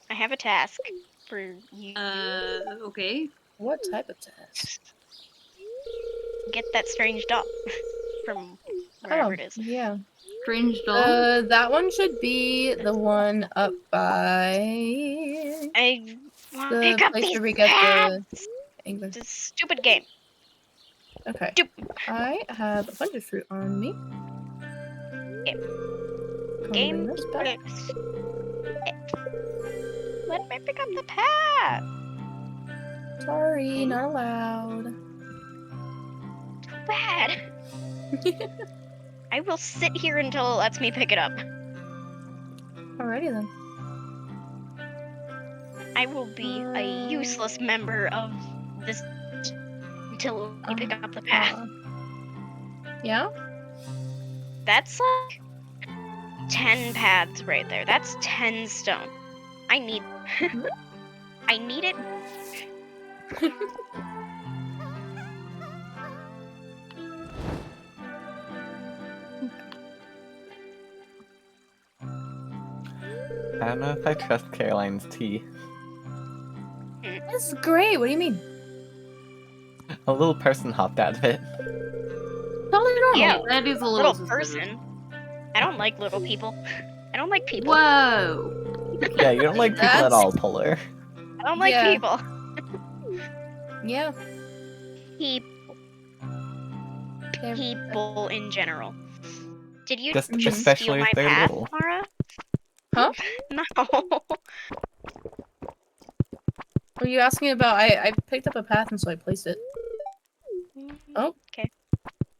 I have a task for you. Okay. What type of test? Get that strange doll from wherever it is. Yeah. Strange doll. That one should be the one up by I want to the pick up place these where we get pads. the English. This stupid game. Okay. Stupid I have a bunch of fruit on me. I'll game. bring this back. Let me pick up the pad. Sorry, not allowed. Too bad. I will sit here until it lets me pick it up. Alrighty then. I will be a useless member of this until you pick up the pad. Yeah? That's like 10 pads right there. That's 10 stone. I need I need it. I don't know if I trust Caroline's tea. This is great. What do you mean? A little person hopped out of it. Totally normal. Yeah, That is a little little suspicious. person. I don't like little people. I don't like people. Whoa. Yeah, you don't like people at That's- all, Polar. I don't like Yeah. people. Yeah. People in general. Did you Just just especially steal if my they're path, little. Mara? Huh? No. Were you asking about? I picked up a path and so I placed it. Oh. Okay.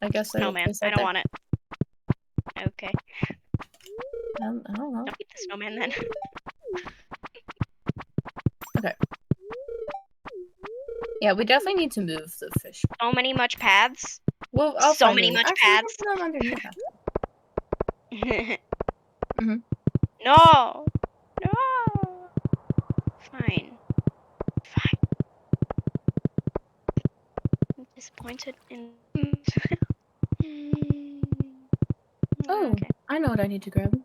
I guess I. Snowman. placed that I don't there. want it. Okay. I don't know. Don't eat the snowman then. Yeah, we definitely need to move the fish. So many much paths. Well, I'll So find many it. much Actually, paths. let's put them underneath that. Mhm. No. No. Fine. Fine. I'm disappointed in. Oh, Okay. I know what I need to grab.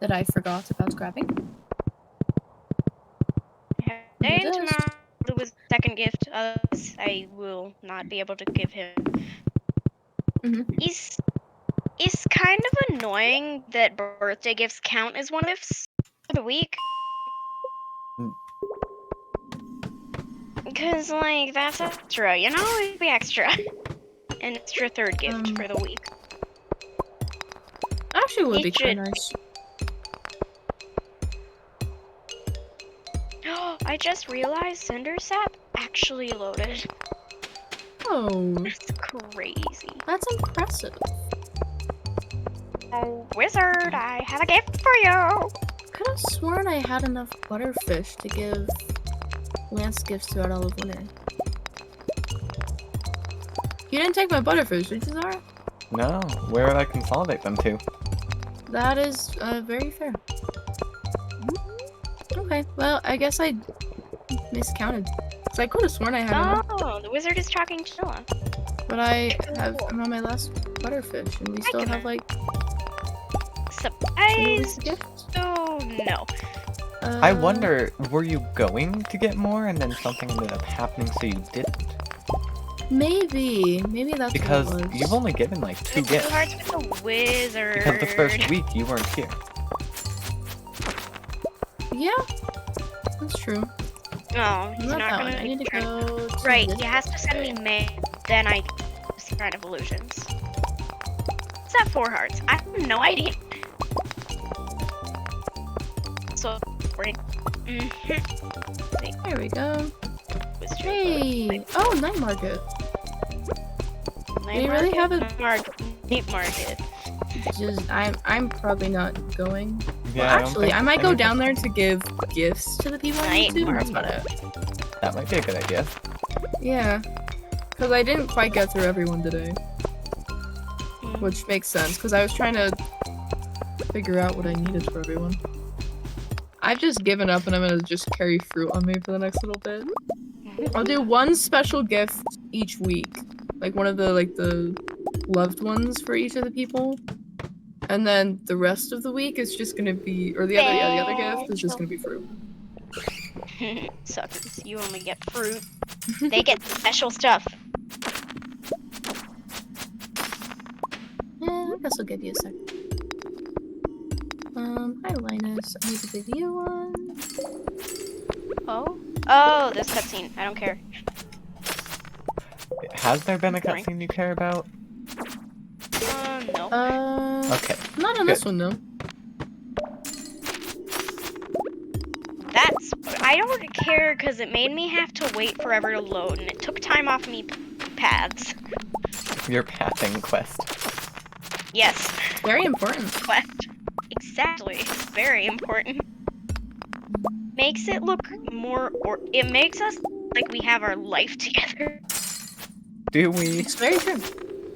That I forgot about grabbing. Today Look and at this. tomorrow there was second gift. I will not be able to give him. Mhm. It's kind of annoying that birthday gifts count as one of gifts for the week. Because, like, that's extra, you know? It'd be extra. An extra third gift for the week. Actually, would He be kind should- of nice. I just realized Cinder Sap actually loaded. Oh, That's crazy. that's impressive. Oh, wizard, I have a gift for you! Could have sworn I had enough butterfish to give Lance gifts throughout all of winter. You didn't take my butterfish, did you, Zara? No, where would I consolidate them to? That is very fair. Okay, well, I guess I miscounted. So I could have sworn I had enough, Oh, the wizard is talking to Noah. but I'm on my last butterfish, and we still have like 2 Surprise! gifts. Oh, no. I wonder, were you going to get more and then something ended up happening so you didn't? Maybe that's Because what it was. you've only given like 2 It's gifts. too hard with the wizard. Because the first week you weren't here. Yeah, that's true. No, he's Not not that gonna. one. I need to try- go. To Right, this he has to send me mail. Then I Shrine of Illusions. It's at 4 hearts. I have no idea. So, right. There we go. Wizard. Hey! Oh, night market. Night you really have market, Night market. Just I'm probably not going. Yeah, Well, I don't actually, think I might go anyone- down there to give gifts to the people I need to. Night That's about it. That might be a good idea. Yeah, because I didn't quite get through everyone today. which makes sense because I was trying to figure out what I needed for everyone. I've just given up and I'm gonna just carry fruit on me for the next little bit. I'll do one special gift each week, like one of the loved ones for each of the people, and then the rest of the week is just gonna be, or the other gift is just gonna be fruit. Suckers, you only get fruit. They get special stuff. Yeah, I guess I'll give you a sec. Hi Linus, I need to give you one. Oh? Oh, this cutscene. I don't care. Has there been a Boring. cutscene you care about? No. Okay. Not on this one though. I don't care because it made me have to wait forever to load, and it took time off me paths. Your pathing quest. Yes, Very important. quest. Exactly. It's very important. Makes it look more, or it makes us like we have our life together. Do we? It's very true.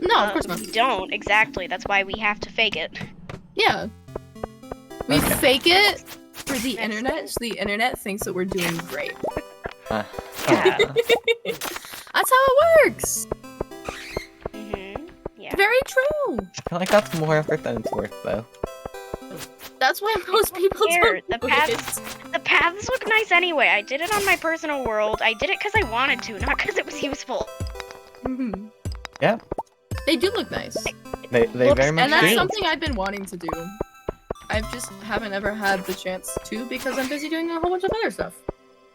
No, of course not. We don't, exactly. That's why we have to fake it. Yeah. We Okay. fake it for the internet, so the internet thinks that we're doing great. Uh, Yeah. That's how it works. Yeah. Very true. I feel like that's more effort than it's worth, though. That's why most people care. don't The do paths- The paths look nice anyway. I did it on my personal world. I did it because I wanted to, not because it was useful. it. Mhm. Yeah. They do look nice. They Looks- very much And that's do. something I've been wanting to do. I just haven't ever had the chance to because I'm busy doing a whole bunch of other stuff.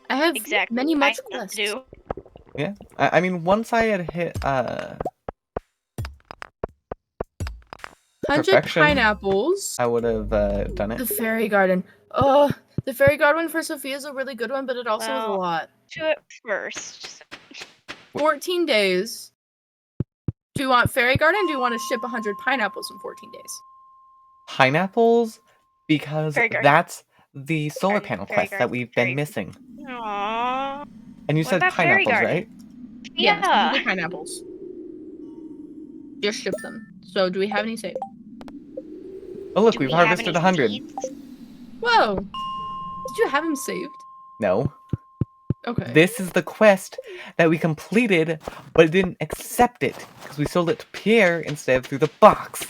I have Exactly. many I much have quests. to do. Yeah. I mean, once I had hit 100 Perfection. pineapples. I would have done The it. fairy garden. Oh, the fairy garden for Sophia is a really good one, but it also is a Well- lot. Do it first. 14 days. Do you want fairy garden? Or do you want to ship 100 pineapples in 14 days? Pineapples, because Fairy garden. that's the solar Garden, panel fairy quest that garden, we've fairy- been missing. Aww. And you What said about fairy pineapples, garden? right? Yes, Yeah. 100 pineapples. Just ship them. So, do we have any saved? Oh look, Do we've we have harvested any 100. seeds? Whoa! Did you have him saved? No. Okay. This is the quest that we completed, but it didn't accept it, because we sold it to Pierre instead of through the box.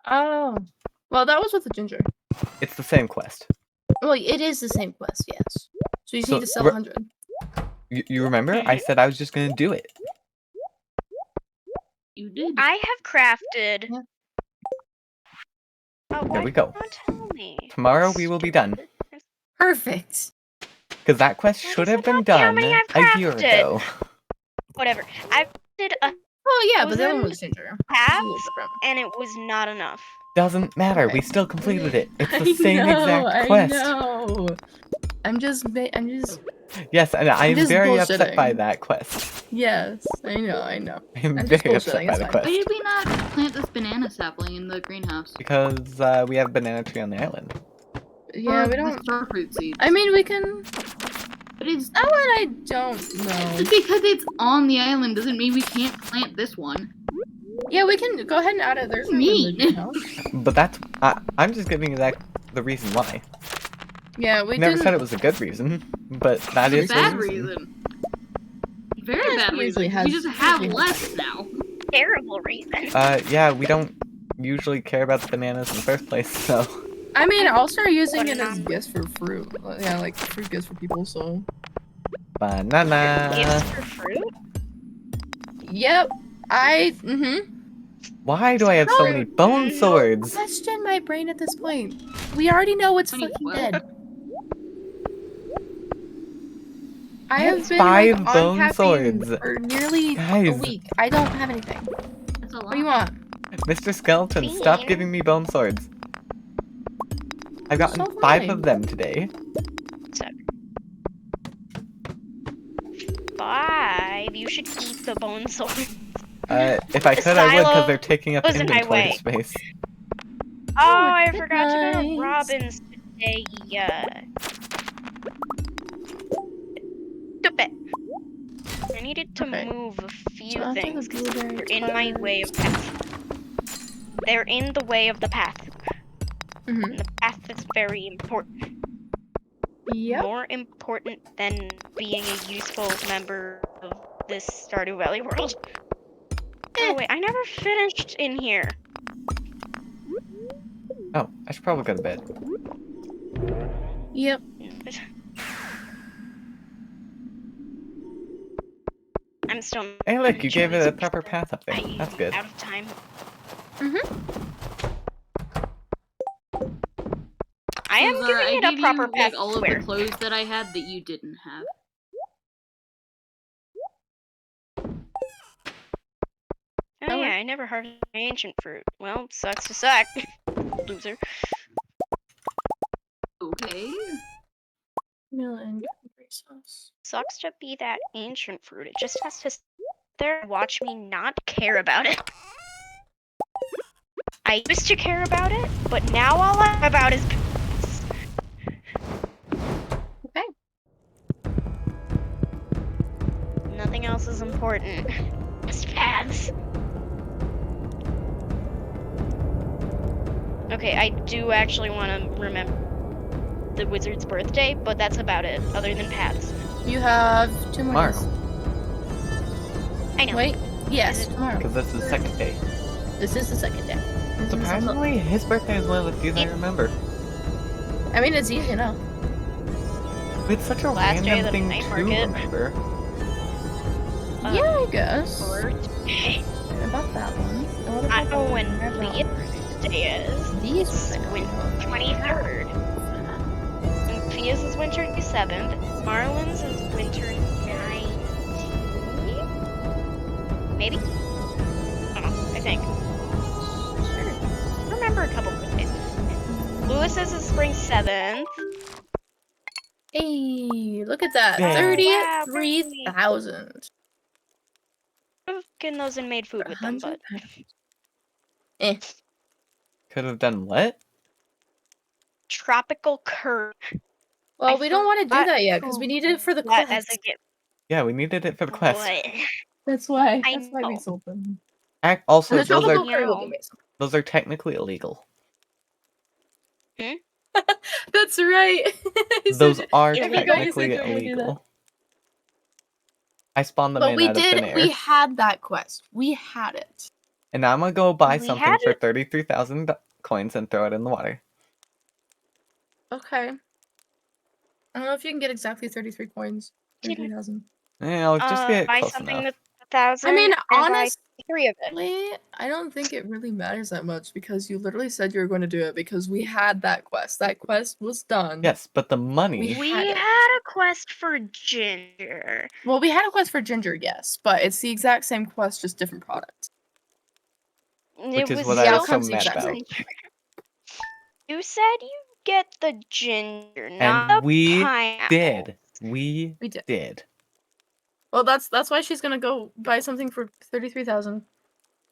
Oh. Well, that was with the ginger. It's the same quest. Well, it is the same quest, yes. So you just So, need to sell re- 100. You remember? I said I was just gonna do it. You did. I have crafted. Yeah. Oh, There why we go. did you not tell me? Tomorrow we will be done. Perfect. Because that quest Why should does have it been not tell done me I've a year crafted? ago. Whatever. I did a Oh, yeah, but Was the other one in was ginger. It's a little paths, different. and it was not enough. Doesn't matter, Okay. we still completed it. It's I the same know, exact quest. I know. I'm just. Yes, and I'm just very upset by bullshitting. that quest. Yes, I know. I'm I'm just very upset bullshitting, by it's the fine. quest. Why did we not plant this banana sapling in the greenhouse? Because we have a banana tree on the island. Yeah, Or we the don't. starfruit seeds. I mean, we can. But it's That one I don't know. just because it's on the island doesn't mean we can't plant this one. Yeah, we can go ahead and add it. There's room in the Mean. greenhouse. But that's I'm just giving you the reason why. Yeah, we Never didn't. said it was a good reason, but that is It's a the bad reason. reason. Very Yeah, bad it reason. usually has- We just have usually less now. Terrible reason. Yeah, we don't usually care about the bananas in the first place, so I mean, I'll start using But it as not- gifts for fruit. Yeah, like fruit gifts for people. So. banana. Gifts for fruit? Yep. Mm-hmm. Why do I have so many bone swords? Question my brain at this point. We already know it's Funny, fucking what? dead. I have have been 5 like, on bone caffeine swords. for nearly a Guys. week. I don't have anything. That's a lot. What do you want? Mr. Skeleton, stop Bean. giving me bone swords. I've gotten So 5 fine. of them today. 5. You should eat the bone sword. If I The could, I would, because silo they're taking up was in my inventory way. space. Oh, I good forgot to go to night. Robin's today. Stupid. I needed to Okay. move a few So after the things because blueberry you're in my way of tart- passing. They're in the way of the path. Mm-hmm. And the path is very important. Yep. More important than being a useful member of this Stardew Valley world. Oh wait, I never finished in here. Oh, I should probably go to bed. Yep. I'm still. Hey, look, you gave it a actually proper path up there. That's good. Out of time. I am So, Zara, giving I it a gave proper you, path. like, all of swear. the clothes that I had that you didn't have. Oh yeah, I never harvested my ancient fruit. Well, sucks to suck. Loser. Okay. Meal and cranberry sauce. Sucks to be that ancient fruit. It just has to sit there and watch me not care about it. I used to care about it, but now all I care about is paths. Okay. Nothing else is important. Just paths. Okay, I do actually want to remember the wizard's birthday, but that's about it, other than paths. You have 2 more days. Tomorrow. I know. Wait. Yes, tomorrow. Because this is the second day. This is the second day. Surprisingly, his birthday is one of the few I remember. I mean, it's easy enough. It's such a Last day of random the thing night to market. remember. Yeah, I guess. Birthday. About that one. And what I about know the when one about Thea's day is. these It's ones? 23rd. And Fia's is winter 7th. Marlin's is winter 19th? Maybe? I don't know, I think. I remember a couple birthdays. Lewis's is spring 7th. Hey, look at that. Yeah. 33,000. I've gotten those and made food with them, but 100. Could have done what? tropical curd. Well, I we don't want to do forgot that yet because we need it for the That quest. as a gift. Yeah, we needed it for the quest. What? That's why. I That's why we know. sold them. Also, And the those tropical are curry will be amazing. those are technically illegal. That's right. He Those said- are Illegal? technically He said we do that. illegal. I spawned them But in we out of thin did. air. We had that quest. We had it. And now I'm gonna go buy We something had for it. 33,000 coins and throw it in the water. Okay. I don't know if you can get exactly 33 coins. Didn't- 33,000. Yeah, I'll just get buy close something enough. that's 1,000. I mean, and buy honestly, 3 of it. I don't think it really matters that much because you literally said you were going to do it because we had that quest. That quest was done. Yes, but the money. We had it. had a quest for Ginger. Well, we had a quest for Ginger, yes, but it's the exact same quest, just different products. Which It is was what the I was so outcome's the mad exact about. same. You said you get the ginger, not And the we pineapple. did. We We did. did. Well, that's why she's gonna go buy something for 33,000.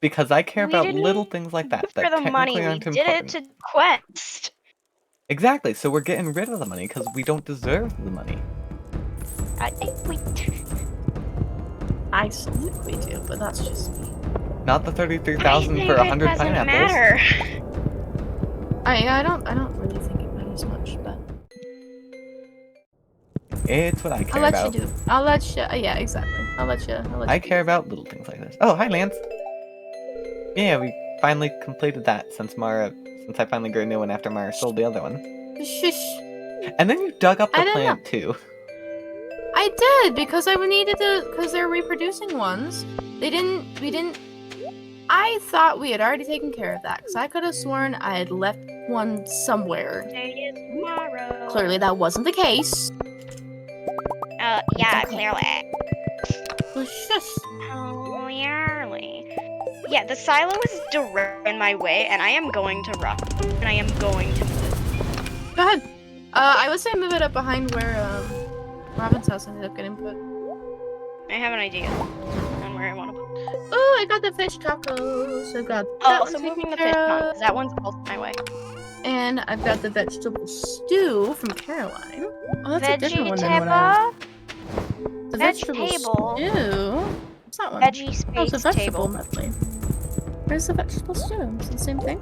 Because I care We about didn't little things like that For that the technically money, we aren't did important. it to quest. Exactly, so we're getting rid of the money because we don't deserve the money. I think we. I think we do, but that's just me. Not the 33,000 for 100 doesn't pineapples. matter. I don't really think it matters much, but It's what I care I'll let about. you do. I'll let you. Yeah, exactly. I'll let you. I you care about little things like this. Oh, hi, Lance. Yeah, we finally completed that since I finally grew a new one after Mara sold the other one. Shush. And then you dug up I the didn't plant too. I did because I needed to because they're reproducing ones. We didn't. I thought we had already taken care of that because I could have sworn I had left one somewhere. Day is tomorrow. Clearly, that wasn't the case. Yeah, Okay. clearly. Well, shush. Clearly. Yeah, the silo is direct in my way, and I am going to run. And I am going to. Go ahead. I would say move it up behind where Robin's house ended up getting put. I have an idea on where I want to put. Oh, I got the fish tacos. I got Oh, that also one moving taken the care fish pond, of. 'cause that one's also my way. And I've got the vegetable stew from Caroline. Oh, that's a different one than what I Vegetable. The vegetable Vegetable. stew. What's that one? Veggie Oh, it's a space vegetable table. medley. Where's the vegetable stew? Is it the same thing?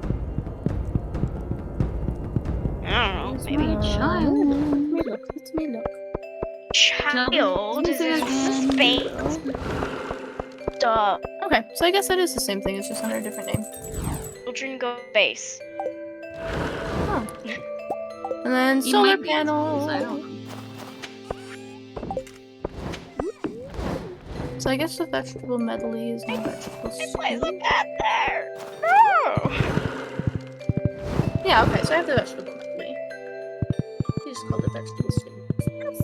I don't know. Maybe my child. Let me look. Let me look. child is Music again. space. Duh. Okay, so I guess that is the same thing. It's just under a different name. Children go base. Oh. And then It solar might be panels. I don't know. So I guess the vegetable medley is not vegetable Why is stew. it that there? No. Yeah, okay, so I have the vegetable medley. You just called it vegetable stew.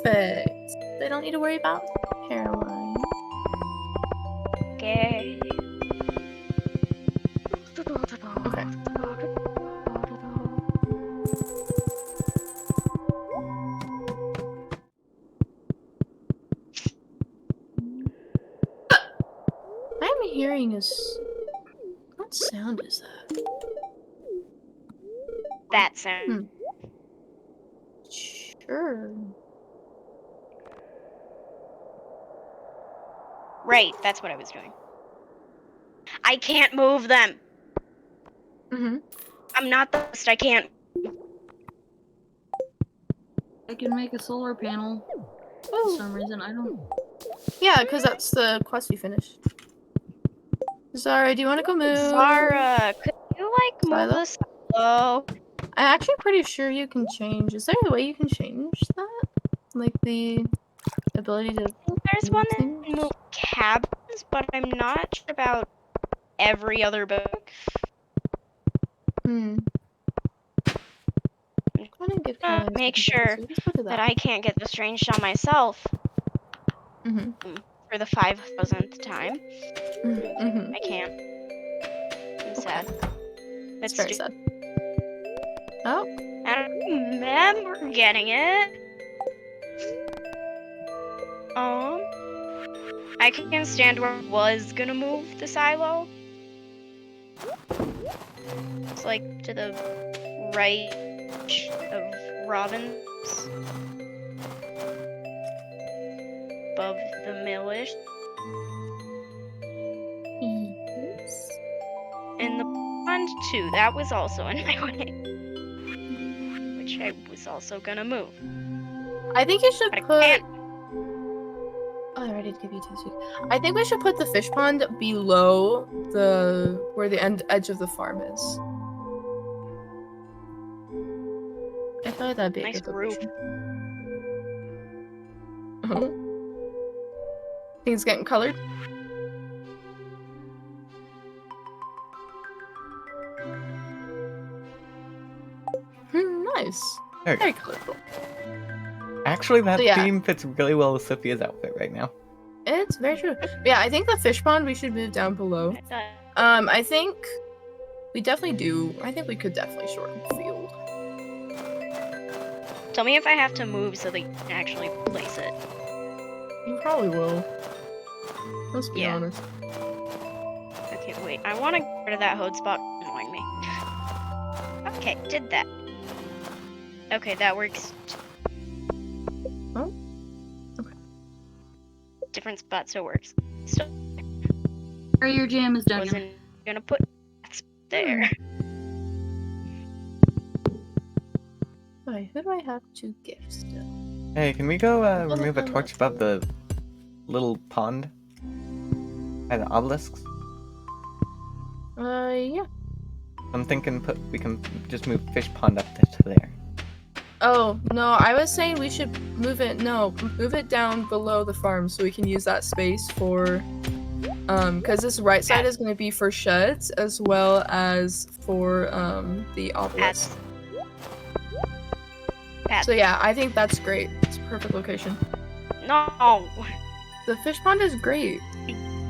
Perfect. They don't need to worry about hairline. Okay. Okay. I'm hearing is. What sound is that? That sound. Sure. Right, that's what I was doing. I can't move them. Mm-hmm. I'm not the best. I can't. I can make a solar panel. For some reason, I don't. Yeah, because that's the quest we finished. Zara, do you want to go move? Zara, could you like move Silo? this? Hello. I'm actually pretty sure you can change. Is there a way you can change that? Like the ability to. There's move one that things? can move cabins, but I'm not sure about every other book. Hmm. I didn't get Uh, Caroline's make message, sure so let's go to That I can't get the strange shell myself Mm-hmm. for the 5,000th time. Mm-hmm. I can't. I'm sad. It's That's very sad. Oh. I don't remember getting it. I can't stand where I was gonna move the silo. It's like to the right of Robin's. Above the millish. Yes. And the pond too, that was also in my way. Which I was also gonna move. I think you should But I put. can't. Oh, I already gave you 2 seconds. I think we should put the fish pond below the where the edge of the farm is. I feel like that'd be a Nice good roof. location. Things getting colored. Nice. There you Very go. colorful. Actually, that So, yeah. theme fits really well with Sophia's outfit right now. It's very true. But yeah, I think the fish pond we should move down below. Uh, I think we definitely do. I think we could definitely shorten the field. Tell me if I have to move so they can actually place it. You probably will. Let's be Yeah. honest. Okay, wait. I want to get rid of that hotspot annoying me. Okay, did that. Okay, that works. Oh, okay. Different spot still works. Still Where your jam is done. wasn't gonna put that there. Alright, who do I have to gift still? Hey, can we go remove a no, no. torch above the little pond? By the obelisks? Yeah. I'm thinking we can just move fish pond up to there. Oh, no, I was saying we should move it down below the farm so we can use that space for, because this right side is going to be for sheds as well as for, the obelisk. Pat. So yeah, I think that's great. It's a perfect location. No, The fish pond is great.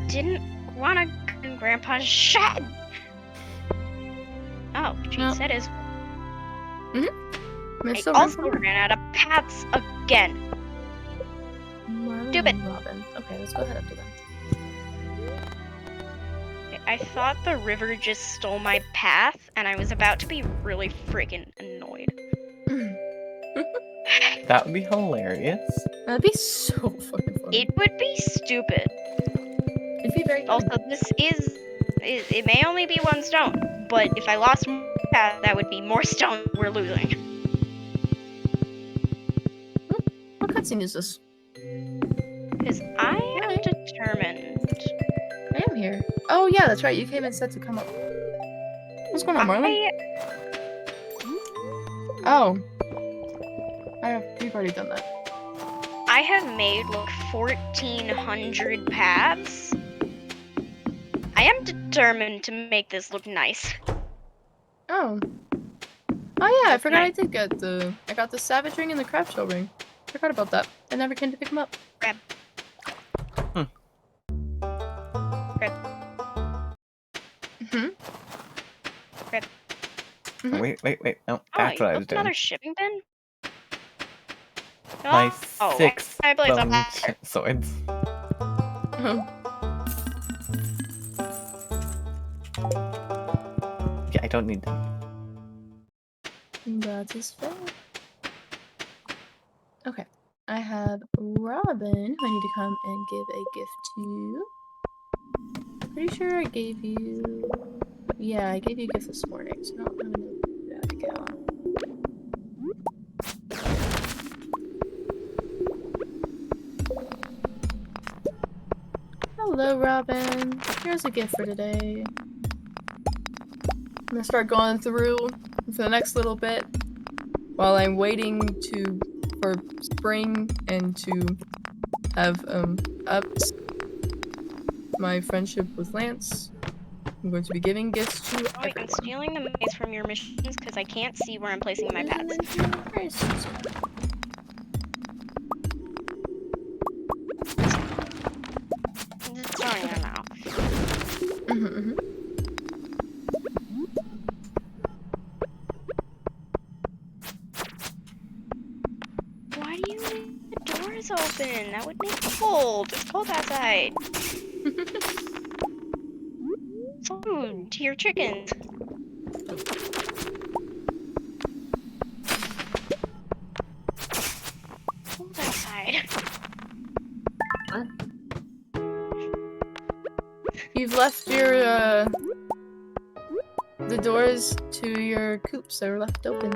didn't want to go in Grandpa's shed. Oh, she No. said his. There's I still also room for ran out of paths again. Marlin Stupid. and Robin. Okay, let's go ahead up to them. I thought the river just stole my path, and I was about to be really freaking annoyed. That would be hilarious. That'd be so fucking funny. It would be stupid. It'd be very funny. Also, this is it may only be 1 stone, but if I lost more path, that would be more stone we're losing. What cutscene is this? Because I am determined. I am here. Oh yeah, that's right. You came and said to come up. What's going on, Marlon? Oh. We've already done that. I have made like 1,400 paths. I am determined to make this look nice. Oh. Oh yeah, I forgot I did get I got the Savage Ring and the Craft Shell Ring. Forgot about that. I never came to pick them up. Grab. Hmm? Grab. Mhm. Wait. No, Oh, that's you what I was left doing. another shipping bin? My Oh, 6 I believe bone I'm swords. Oh. Yeah, I don't need them. That is fair. Okay. I have Robin, who I need to come and give a gift to. Pretty sure I gave you... Yeah, I gave you a gift this morning, so I'm gonna do that again. Hello, Robin. Here's a gift for today. I'm gonna start going through for the next little bit while I'm waiting for spring and to have upped my friendship with Lance. I'm going to be giving gifts to Oh, I'm everyone. stealing the maze from your missions because I can't see where I'm placing my paths. I'm just throwing them out. Mm-hmm. Why do you leave the doors open? That would make it cold. It's cold outside. Food to your chickens. Cold outside. What? You've left your the doors to your coops that are left open.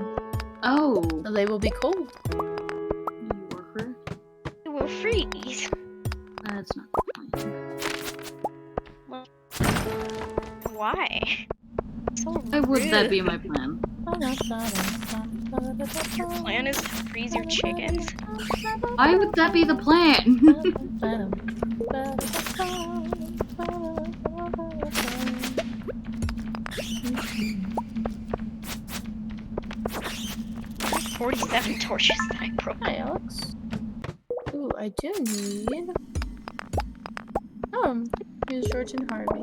Oh. They will be cold. You worker? It will freeze. That's not the plan. Why? So Why would that rude. be my plan? Your plan is to freeze your chickens? Why would that be the plan? 47 torches that I broke. Hi, Alex. Ooh, I do need. Oh, here's George and Harvey.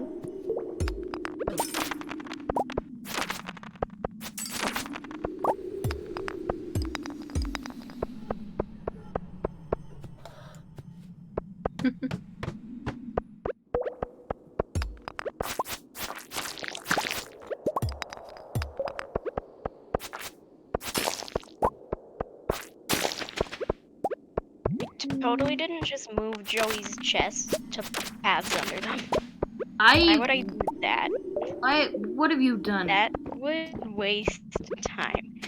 Totally didn't just move Joey's chest to paths under them. Why would I do that? What have you done? That would waste time.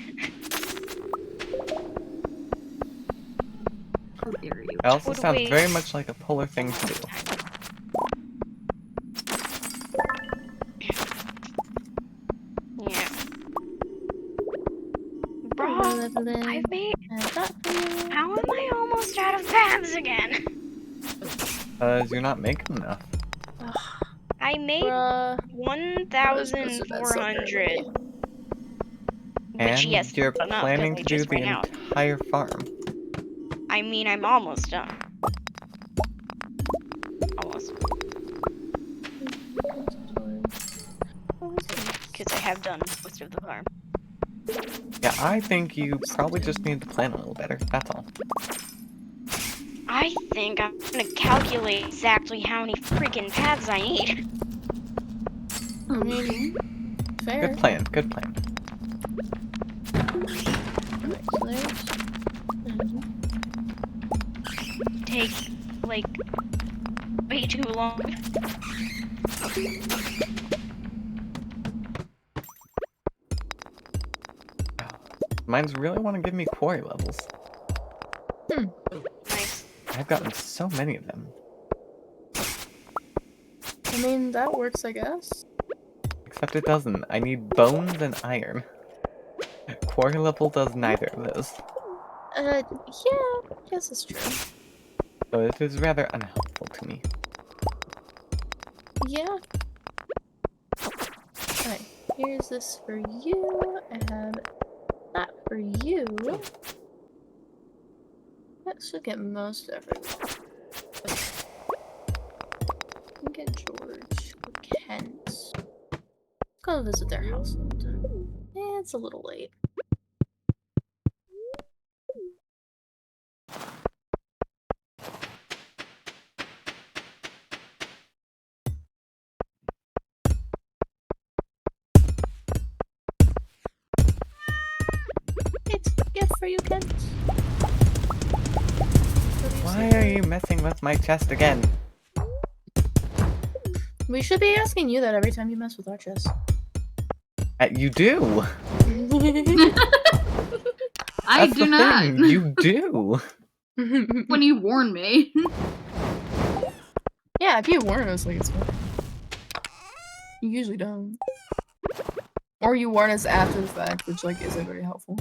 How dare you? It also Would sounds waste- very much like a polar thing to do. Yeah. Bro, I've made. How am I almost out of paths again? Because you're not making enough. I made Bruh. 1,400. And Which, yes, you're but not planning that to we do just the ran out. entire farm. I mean, I'm almost done. Almost. Because I have done most of the farm. Yeah, I think you probably just need to plan a little better, that's all. I think I'm gonna calculate exactly how many freaking paths I need. I mean, fair. Good plan, good plan. Alright, so there's. Take, like... Wait. too long. Mines really want to give me quarry levels. Nice. I've gotten so many of them. I mean, that works, I guess. Except it doesn't. I need bones and iron. Quarry level does neither of those. Yeah, yes, it's true. So it is rather unhelpful to me. Yeah. Alright, here's this for you, and that for you. That should get most everyone. We can get George or Kent. Let's go visit their household. It's a little late. It's a gift for you, Kent. Why are you messing with my chest again? We should be asking you that every time you mess with our chest. You do! I That's do the not. thing, you do! When you warn me. Yeah, if you warn us, like, it's fine. You usually don't. Or you warn us after the fact, which, like, isn't very helpful.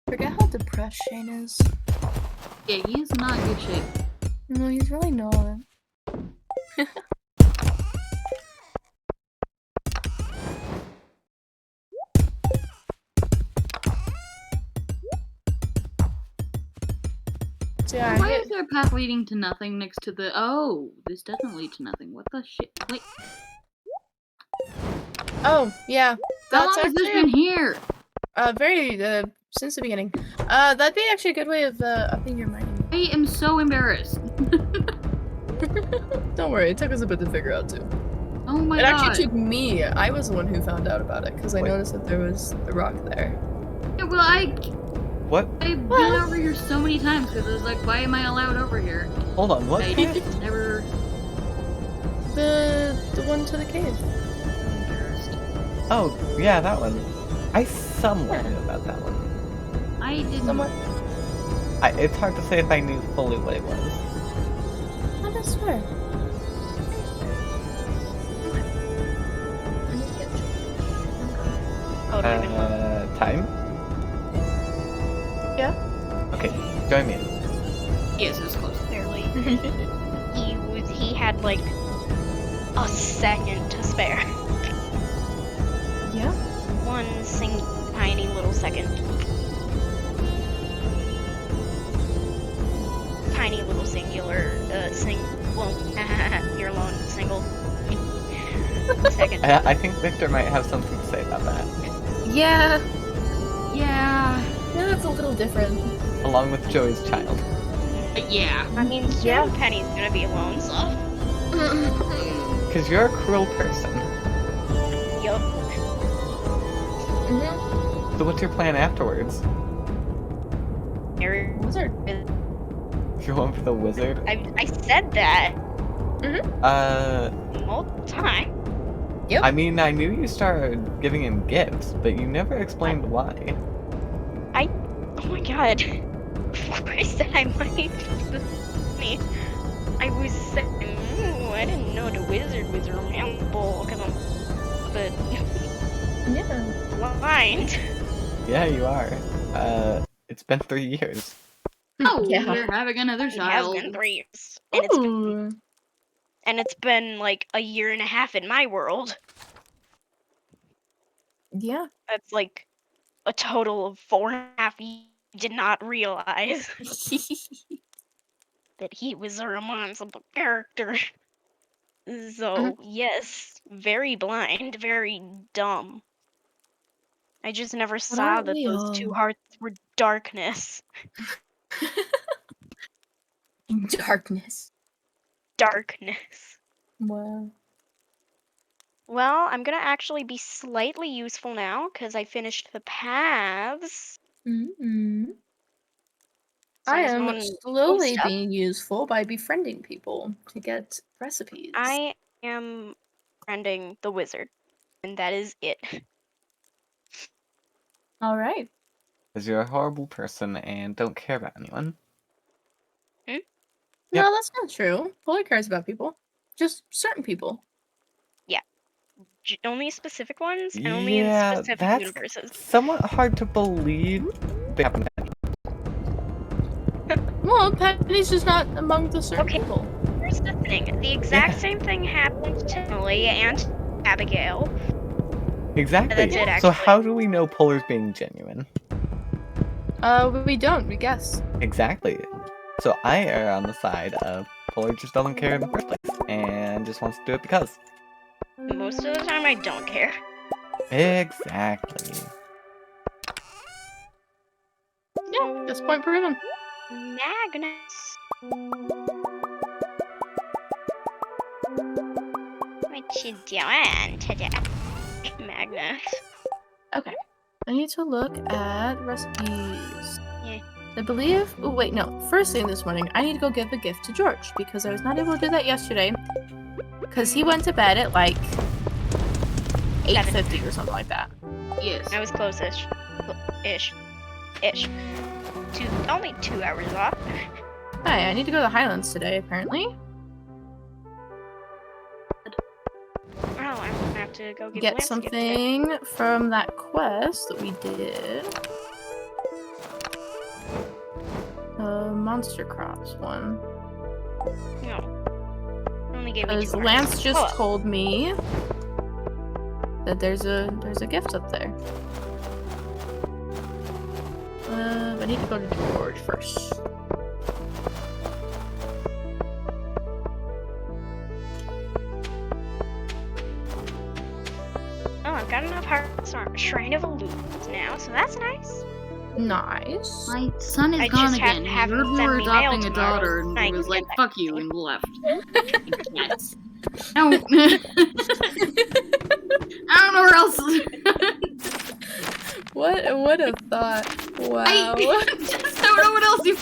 Forget how depressed Shane is. Yeah, he's not in good shape. No, he's really not. So yeah, Why is there a path leading to nothing next to the... Oh, this doesn't lead to nothing. What the shit? Wait, oh, yeah. how That's long has this actually been here? since the beginning. That'd be actually a good way of upping your mining. I am so embarrassed. Don't worry, it took us a bit to figure out too. Oh my It god. actually took me. I was the one who found out about it because I Wait. noticed that there was the rock there. Yeah, well, I've What? been Well- over here so many times because I was like, why am I allowed over here? Hold on, what? I Pit? never... The one to the cave. embarrassed. Oh, yeah, that one. I somewhat knew about that one. I didn't... Somewhat. It's hard to say if I knew fully what it was. I just swear. Oh, don't even look. Time? Yeah. Okay, join me in. Yes, it was close. Barely. He had like a second to spare. Yeah. One tiny little second. Tiny little singular, well, you're alone, single. Second. I think Victor might have something to say about that. Yeah. Yeah. Yeah, it's a little different. Along with Joey's child. Yeah. I mean, Yeah. soon Penny's gonna be alone, so. Because you're a cruel person. Yup. Mm-hmm. So what's your plan afterwards? Wizard. You're going for the wizard? I said that multiple times. I mean, I knew you started giving him gifts, but you never explained why. Oh my god. I said I might. I was saying, I didn't know the wizard was around because I'm Yeah. blind. Yeah, you are. It's been 3 years. Oh, Yeah. we're having another It has child. been 3 years. Ooh. And it's been like a year and a half in my world. Yeah. That's like a total of 4.5 years. Did not realize that he was a remonstrable character. So, yes, very blind, very dumb. I just never saw aren't that we those two all? hearts were darkness. Darkness. Darkness. Wow. Well, I'm gonna actually be slightly useful now because I finished the paths. Mm-hmm. So I I'm just am going old slowly stuff. being useful by befriending people to get recipes. I am friending the wizard, and that is it. All right. Because you're a horrible person and don't care about anyone. Hmm? Yep. No, that's not true. Polar cares about people. Just certain people. Only specific ones, and only in Yeah, specific that's universes. somewhat hard to believe. They happen. Well, Penny's just not among the certain Okay. people. Here's the thing: the exact Yeah. same thing happened to Emily and Abigail. Exactly. That's it, So actually. how do we know Polar's being genuine? We don't. We guess. Exactly. So I err on the side of Polar just doesn't care in the first place and just wants to do it because. Most of the time, I don't care. Exactly. Yeah, just point proven. Magnus. What you doing today, Magnus? Okay. I need to look at recipes. Yeah. I believe. Oh wait, no. First thing this morning, I need to go give a gift to George because I was not able to do that yesterday. Because he went to bed at like 8:50 or something like that. Yes. I was close-ish. Ish. Only 2 hours off. Hi, I need to go to the Highlands today. Apparently, Oh, I'm gonna have to go get get Lance a gift today. something from that quest that we did. Monster Crops one. No. Only gave me Because 2 Lance hearts. just Oh, told me that there's a gift up there. I need to go to George first. oh, I've got enough hearts on Shrine of Illusions now, so that's nice. Nice. My son is I gone just have again. to He have heard him we send were me mail adopting a tomorrow, daughter, and I he can was get like, that "Fuck to you," you. and left. Yes. No. I don't know where else. What a thought. Wow. I just don't know what else we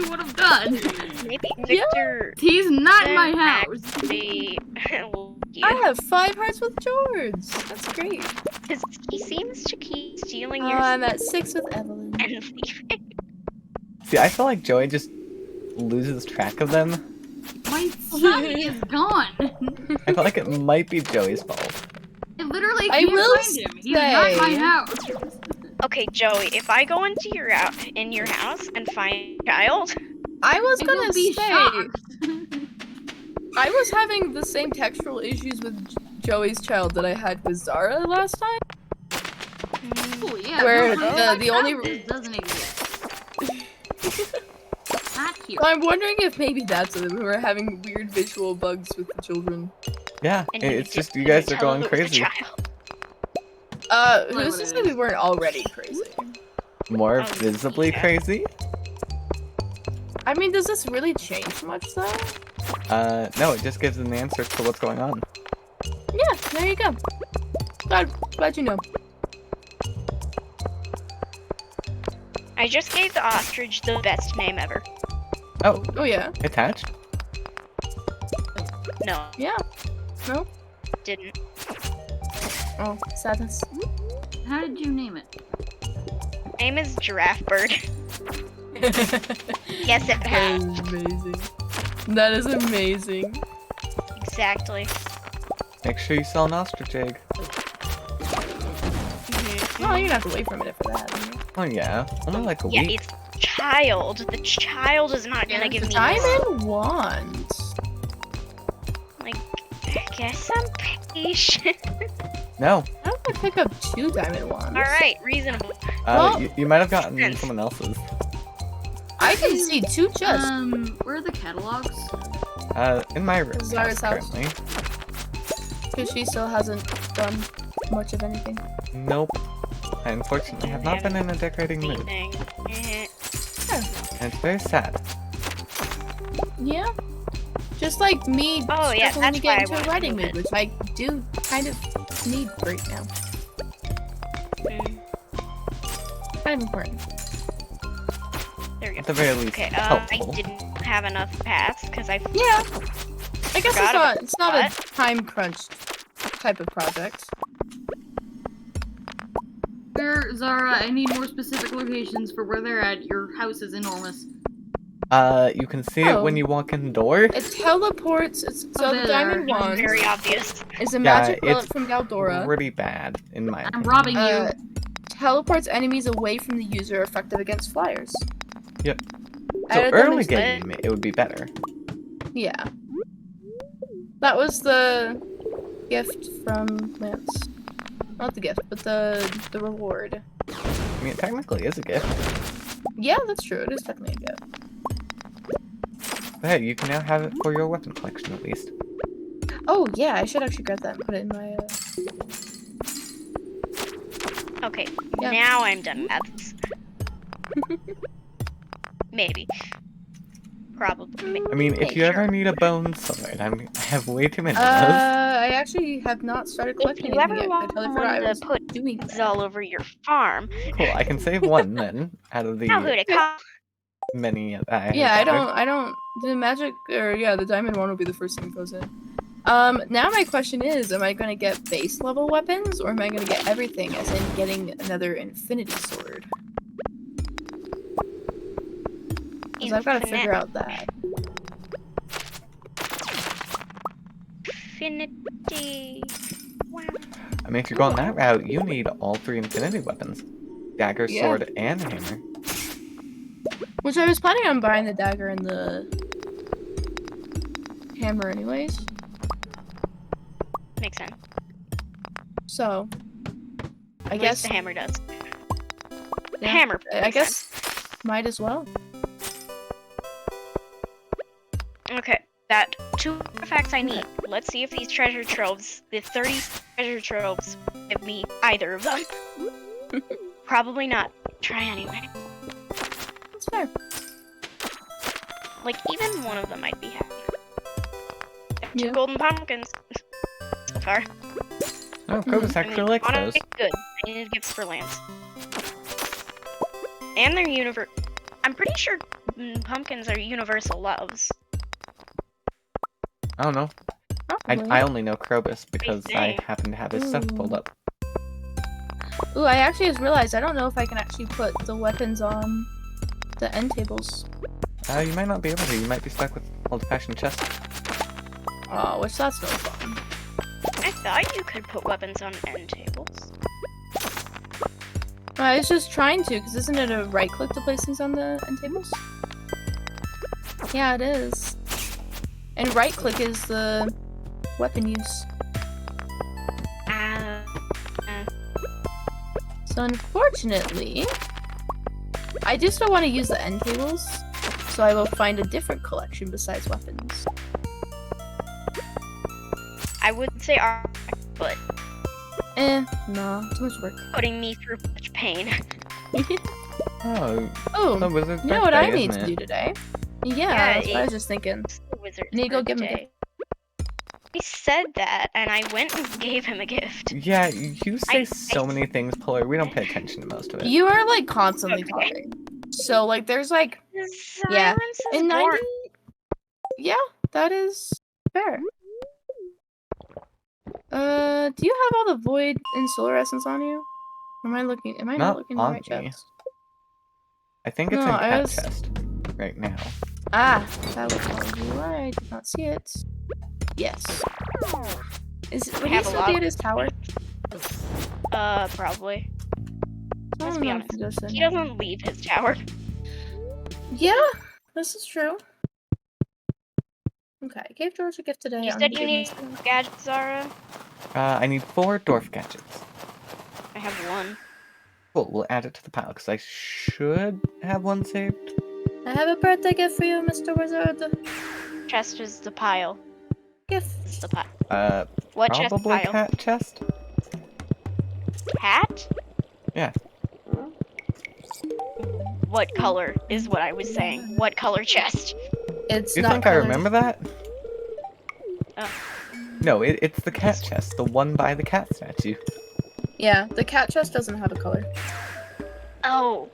would have done. Maybe Victor He's not in my didn't house. actually you. I have 5 hearts with George. That's great. Because he seems to keep stealing Oh, your I'm at 6 with Evelyn. and leaving. See, I feel like Joey just loses track of them. My son is gone. I feel like it might be Joey's fault. I literally I can't will find him. He's not in my say- house. Okay, Joey, if I go into your house and find a child, I was I gonna will be say, shocked. I was having the same textural issues with Joey's child that I had with Zara last time. Oh, yeah, Where no, the only- this doesn't exist. Not here. So I'm wondering if maybe that's it. We were having weird visual bugs with the children. Yeah, and it's you just you guys are didn't tell going it was a crazy. child. Who's to say we weren't already crazy? More Oh, visibly yeah. crazy? I mean, does this really change much though? No, it just gives an answer to what's going on. Yeah, there you go. Glad you know. I just gave the ostrich the best name ever. Oh, Oh yeah. attached? No, Yeah. No? didn't. Oh, sadness. How did you name it? Name is Giraffe Bird. Yes, it That has. is amazing. That is amazing. Exactly. Make sure you sell an ostrich egg. Mhm. Oh, you're gonna have to wait for a minute for that. Oh yeah, only like a Yeah, week. it's child. The child is not gonna Yeah, give me Diamond wand. like. I guess I'm patient. No, How did I pick up 2 diamond wands? All right, reasonable. Well- you might have gotten Sense. someone else's. I can see 2 chests. Where are the catalogs? In my room Zara's house. currently. Because she still hasn't done much of anything. Nope. I unfortunately have not been in a decorating mood, Anything. Eh. and it's very sad. Yeah. Just like me Oh, yeah, struggling to that's get why I into a wanted to writing move mood, it. which I do kind of need right now. Mm, Kind of important. there we At go. the very least, Okay, I helpful. didn't have enough paths because I Yeah. I guess Forgot about it's not a time crunched type of project. Where, Zara, I need more specific locations for where they're at. Your house is enormous. You can see it when Oh. you walk in the door. It teleports. So Oh, the there diamond they are. wand very obvious. is a Yeah, magic relic it's from Galdora. pretty bad, in my I'm opinion. robbing you. Teleports enemies away from the user, effective against flyers. Yep. I So added them early into the- game, it would be better. Yeah. That was the gift from Lance. Not the gift, but the reward. I mean, it technically is a gift. Yeah, that's true. It is technically a gift. But hey, you can now have it for your weapon collection at least. Oh yeah, I should actually grab that and put it in my. Okay, Yeah. now I'm done with that. Maybe. Probably. I mean, if you Sure. ever need a bone sword, I have way too many of I actually have not started If collecting you anything ever yet. I want totally forgot I someone was to put doing things that. all over your farm, those. Cool, I can save one then, out of now who the to call? many that I have Yeah, I gathered. don't. The magic, or yeah, the diamond one will be the first thing that goes in. Now my question is, am I gonna get base level weapons, or am I gonna get everything, as in getting another infinity sword? Because I've got to figure out that. Infinity. Wow. I mean, if you're going that route, you need all 3 infinity weapons. Dagger, Yeah. sword, and hammer. Which I was planning on buying the dagger and the hammer anyways. Makes sense. So, I At least guess the hammer does. The Yeah, hammer. I makes guess sense. might as well. Okay, that 2 artifacts I need. Let's see if these treasure troves, the 30 treasure troves, give me either of them. Probably not. Try anyway. That's fair. Like, even one of them I'd be happy. Got 2 Yeah. golden pumpkins. So far. Oh, Krobus actually likes those. Good. I needed gifts for Lance. And they're I'm pretty sure pumpkins are universal loves. I don't know. Probably. I only know Krobus because I same. happen to have his stuff Ooh. pulled up. Ooh, I actually just realized I don't know if I can actually put the weapons on the end tables. You might not be able to. You might be stuck with old-fashioned chests. Oh, which that's no fun. I thought you could put weapons on end tables. I was just trying to, because isn't it a right click to place things on the end tables? Yeah, it is. And right click is the weapon use. So unfortunately, I just don't want to use the end tables, so I will find a different collection besides weapons. I would say art, but No, too much work. putting me through much pain. Oh, Oh, the wizard's you know what I birthday, need isn't to do it? today? Yeah, Yeah, that's what I was just thinking. It's the wizard's Need to go give him a birthday. He said that, and I went and gave him a gift. Yeah, you say I- so many things, Polar. We don't pay attention to most of it. You are like constantly Okay. talking. So like there's like Yeah, Silence is in 90 boring. Yeah, that is fair. Do you have all the void and solar essence on you? Am I not Not looking in the on right me. chest? I think it's No, in I cat was- chest right now. Ah, that would probably be why I did not see it. Yes. Would he have a still lot be of- at his tower? Probably. I Let's don't be know if honest. he does He now. doesn't leave his tower. Yeah, this is true. Okay, I gave George a gift today. You I'm said you giving need this to- gadgets, Zara? I need 4 dwarf gadgets. I have 1. Cool, we'll add it to the pile because I should have one saved. I have a birthday gift for you, Mr. Wizard. Chest is the pile. Gift. It's the pile. What chest Probably pile? cat chest. Hat? Yeah. What color is what I was saying. What color chest? It's Do you not think I colored. remember that? Oh. No, it's the cat chest, the one by the cat statue. Yeah, the cat chest doesn't have a color. Oh.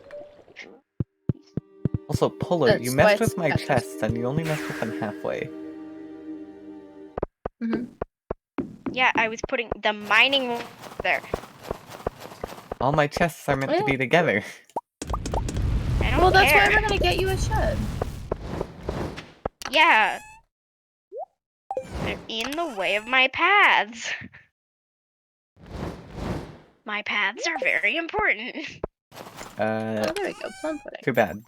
Also, Puller, you That's why messed it's with my cat chest. chests, and you only messed with them halfway. Yeah, I was putting the mining there. All my chests are meant to be together. I don't Well, that's care. why we're gonna get you a shed. Yeah. They're in the way of my paths. My paths are very important. Oh, there we go. Plum pudding. Too bad.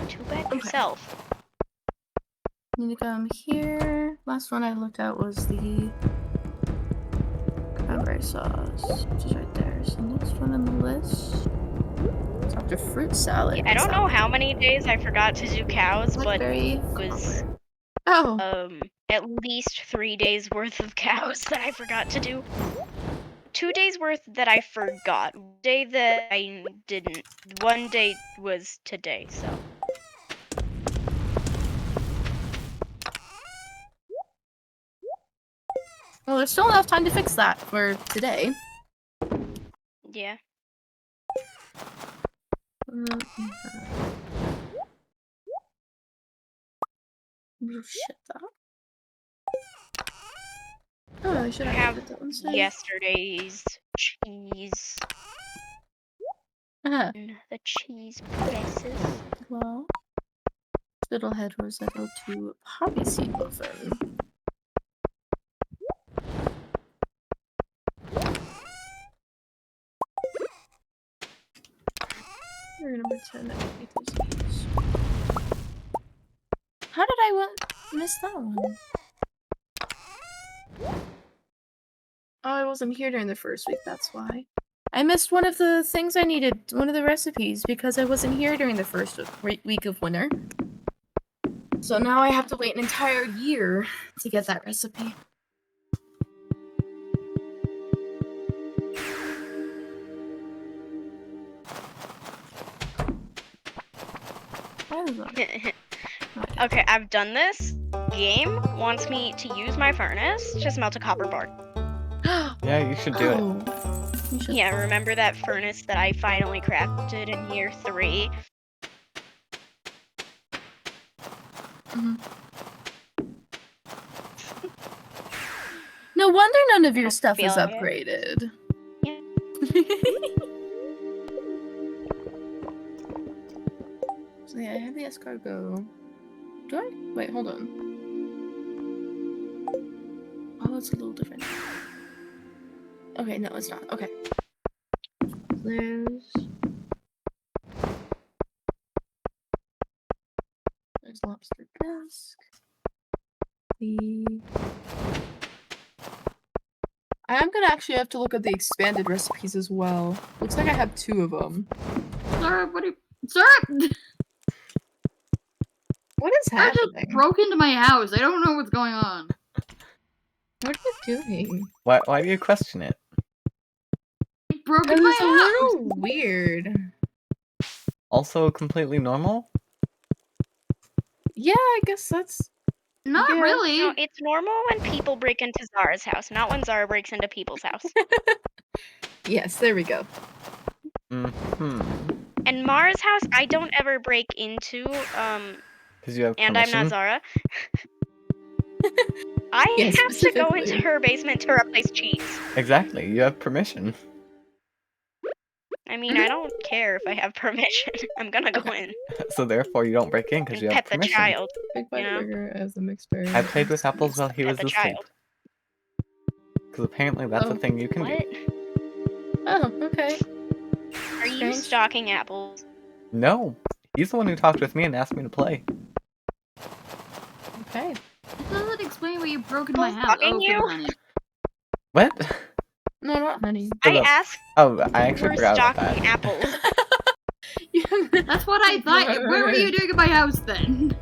Too bad Okay. yourself. Need to come here. Last one I looked at was the cranberry sauce, which is right there. So next one on the list. It's after fruit salad. I don't know how many days I forgot to do cows, but Blackberry. it was Oh. at least 3 days worth of cows that I forgot to do. 2 days worth that I forgot. One day that I didn't. One day was today, so. Well, there's still enough time to fix that for today. Yeah. Oh shit, that. Oh, I should I have have put that one instead. yesterday's cheese. in the cheese presses. Well, Fiddlehead Rosetta to Poppy Seed Muffin. We're gonna pretend that we eat these. How did I miss that one? Oh, I wasn't here during the first week, that's why. I missed one of the things I needed, one of the recipes, because I wasn't here during the first week of winter. So now I have to wait an entire year to get that recipe. Okay, I've done this. Game wants me to use my furnace to smelt a copper bar. Yeah, you should do it. You should- Yeah, remember that furnace that I finally crafted in year 3? No wonder none of your stuff is feeling it. upgraded. Yeah. So yeah, I have the escargot. Do I? Wait, hold on. Oh, it's a little different. Okay, no, it's not. Okay. There's lobster bisque. I am gonna actually have to look at the expanded recipes as well. Looks like I have 2 of them. Sir, what are you... Sir! What is I just happening? broke into my house. I don't know what's going on. What are you doing? Why do you question it? You broke That into my is a house. little weird. Also completely normal? Yeah, I guess that's... Not Yeah. really. No, it's normal when people break into Zara's house, not when Zara breaks into people's house. Yes, there we go. Mm-hmm. And Mara's house, I don't ever break into, Because you have and I'm permission? not Zara. I Yes, have to go into specifically. her basement to replace cheese. Exactly, you have permission. I mean, I don't care if I have permission. I'm gonna go in So therefore you don't break in because and you have pet the permission. child. Big Bite You know? Burger as the mixed berry. I played with apples while he Pet was the asleep. child. Because apparently that's a Oh. thing you can What? do. Oh, okay. Are you Strange. stalking apples? No, he's the one who talked with me and asked me to play. Okay. It doesn't explain why you broke into my Who's house. fucking Oh, you? for the honey. What? No, not honey. For I the- asked Oh, I if actually you were forgot about stalking that. apples. That's what I thought. Where were you doing at my house then?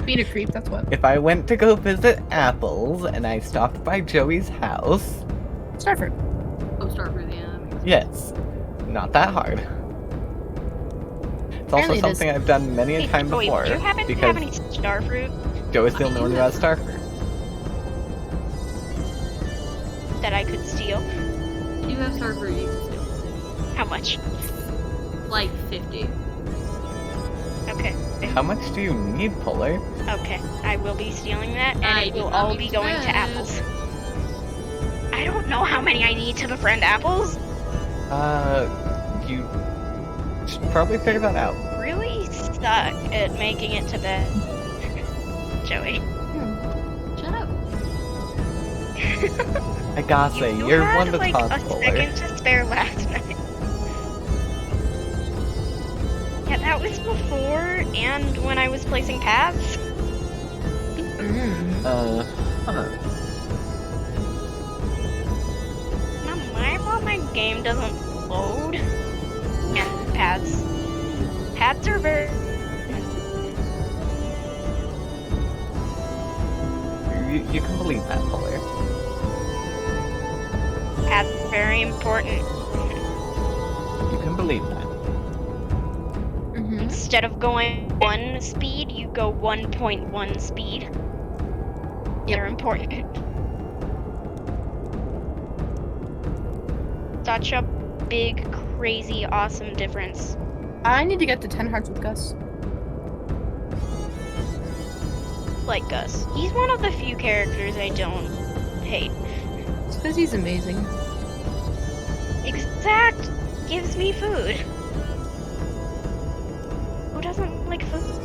Being a creep, that's what. If I went to go visit apples and I stopped by Joey's house, Starford. Oh, Starfruit, yeah, that makes Yes. Not that hard. It's also Apparently it is. something I've done many a Hey, time Joey, before do you happen to because have any starfruit Joe is the only one who has starfruit. that I could steal? You have starfruit, you can steal. How much? Like 50. Okay. How much do you need, Polar? Okay. I will be stealing that, and I it did will not all mean be to going to bet. apples. I don't know how many I need to befriend apples. You should probably figure that out. Really suck at making it to bed. Joey. Shut up. I gotta say, You you're had one to like talk, a Polar. second to spare last night. Yeah, that was before and when I was placing paths. Huh. Not my fault my game doesn't load. And paths. Paths are very... You can believe that, Polar. Paths are very important. You can believe that. Mm-hmm. Instead of going 1 speed, you go 1.1 speed. They're important. Such a big, crazy, awesome difference. I need to get to 10 hearts with Gus. Like Gus. He's one of the few characters I don't hate. It's because he's amazing. Exact gives me food. Who doesn't like food?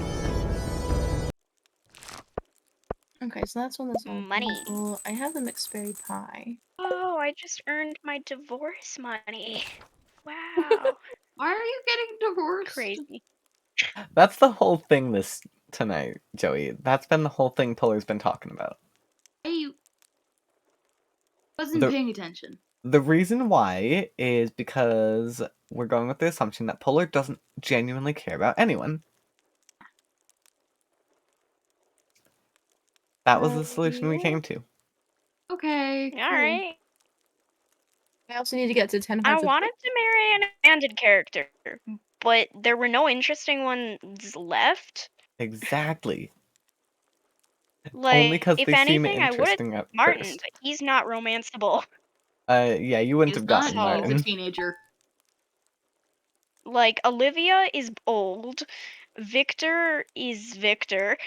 Okay, so that's one that's all Money. beautiful. I have the mixed berry pie. Oh, I just earned my divorce money. Wow. Why are you getting divorced? Crazy. That's the whole thing tonight, Joey. That's been the whole thing Polar's been talking about. I wasn't The- paying attention. The reason why is because we're going with the assumption that Polar doesn't genuinely care about anyone. That was the solution we Yeah. came to. Okay. Alright. I also need to get to 10 I hearts with wanted to marry an abandoned character, but there were no interesting ones left. Exactly. Like, Only because if they seem anything, I would have interesting at Martin, first. but he's not romanceable. Yeah, you wouldn't He's have not. gotten So- He's a Martin. teenager. Like, Olivia is old. Victor is Victor.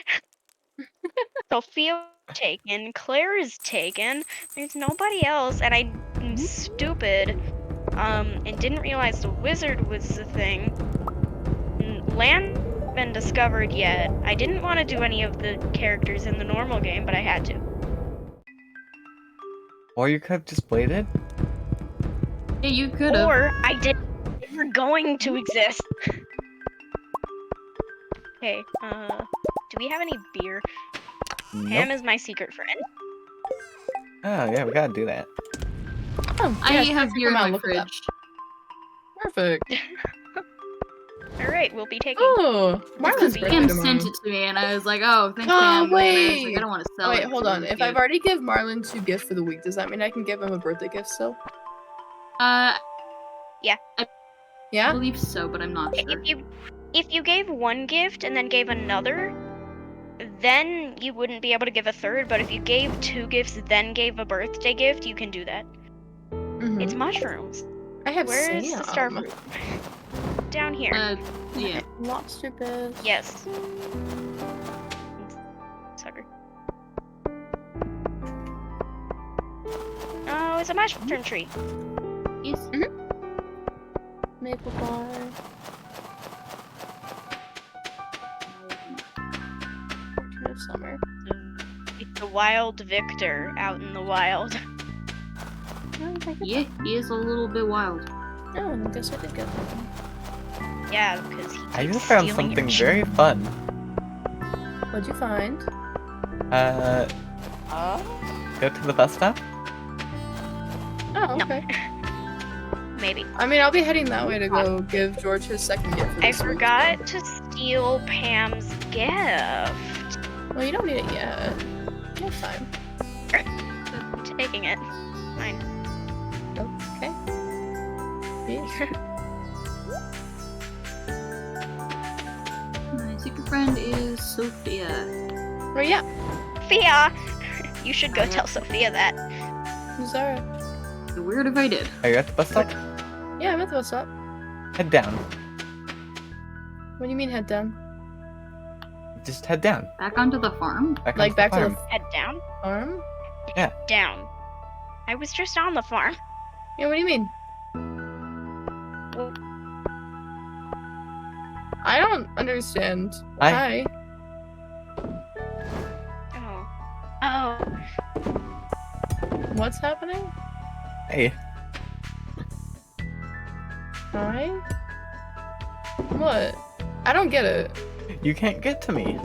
Sophia taken. Claire is taken. There's nobody else, and I'm stupid. And didn't realize the wizard was the thing. Land hasn't been discovered yet. I didn't want to do any of the characters in the normal game, but I had to. Or you could have just waited. Yeah, you could have. Or I did. They were going to exist. Okay. Do we have any beer? Ham Nope. is my secret friend. Oh, yeah, we gotta do that. Oh, I yeah, have check beer in them out, my look at them. fridge. Perfect. Alright, we'll be taking. Oh, Marlon's birthday Pam tomorrow. sent it to me, and I was like, "Oh, thanks, Oh, Pam." And I was wait. like, I don't want to sell Oh, it. wait, hold for on. a If I've gift. already give Marlon 2 gifts for the week, does that mean I can give him a birthday gift still? I Yeah? believe so, but I'm not sure. If you gave one gift and then gave another, then you wouldn't be able to give a third. But if you gave 2 gifts then gave a birthday gift, you can do that. Mm-hmm. It's mushrooms. I have Where is Sam. the starfruit? Down here. Yeah. Lobster bisque. Yes. Sucker. Oh, it's a mushroom tree. Yes. Maple bar. Fortune of summer. It's a wild Victor out in the wild. Oh, I get Yeah, he is a little bit wild. that. Oh, I guess I did get that one. Yeah, because he I keeps just found stealing your something shit. very fun. What'd you find? Go to the bus stop. Oh, No. okay. Maybe. I mean, I'll be heading that way to go give George his second gift. For I this week. forgot to steal Pam's gift. Well, you don't need it yet. No time. Taking it. Fine. Okay. My secret friend is Sophia. Oh yeah, Sophia! You should go tell Sophia that. Zara. It'd be weird if I did. Are you at the bus stop? Yeah, I'm at the bus stop. Head down. What do you mean head down? Just head down. Back onto the farm? Back Like onto back the to farm. the Head down? farm? Down. I was just on the farm. Yeah, what do you mean? I don't understand. I- Why? Oh. What's happening? Hey, Hi? What? I don't get it. you can't get to me.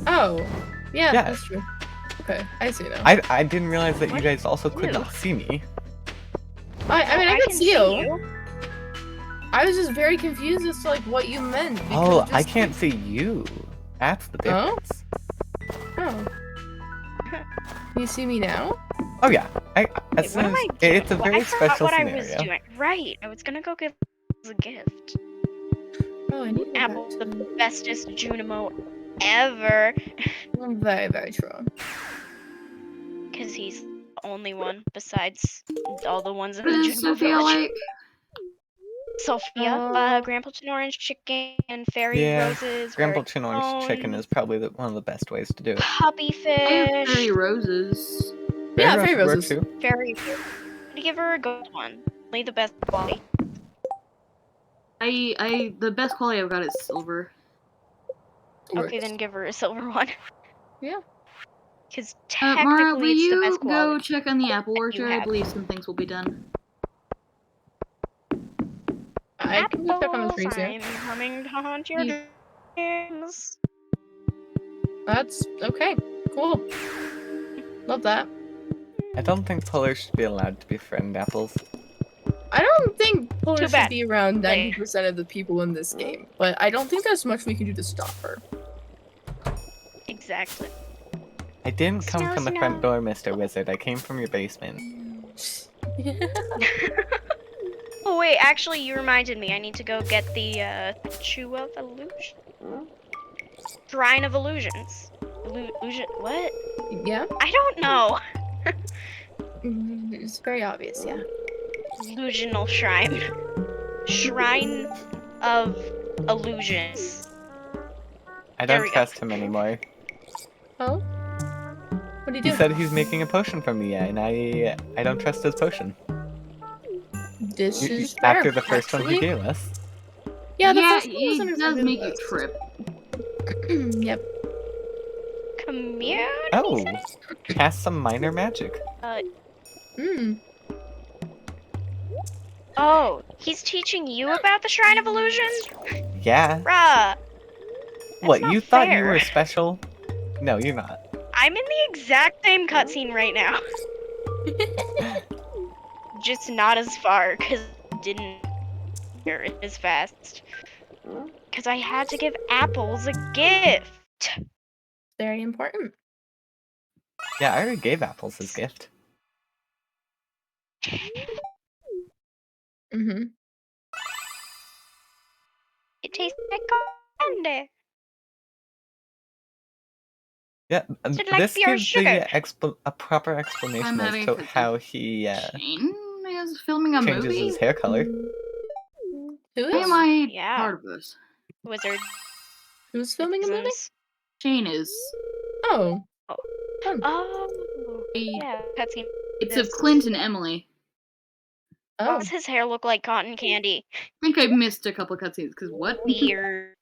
Oh. Yeah, Yeah. that's true. Okay, I see now. I didn't realize that you What? guys also could Ew. not see me. I mean, I could can see you. I was just very confused as to like what you meant. because Oh, I just- can't see you. That's the Oh? difference. Oh. Can you see me now? Oh yeah. As Wait, soon what am as I doing? it's a Well, very I forgot special what scenario. I was doing. Right, I was gonna go give a gift. Oh, I need to go Apple, back the to... bestest Junimo ever. Very, very true. Because he's the only one besides all the ones in the What Junimo is Sophia village. like? Sophia, Oh. Grandpa Orange chicken and fairy Yeah, roses. Grandpa fairy Chin Orange chicken bones, is probably one of the best ways to do it. puppy I have fish. fairy roses. Yeah, Fairy fairy roses roses. work too. Fairy fish. I'm gonna give her a good one. Only the best quality. The best quality I've got is silver. Okay, then give her a silver one. Yeah. Because Mara, technically will it's the you best go quality. check on the apple you orchard? I have. believe some things will be done. I can go check on the trees, yeah. I'm coming to haunt your You- dreams. That's okay. Cool. Love that. I don't think Polar should be allowed to befriend apples. I don't think Polar Too should bad. be around Like- 90% of the people in this game, but I don't think there's much we can do to stop her. Exactly. I didn't come Snow, from the snow. front door, Mr. Wizard. I came from your basement. Oh wait, actually you reminded me. I need to go get the Chew of Illusion. Shrine of Illusions. Illusion what? Yeah? I don't know. It's very obvious, yeah. Illusional shrine. Shrine of Illusions. I There don't we go. trust him anymore. Oh? What do you He do? said he's making a potion for me, and I don't trust his potion. This is After fair, the first one he actually. gave us. Yeah, the first one it wasn't does very make you good. trip. Yep. Community Oh, center? cast some minor magic. Mm. Oh, he's teaching you about the Shrine of Illusions? Yeah. Bruh. What, not you thought you fair. were special? No, you're not. I'm in the exact same cutscene right now. Just not as far, because I didn't hear it as fast. Because I had to give apples a gift. Very important. Yeah, I already gave apples his gift. Mm-hmm. It tastes like candy. Yeah, Should like this pure gives sugar. a proper explanation I'm as having to a cookie. how he Shane is filming a changes movie? his hair color. Who Why is? am I Yeah. part of this? Wizard. Who's filming a movie? Citizens. Shane is. Oh. Oh. Fun. Oh. He- Yeah, cutscene. It's of This- Clint and Emily. Why Oh. does his hair look like cotton candy? I think I missed a couple cutscenes, because what? Weird.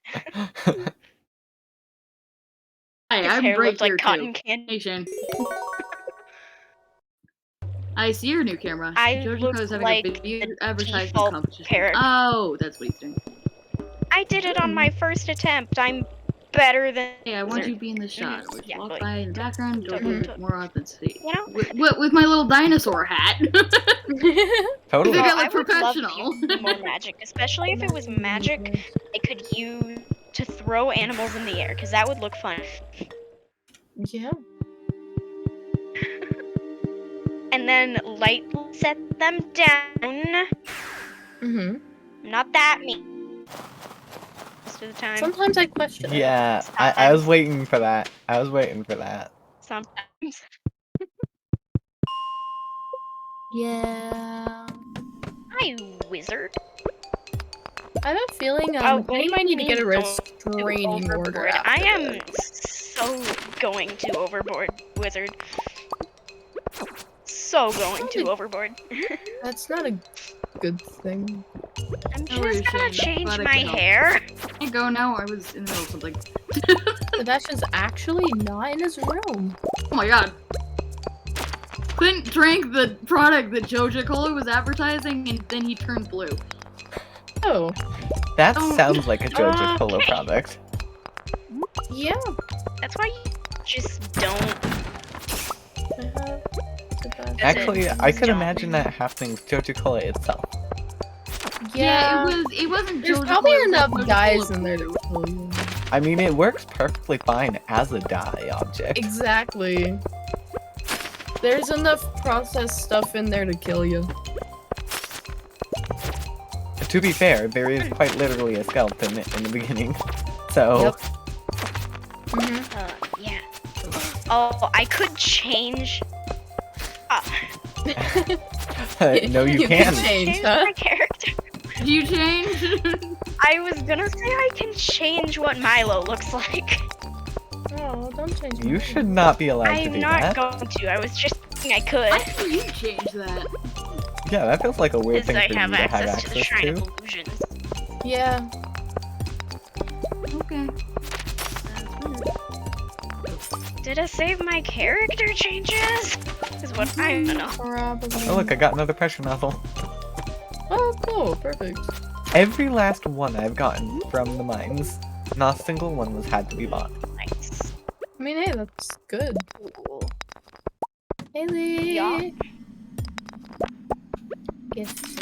Hi, His I'm hair right looked like here cotton too. candy. Hey, Shane. I see your new camera. I George look is having like a video the advertising default competition. character. Oh, that's what he's doing. I did it on my first attempt. I'm better than. Hey, I want Wizard. you to be in the shot. Mhm, Just yeah, walk but- by in the background, don't Mhm. give it more authenticity. You know? With my little dinosaur hat. Totally. I got, I like, would love professional. to use more magic, especially if it was magic I could use to throw animals in the air, because that would look fun. Yeah. And then lightly set them down Mm-hmm. I'm not that mean. Most of the time. Sometimes I question it. Yeah, I was waiting for that. I was waiting for that. Sometimes. Yeah. Hi, wizard. I have a feeling Oh, we might need to get a restraining order Overboard. after I am this. so going to overboard, wizard. So going to overboard. That's not a good thing. I'm No worries, just gonna Shane, I'm change glad I my could help. hair. I go now. I was in the middle of something. Sebastian's actually not in his room. Oh my god. Clint drank the product that Joja Cola was advertising, and then he turned blue. Oh, That Oh. sounds like a Joja Cola Okay. product. yeah. That's why you just don't. I have Sebastian. Actually, I could Stop. imagine that happening with Joja Cola itself. Yeah, it wasn't there's Joja probably Cola, it was enough Joja dyes Cola in there to blue. kill you. I mean, it works perfectly fine as a dye object. Exactly. There's enough processed stuff in there to kill you. To be fair, there is quite literally a skeleton in the beginning. So, Yep. Mm-hmm. Yeah. Oh, I could change. no, you You can't. can change, Change huh? my character. Do you change? I was gonna say I can change what Milo looks like. Oh, don't change. You mine. should not be allowed to I'm do not that. going to. I was just thinking I could. Why didn't you change that? Yeah, that feels like a weird Because thing I for you have to have access to the access Shrine to. of Illusions. Yeah. Okay. Did it save my character changes? Is what I don't know. Probably. Oh look, I got another pressure nozzle. Oh, cool. Perfect. Every last one I've gotten from the mines, not a single one was had to be bought. Nice. I mean, hey, that's good. Cool. Haley. Yeah. Gift.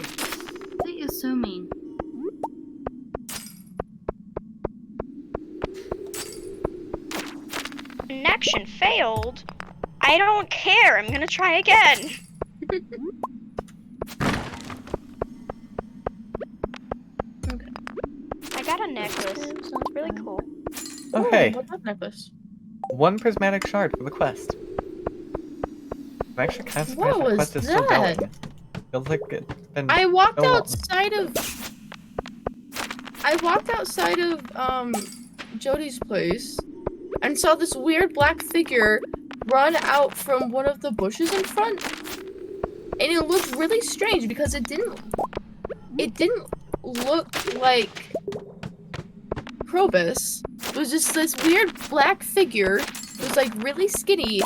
That is so mean. Connection failed? I don't care. I'm gonna try again. Okay. I got a necklace. It's really cool. Oh hey, What's that necklace? one prismatic shard for the quest. I'm actually kind of What surprised the was quest is still that? going. Feels like it's been I walked so long. outside of Jody's place and saw this weird black figure run out from one of the bushes in front. And it looked really strange because it didn't look like Probus. It was just this weird black figure. It was like really skinny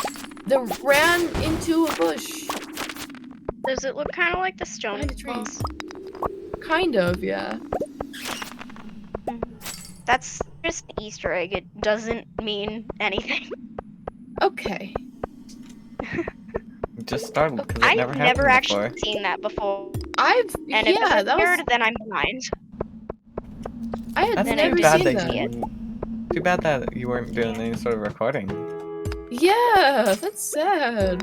that ran into a bush. Does it look kind of like the stone Behind a tree. walls? Kind of, yeah. That's just an Easter egg. It doesn't mean anything. Okay. I'm just startled because it I've never never happened actually before. seen that before. And And yeah, if it's that was weird, then I'm blind. I had That's Then never too I bad seen that that. you. Too bad that you weren't doing any sort of recording. Yeah, that's sad.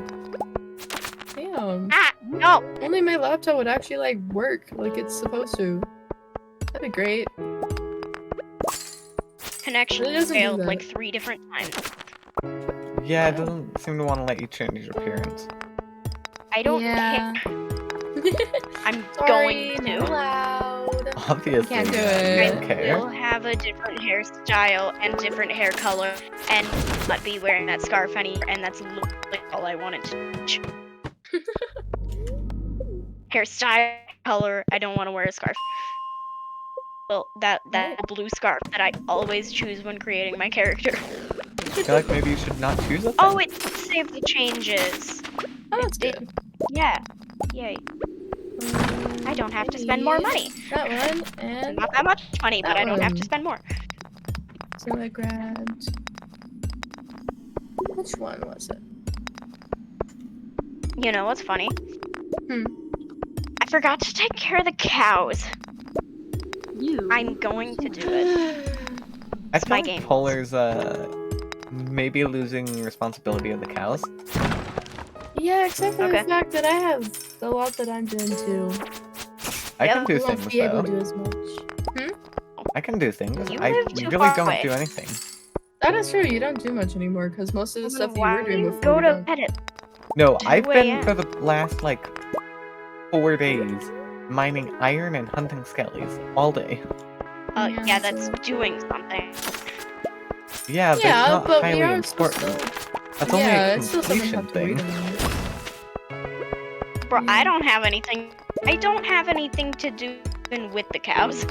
Damn. Ah, no! Only my laptop would actually like work like it's supposed to. That'd be great. Connection Really doesn't do failed that. like 3 different times. Yeah, it doesn't seem to want to let you change your appearance. I don't Yeah. care. I'm Sorry, going not to. allowed. Obviously, Can't do you it. don't care. We'll have a different hairstyle and different hair color and not be wearing that scarf anymore, and that's literally all I wanted to change. Hairstyle, color, I don't want to wear a scarf. Well, that blue scarf that I always choose when creating my character. I feel like maybe you should not choose it. Oh, then. it saved the changes. Oh, that's It- good. Yeah. Yay. I don't have to spend more money. That one and Not that much money, but That I don't have to one. spend more. so I grabbed. Which one was it? You know what's funny? Hmm. I forgot to take care of the cows. You. I'm going to do it. I it's feel my like game. Polar's maybe losing responsibility of the cows. Yeah, except for Okay. the fact that I have a lot that I'm doing too. I Yep. can do You won't things be able though. to do as much. I can do things. You I live too really far don't away. do anything. That is true. You don't do much anymore because most of the stuff that you Why were do doing you before go you to don't. bed at No, 2 I've been a.m.? for the last like 4 days mining iron and hunting skellies all day. Yeah, that's doing something. Yeah, but Yeah, it's not but we highly are supposed important. to. That's only Yeah, a it's still something you completion have to thing. read about. Bro, I Yeah. don't have anything. I don't have anything to do even with the cows.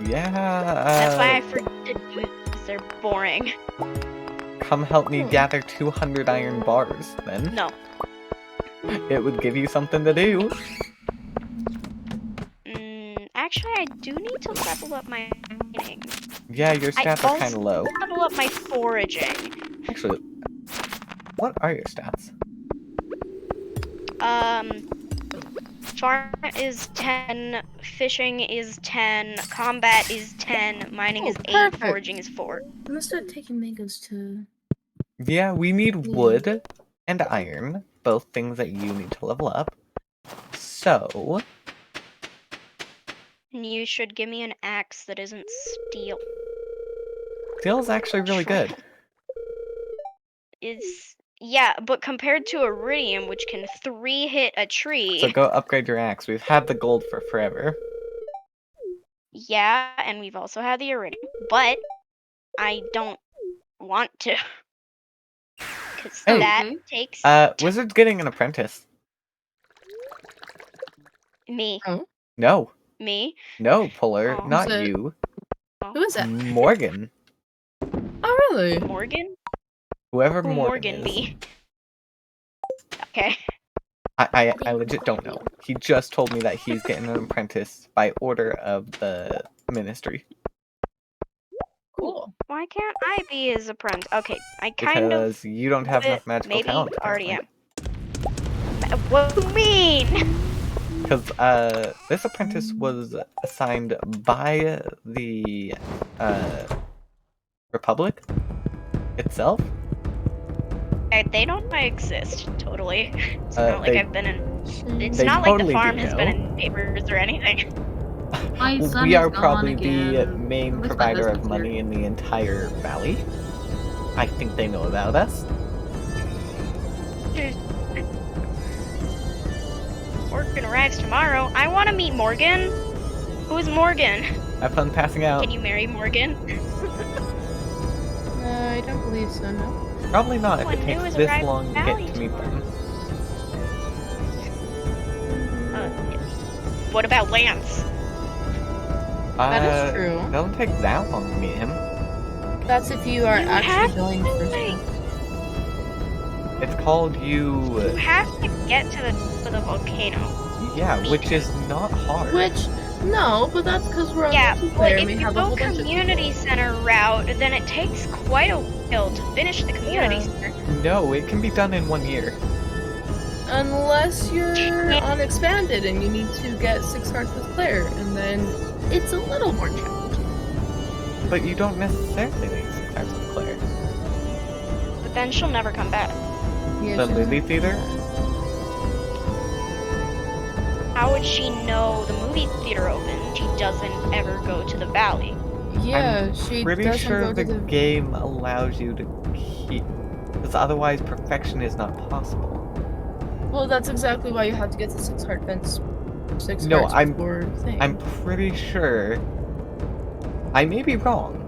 Yeah, That's why I forget to do it, because they're boring. come help me Hmm. gather 200 iron bars, then. No. It would give you something to do. Actually, I do need to level up my mining. Yeah, your I stats are also kind of low. level up my foraging. Actually, what are your stats? Farm is 10, fishing is 10, combat is 10, mining Oh, is 8, perfect. foraging is 4. I'm gonna start taking mangoes to. Yeah, we need Yeah. wood and iron, both things that you need to level up. So, And you should give me an axe that isn't steel. steel's actually really good. Yeah, but compared to iridium, which can 3-hit a tree. So go upgrade your axe. We've had the gold for forever. Yeah, and we've also had the iridium, but I don't want to. Because Hey. that Okay. takes Wizard's getting an apprentice. me. No. Me? No, Puller, Oh. not Who's it? you. Who is that? Morgan. Oh, really? Morgan? Whoever Who Morgan, Morgan is. be? Okay. I legit don't know. He just told me that he's getting an apprentice by order of the ministry. Cool. Why can't I be his apprentice? Okay, I kind of Because you don't have enough magical maybe talent, already apparently. am. What do you mean? Because this apprentice was assigned by the Republic itself. They don't know I exist, totally. It's Uh, not like they- I've been in. It's They not like totally the farm do has know. been in papers or anything. My son We is are gone probably the again. main At least my provider of husband's money here. in the entire valley. I think they know about us. Morgan arrives tomorrow. I want to meet Morgan. Who's Morgan? Have fun passing out. Can you marry Morgan? I don't believe so, no. Probably not if Someone it new takes has this arrived long to in get Valley to meet them. What about Lance? That is true. Doesn't take that long to meet him. That's if you are You have actually going to, for like- stuff. It's called You have to get to the volcano. Yeah, which is not hard. Which, no, but that's because we're on Yeah, multiplayer but and if we you have a go whole bunch of community people. center route, then it takes quite a while to finish the community Yeah. center. No, it can be done in 1 year. Unless you're on expanded and you need to get 6 hearts with Claire, and then it's a little more challenging. But you don't necessarily need 6 times with Claire. But then she'll never come back. Yeah, The she's movie not- theater? How would she know the movie theater opened? She doesn't ever go to the valley. Yeah, she Pretty doesn't sure go the to the. game allows you to keep... Because otherwise perfection is not possible. Well, that's exactly why you have to get the 6 heart fence. 6 No, hearts I'm- before thing. I'm pretty sure... I may be wrong,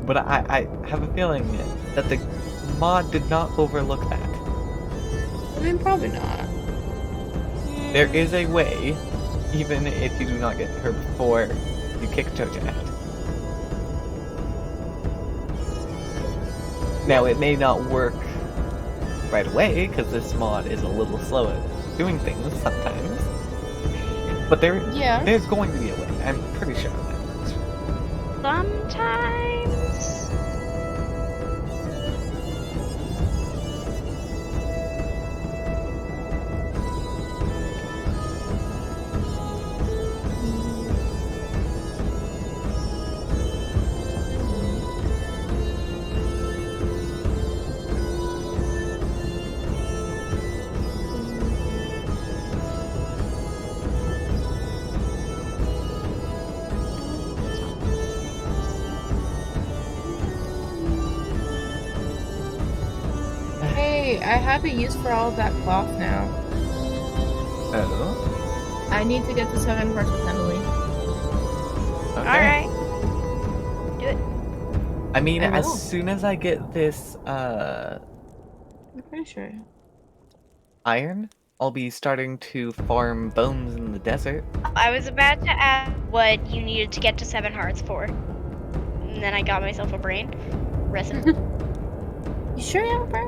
but I have a feeling that the mod did not overlook that. I mean, probably not. There is a way, even if you do not get her before you kick Joja out. Now, it may not work right away, because this mod is a little slow at doing things sometimes. But Yeah. there's going to be a way. I'm pretty sure that works. Sometimes. have a use for all of that cloth now. Oh. I need to get to 7 hearts with Emily. Okay. Alright. I mean, I as will. soon as I get this I'm pretty sure. iron, I'll be starting to farm bones in the desert. I was about to ask what you needed to get to 7 hearts for. And then I got myself a brain. Resin. You sure you have a brain?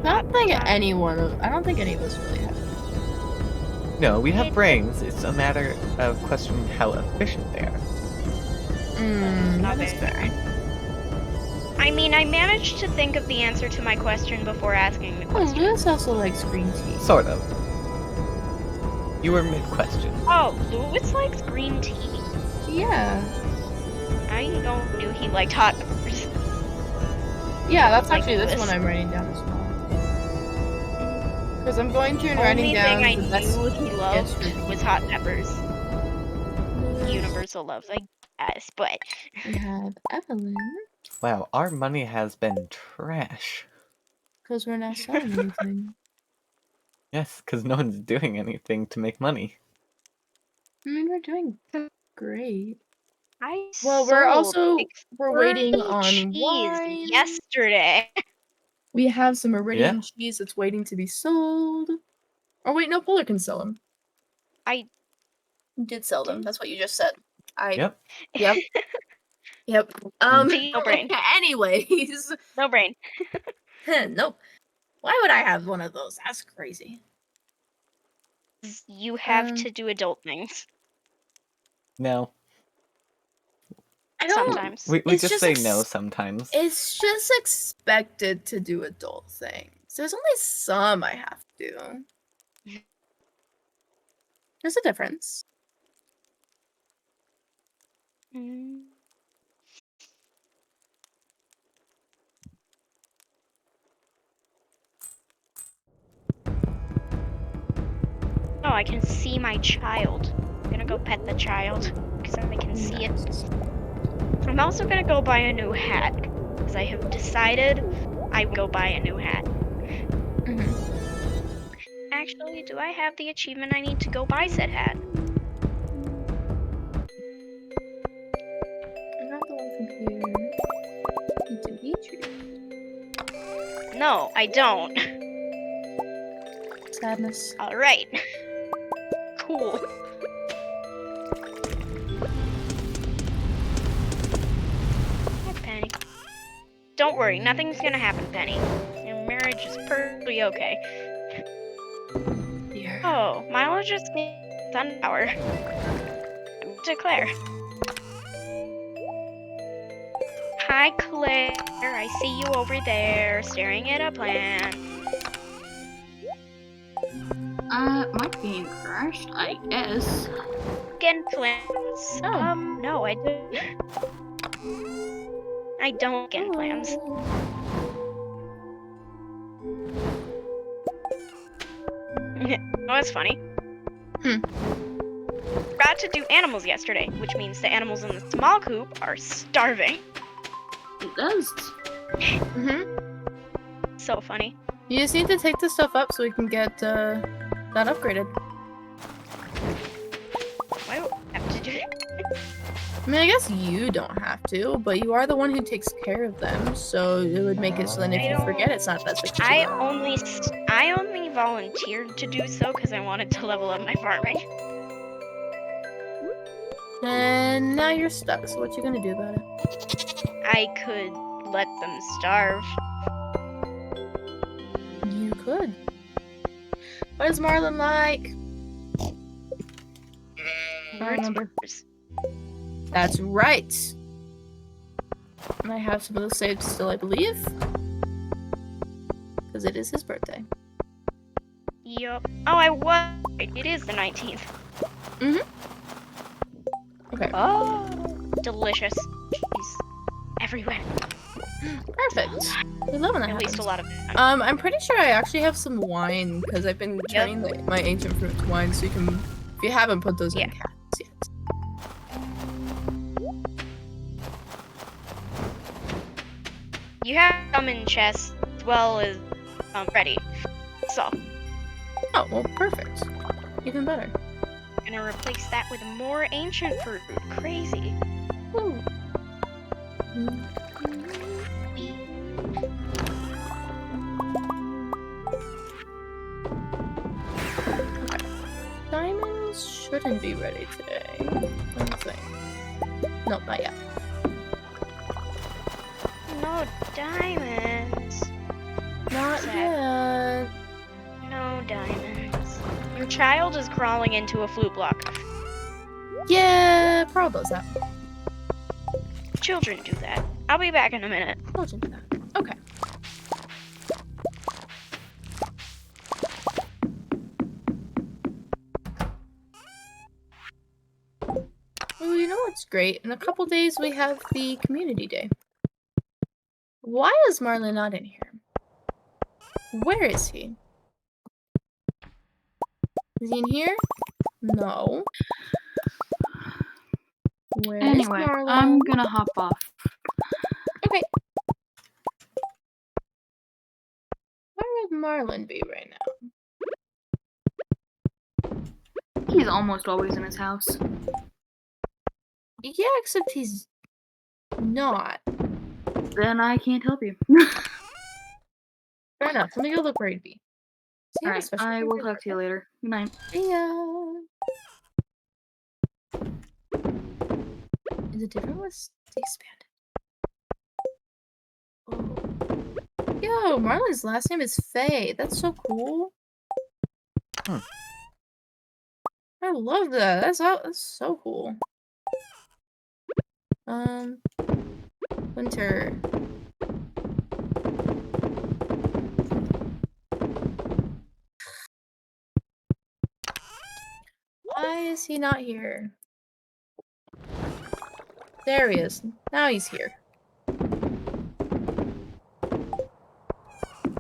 I don't think any of us really have. No, we have brains. It's a matter of questioning how efficient they are. Not That is very. fair. I mean, I managed to think of the answer to my question before asking the Oh, question. Lewis also likes green tea. Sort of. You were mid-question. Oh, Lewis likes green tea. Yeah. I don't knew he liked hot peppers. Yeah, that's Like actually this Lewis. one I'm writing down as well. Because I'm going to and writing Only down thing I the best knew he loved yesterday. was hot peppers. Universal loves, I guess, but We have Evelyn, Wow, our money has been trash. because we're not selling anything. Yes, because no one's doing anything to make money. I mean, we're doing great. I Well, we're sold also like we're waiting 30 on cheese wine. yesterday. We have some Meridian Yeah. cheese that's waiting to be sold. Oh wait, no, Polar can sell them. I Did sell them. That's what you just said. Yep. Yep. Yep. See, no brain. Anyways. No brain. Nope. Why would I have one of those? That's crazy. You have Um, to do adult things No. I don't. sometimes. We It's just just say ex- no sometimes. It's just expected to do adult things. There's only some I have to. There's a difference. Mm. Oh, I can see my child. I'm gonna go pet the child because I can see it. I'm also gonna go buy a new hat because I have decided I will go buy a new hat. Mhm. Actually, do I have the achievement I need to go buy said hat? I'm not the one from here. To Beatrice. No, I don't. Sadness. All right. Cool. Hi, Penny. Don't worry, nothing's gonna happen, Penny. Your marriage is perfectly okay. Dear. Oh, Milo just gave sunflower to Claire. Hi, Claire. I see you over there staring at a plant. My game crashed, I guess. Again, plants. Oh. No, I don't. I don't get plans. Oh, that's funny. Forgot to do animals yesterday, which means the animals in the small coop are starving. It does. Mm-hmm. So funny. You just need to take this stuff up so we can get that upgraded. Why do I have to do it? I mean, I guess you don't have to, but you are the one who takes care of them, so it would make it so then if you forget, it's not that big. I only volunteered to do so because I wanted to level up my farming. And now you're stuck, so what you gonna do about it? I could let them starve. You could. What is Marlon like? I remember. That's right. And I have some of those saved still, I believe. Because it is his birthday. Yup. Oh, I was. It is the 19th. Okay. Oh, delicious. Cheese everywhere. Perfect. I love when that At least happens. a lot of it. I'm pretty sure I actually have some wine because I've been turning my ancient fruit to wine, so you can, if you haven't put those in cats yet. You have some in chests well is ready. So, Oh, well, perfect. Even better. gonna replace that with more ancient fruit. Crazy. Ooh. Okay. Diamonds shouldn't be ready today. Let me think. Nope, not yet. No diamonds. Not Sad. yet. No diamonds. Your child is crawling into a flute block. Yeah, Pearl does that. Children do that. I'll be back in a minute. Children do that. Okay. Ooh, you know what's great? In a couple days, we have the community day. Why is Marlon not in here? Where is he? Is he in here? No. Where is Anyway, Marlon? I'm gonna hop off. Okay. Where would Marlon be right now? He's almost always in his house. Yeah, except he's not. Then I can't help you. Fair enough. Let me go look where he'd be. Does he have a Alright, special I will favorite talk to you birthday? later. Good night. See ya. Is it different with expanded? Oh. Yo, Marlon's last name is Faye. That's so cool. Hmm. I love that. That's so cool. Winter. Why is he not here? There he is. Now he's here.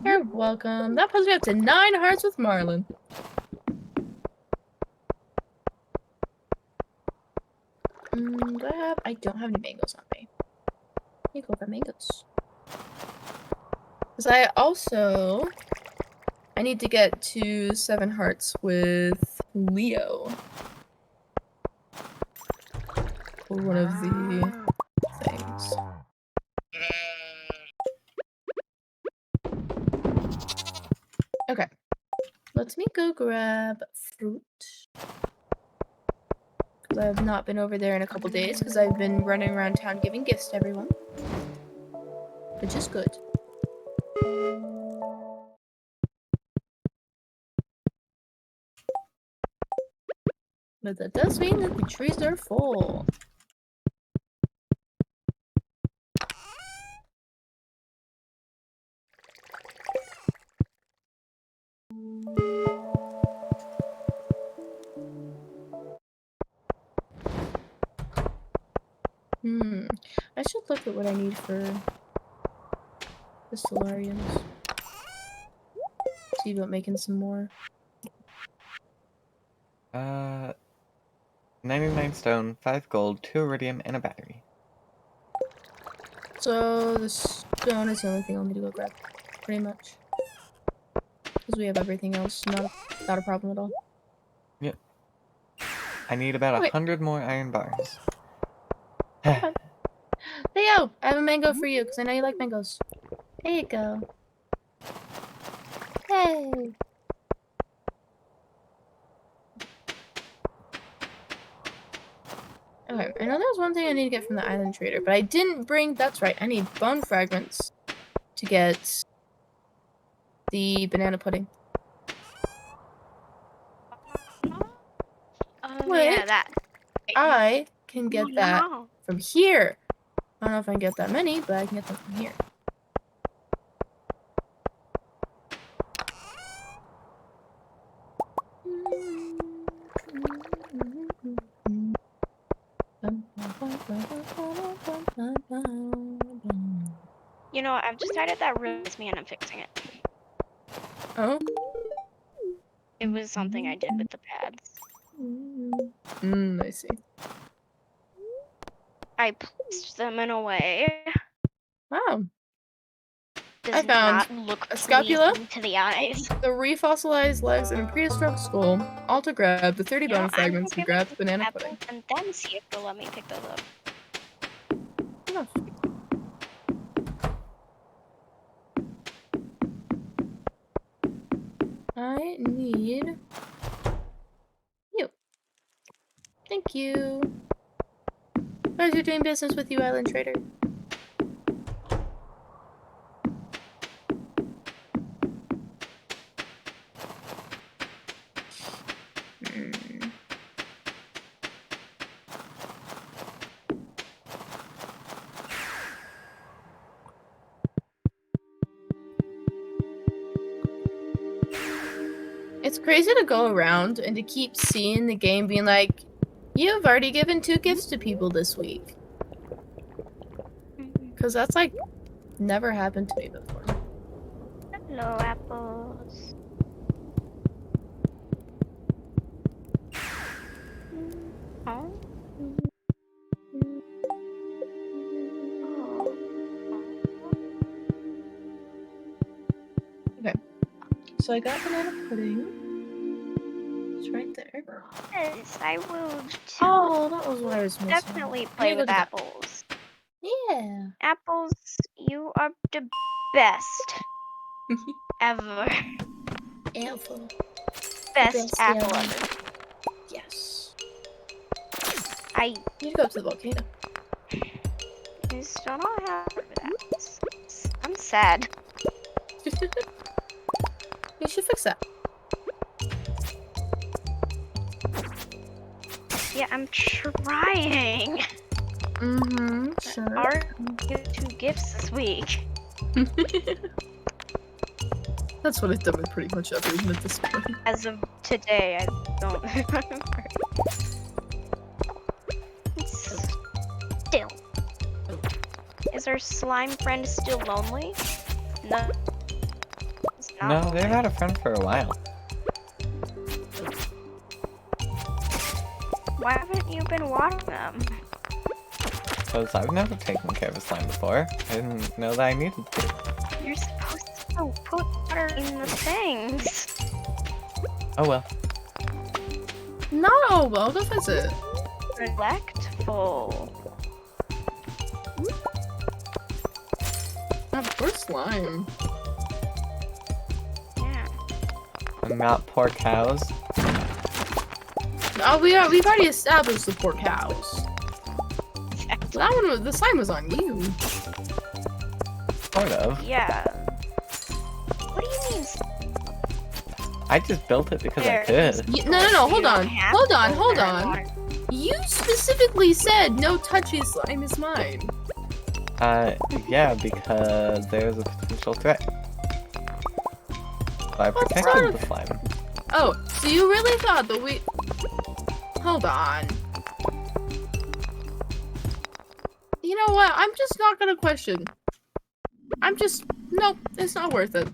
You're welcome. That puts me up to 9 hearts with Marlon. Do I have? I don't have any mangoes on me. Let me go get mangoes. Because I need to get to 7 hearts with Leo. For one of the things. Okay. Let me go grab fruit. Because I have not been over there in a couple days because I've been running around town giving gifts to everyone. Which is good. But that does mean that the trees are full. I should look at what I need for the solariums. See about making some more. 99 stone, 5 gold, 2 iridium, and a battery. So the stone is the only thing I'll need to go grab. Pretty much. Because we have everything else. Not a problem at all. Yep. I need about Okay. 100 more iron bars. Okay. Theo! I have a mango for you, because I know you like mangoes. There you go. Hey! Okay, I know there's one thing I need to get from the island trader, but I didn't bring... That's right, I need bone fragments to get the banana pudding. Oh What? yeah, that. I can get that No. from here. I don't know if I can get that many, but I can get them from here. You know, I've decided that reminds me and I'm fixing it. Oh? It was something I did with the pads. I see. I placed them in a way Wow. does I found not look a scapula, pleasing to the eyes. the refossilized legs, and a prehistoric skull. All to grab the 30 You know, bone I'm gonna fragments and give grab it the banana apples pudding. and then see if they'll let me pick those up. Oh, I need you. Thank you. Pleasure doing business with you, Island Trader. Hmm. It's crazy to go around and to keep seeing the game being like, you've already given 2 gifts to people this week. Because that's like never happened to me before. Hello, apples. Oh. So I got banana pudding. It's right there. Yes, I will Oh, that was what I was missing. definitely play Look with at that. apples. Yeah. Apples, you are the best ever. Apple. Best apple ever. ever. Yes. I You need to go up to the volcano. just don't know how to do that. I'm sad. You should fix that. Yeah, I'm trying. Mm-hmm. Sure. Are you 2 gifts this week? That's what I've done with pretty much everything at this point. As of today, I don't remember. Still. Is our slime friend still lonely? No. It's not No, lonely. they've had a friend for a while. Why haven't you been watching them? Because I've never taken care of a slime before. I didn't know that I needed to. You're supposed to put water in the things. Oh well. No, well, don't fix it. Neglectful. Not poor slime. Yeah. And not poor cows. Oh, we've already established the poor cows. That one was, the slime was on you. Sort of. Yeah. What do you mean? I just built it because I There. could. No, hold You don't on. have Hold to on, go hold there and on. water. You specifically said no touchy slime is mine. Yeah, because there's a potential threat. So I What protected sort the slime. Oh, so you really thought that we... Hold on. You know what? I'm just not gonna question. Nope, it's not worth it.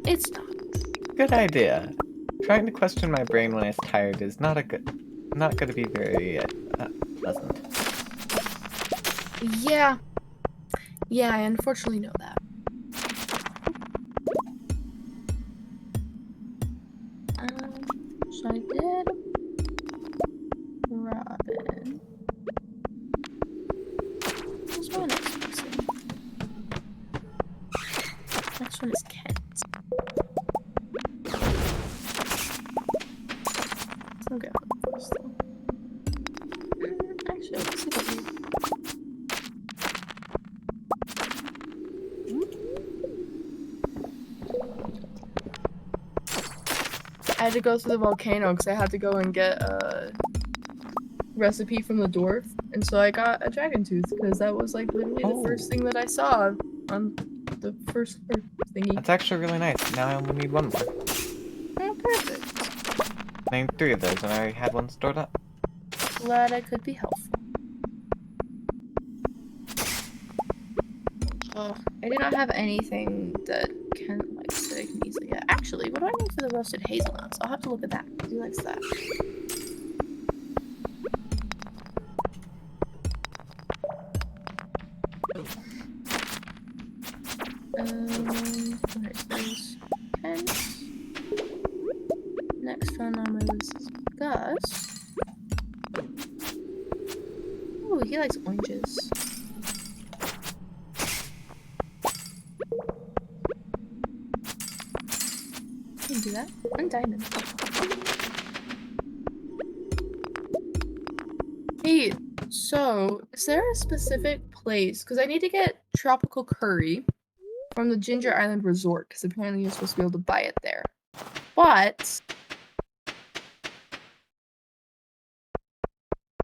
It's not. Good idea. Trying to question my brain when it's tired is not gonna be very pleasant. Yeah. Yeah, I unfortunately know that. So I did Robin. What's my next person? Next one is Kent. I'm going with this though. Actually, let's see what we... I had to go through the volcano because I had to go and get a recipe from the dwarf, and so I got a dragon tooth because that was like literally the first thing that I saw on the first thingy. That's actually really nice. Now I only need one more. Oh, perfect. Named 3 of those, and I already had one stored up. Glad I could be helpful. Oh, I do not have anything that can that I can easily get. Actually, what do I need for the roasted hazelnuts? I'll have to look at that. Who likes that? Okay, so there's Kent. Next one on my list is Gus. Ooh, he likes oranges. Can do that. And diamond. Hey, so is there a specific place? Because I need to get tropical curry from the Ginger Island Resort, because apparently you're supposed to be able to buy it there. But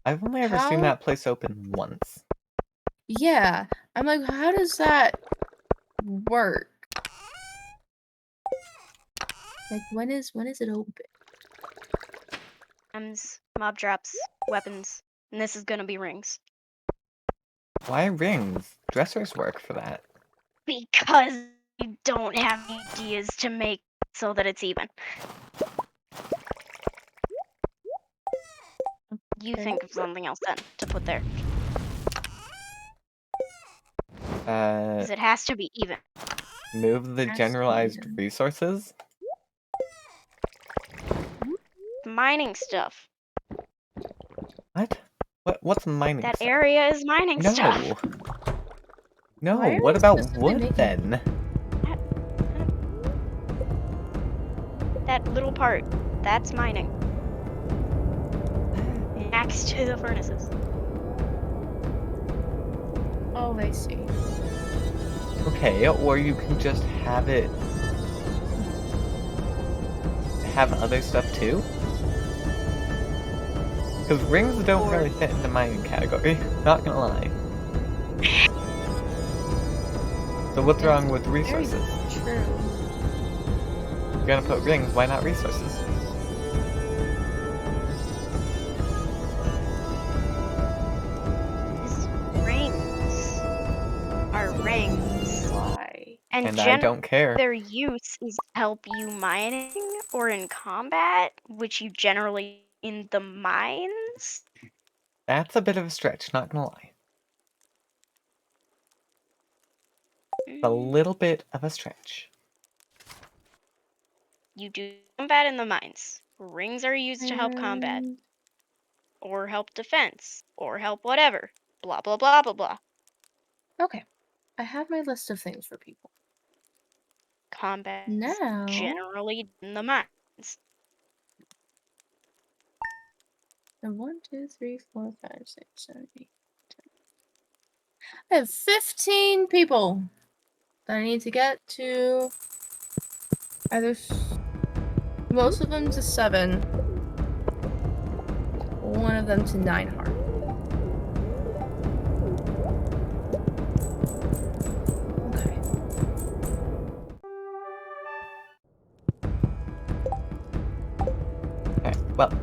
I've only ever seen How- that place open once. yeah, I'm like, how does that work? Like, when is it open? Mob drops, weapons, and this is gonna be rings. Why rings? Dressers work for that. Because you don't have ideas to make so that it's even. You Okay. think of something else then to put there. Because it has to be even. Move the Has to be generalized even. resources? Mining stuff. What? What's mining That stuff? area is mining No. stuff. No, Why are what we about specifically wood making- then? That little part, that's mining. Next to the furnaces. Oh, I see. Okay, or you can just have it have other stuff too? Because rings don't Or- really fit in the mining category, not gonna lie. So what's That's wrong with Very resources? true. You're gonna put rings, why not resources? These rings are rings. Why? And I don't care. Their use is to help you mining or in combat, which you generally in the mines. That's a bit of a stretch, not gonna lie. A little bit of a stretch. You do combat in the mines. Rings are used to help combat, Mm, or help defense, or help whatever. Blah blah blah blah blah. Okay. I have my list of things for people. Combat is Now, generally in the mines. and 1, 2, 3, 4, 5, 6, 7, 8, 10. I have 15 people that I need to get to either most of them to 7, one of them to 9 heart. Okay. Okay, well.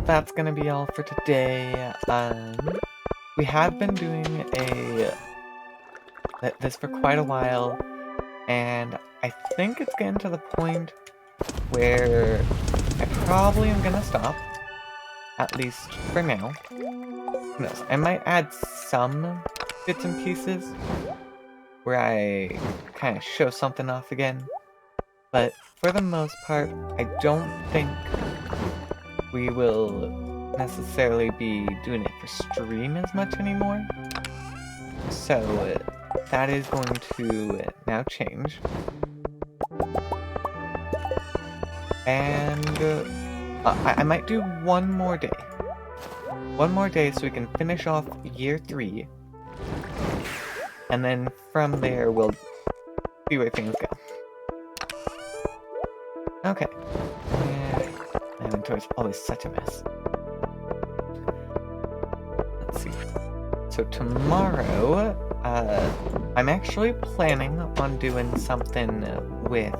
That's gonna be all for today. We have been doing this for quite a while, and I think it's getting to the point where I probably am gonna stop, at least for now. Who knows? I might add some bits and pieces where I kind of show something off again, but for the most part, I don't think we will necessarily be doing it for stream as much anymore. So that is going to now change. And I might do one more day. One more day so we can finish off year 3. And then from there we'll see where things go. Okay. My inventory's always such a mess. Let's see. So tomorrow, I'm actually planning on doing something with,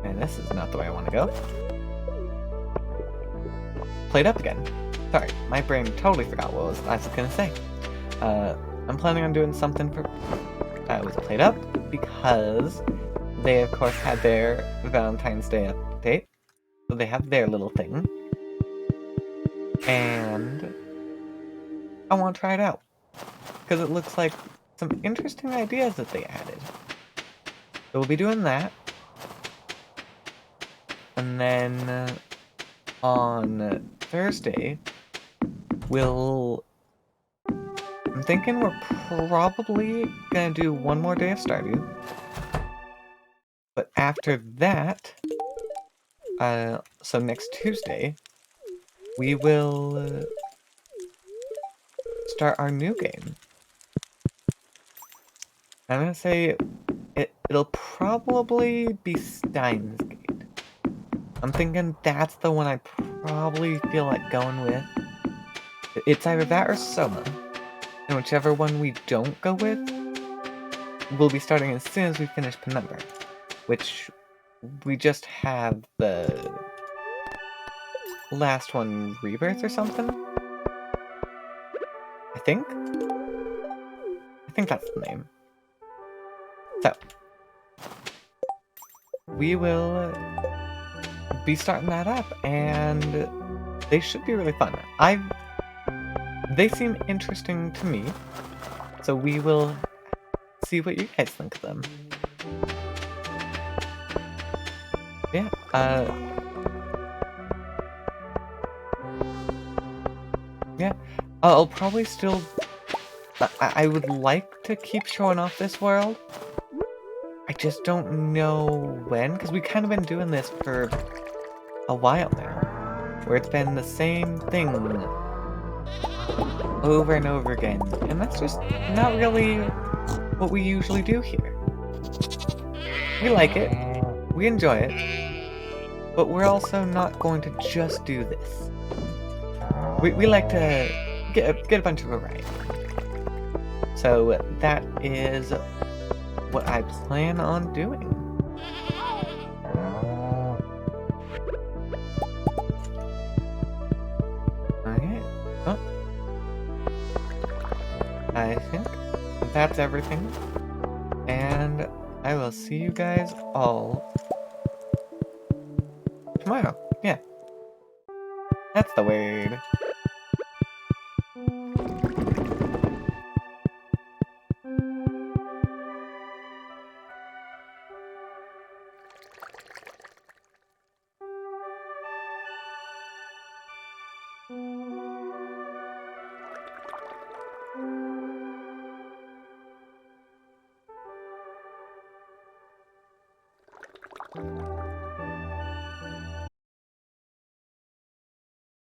Man, this is not the way I want to go. Played up again. Sorry, my brain totally forgot what I was gonna say. I'm planning on doing something for with Played Up because they, of course, had their Valentine's Day update. So they have their little thing. And I want to try it out. Because it looks like some interesting ideas that they added. So we'll be doing that. And then on Thursday, I'm thinking we're probably gonna do one more day of Stardew. But after that, so next Tuesday, we will start our new game. I'm gonna say it'll probably be Steins Gate. I'm thinking that's the one I probably feel like going with. It's either that or Soma. And whichever one we don't go with, we'll be starting as soon as we finish Penumbra. Which we just have the last one, Rebirth or something? I think that's the name. So, we will be starting that up, and they should be really fun. They seem interesting to me, so we will see what you guys think of them. Yeah, yeah, I'll probably still... I would like to keep showing off this world. I just don't know when, because we've kind of been doing this for a while now, where it's been the same thing over and over again, and that's just not really what we usually do here. We like it, we enjoy it, but we're also not going to just do this. We like to get a bunch of variety. So that is what I plan on doing. Okay. Oh. I think that's everything. And I will see you guys all tomorrow.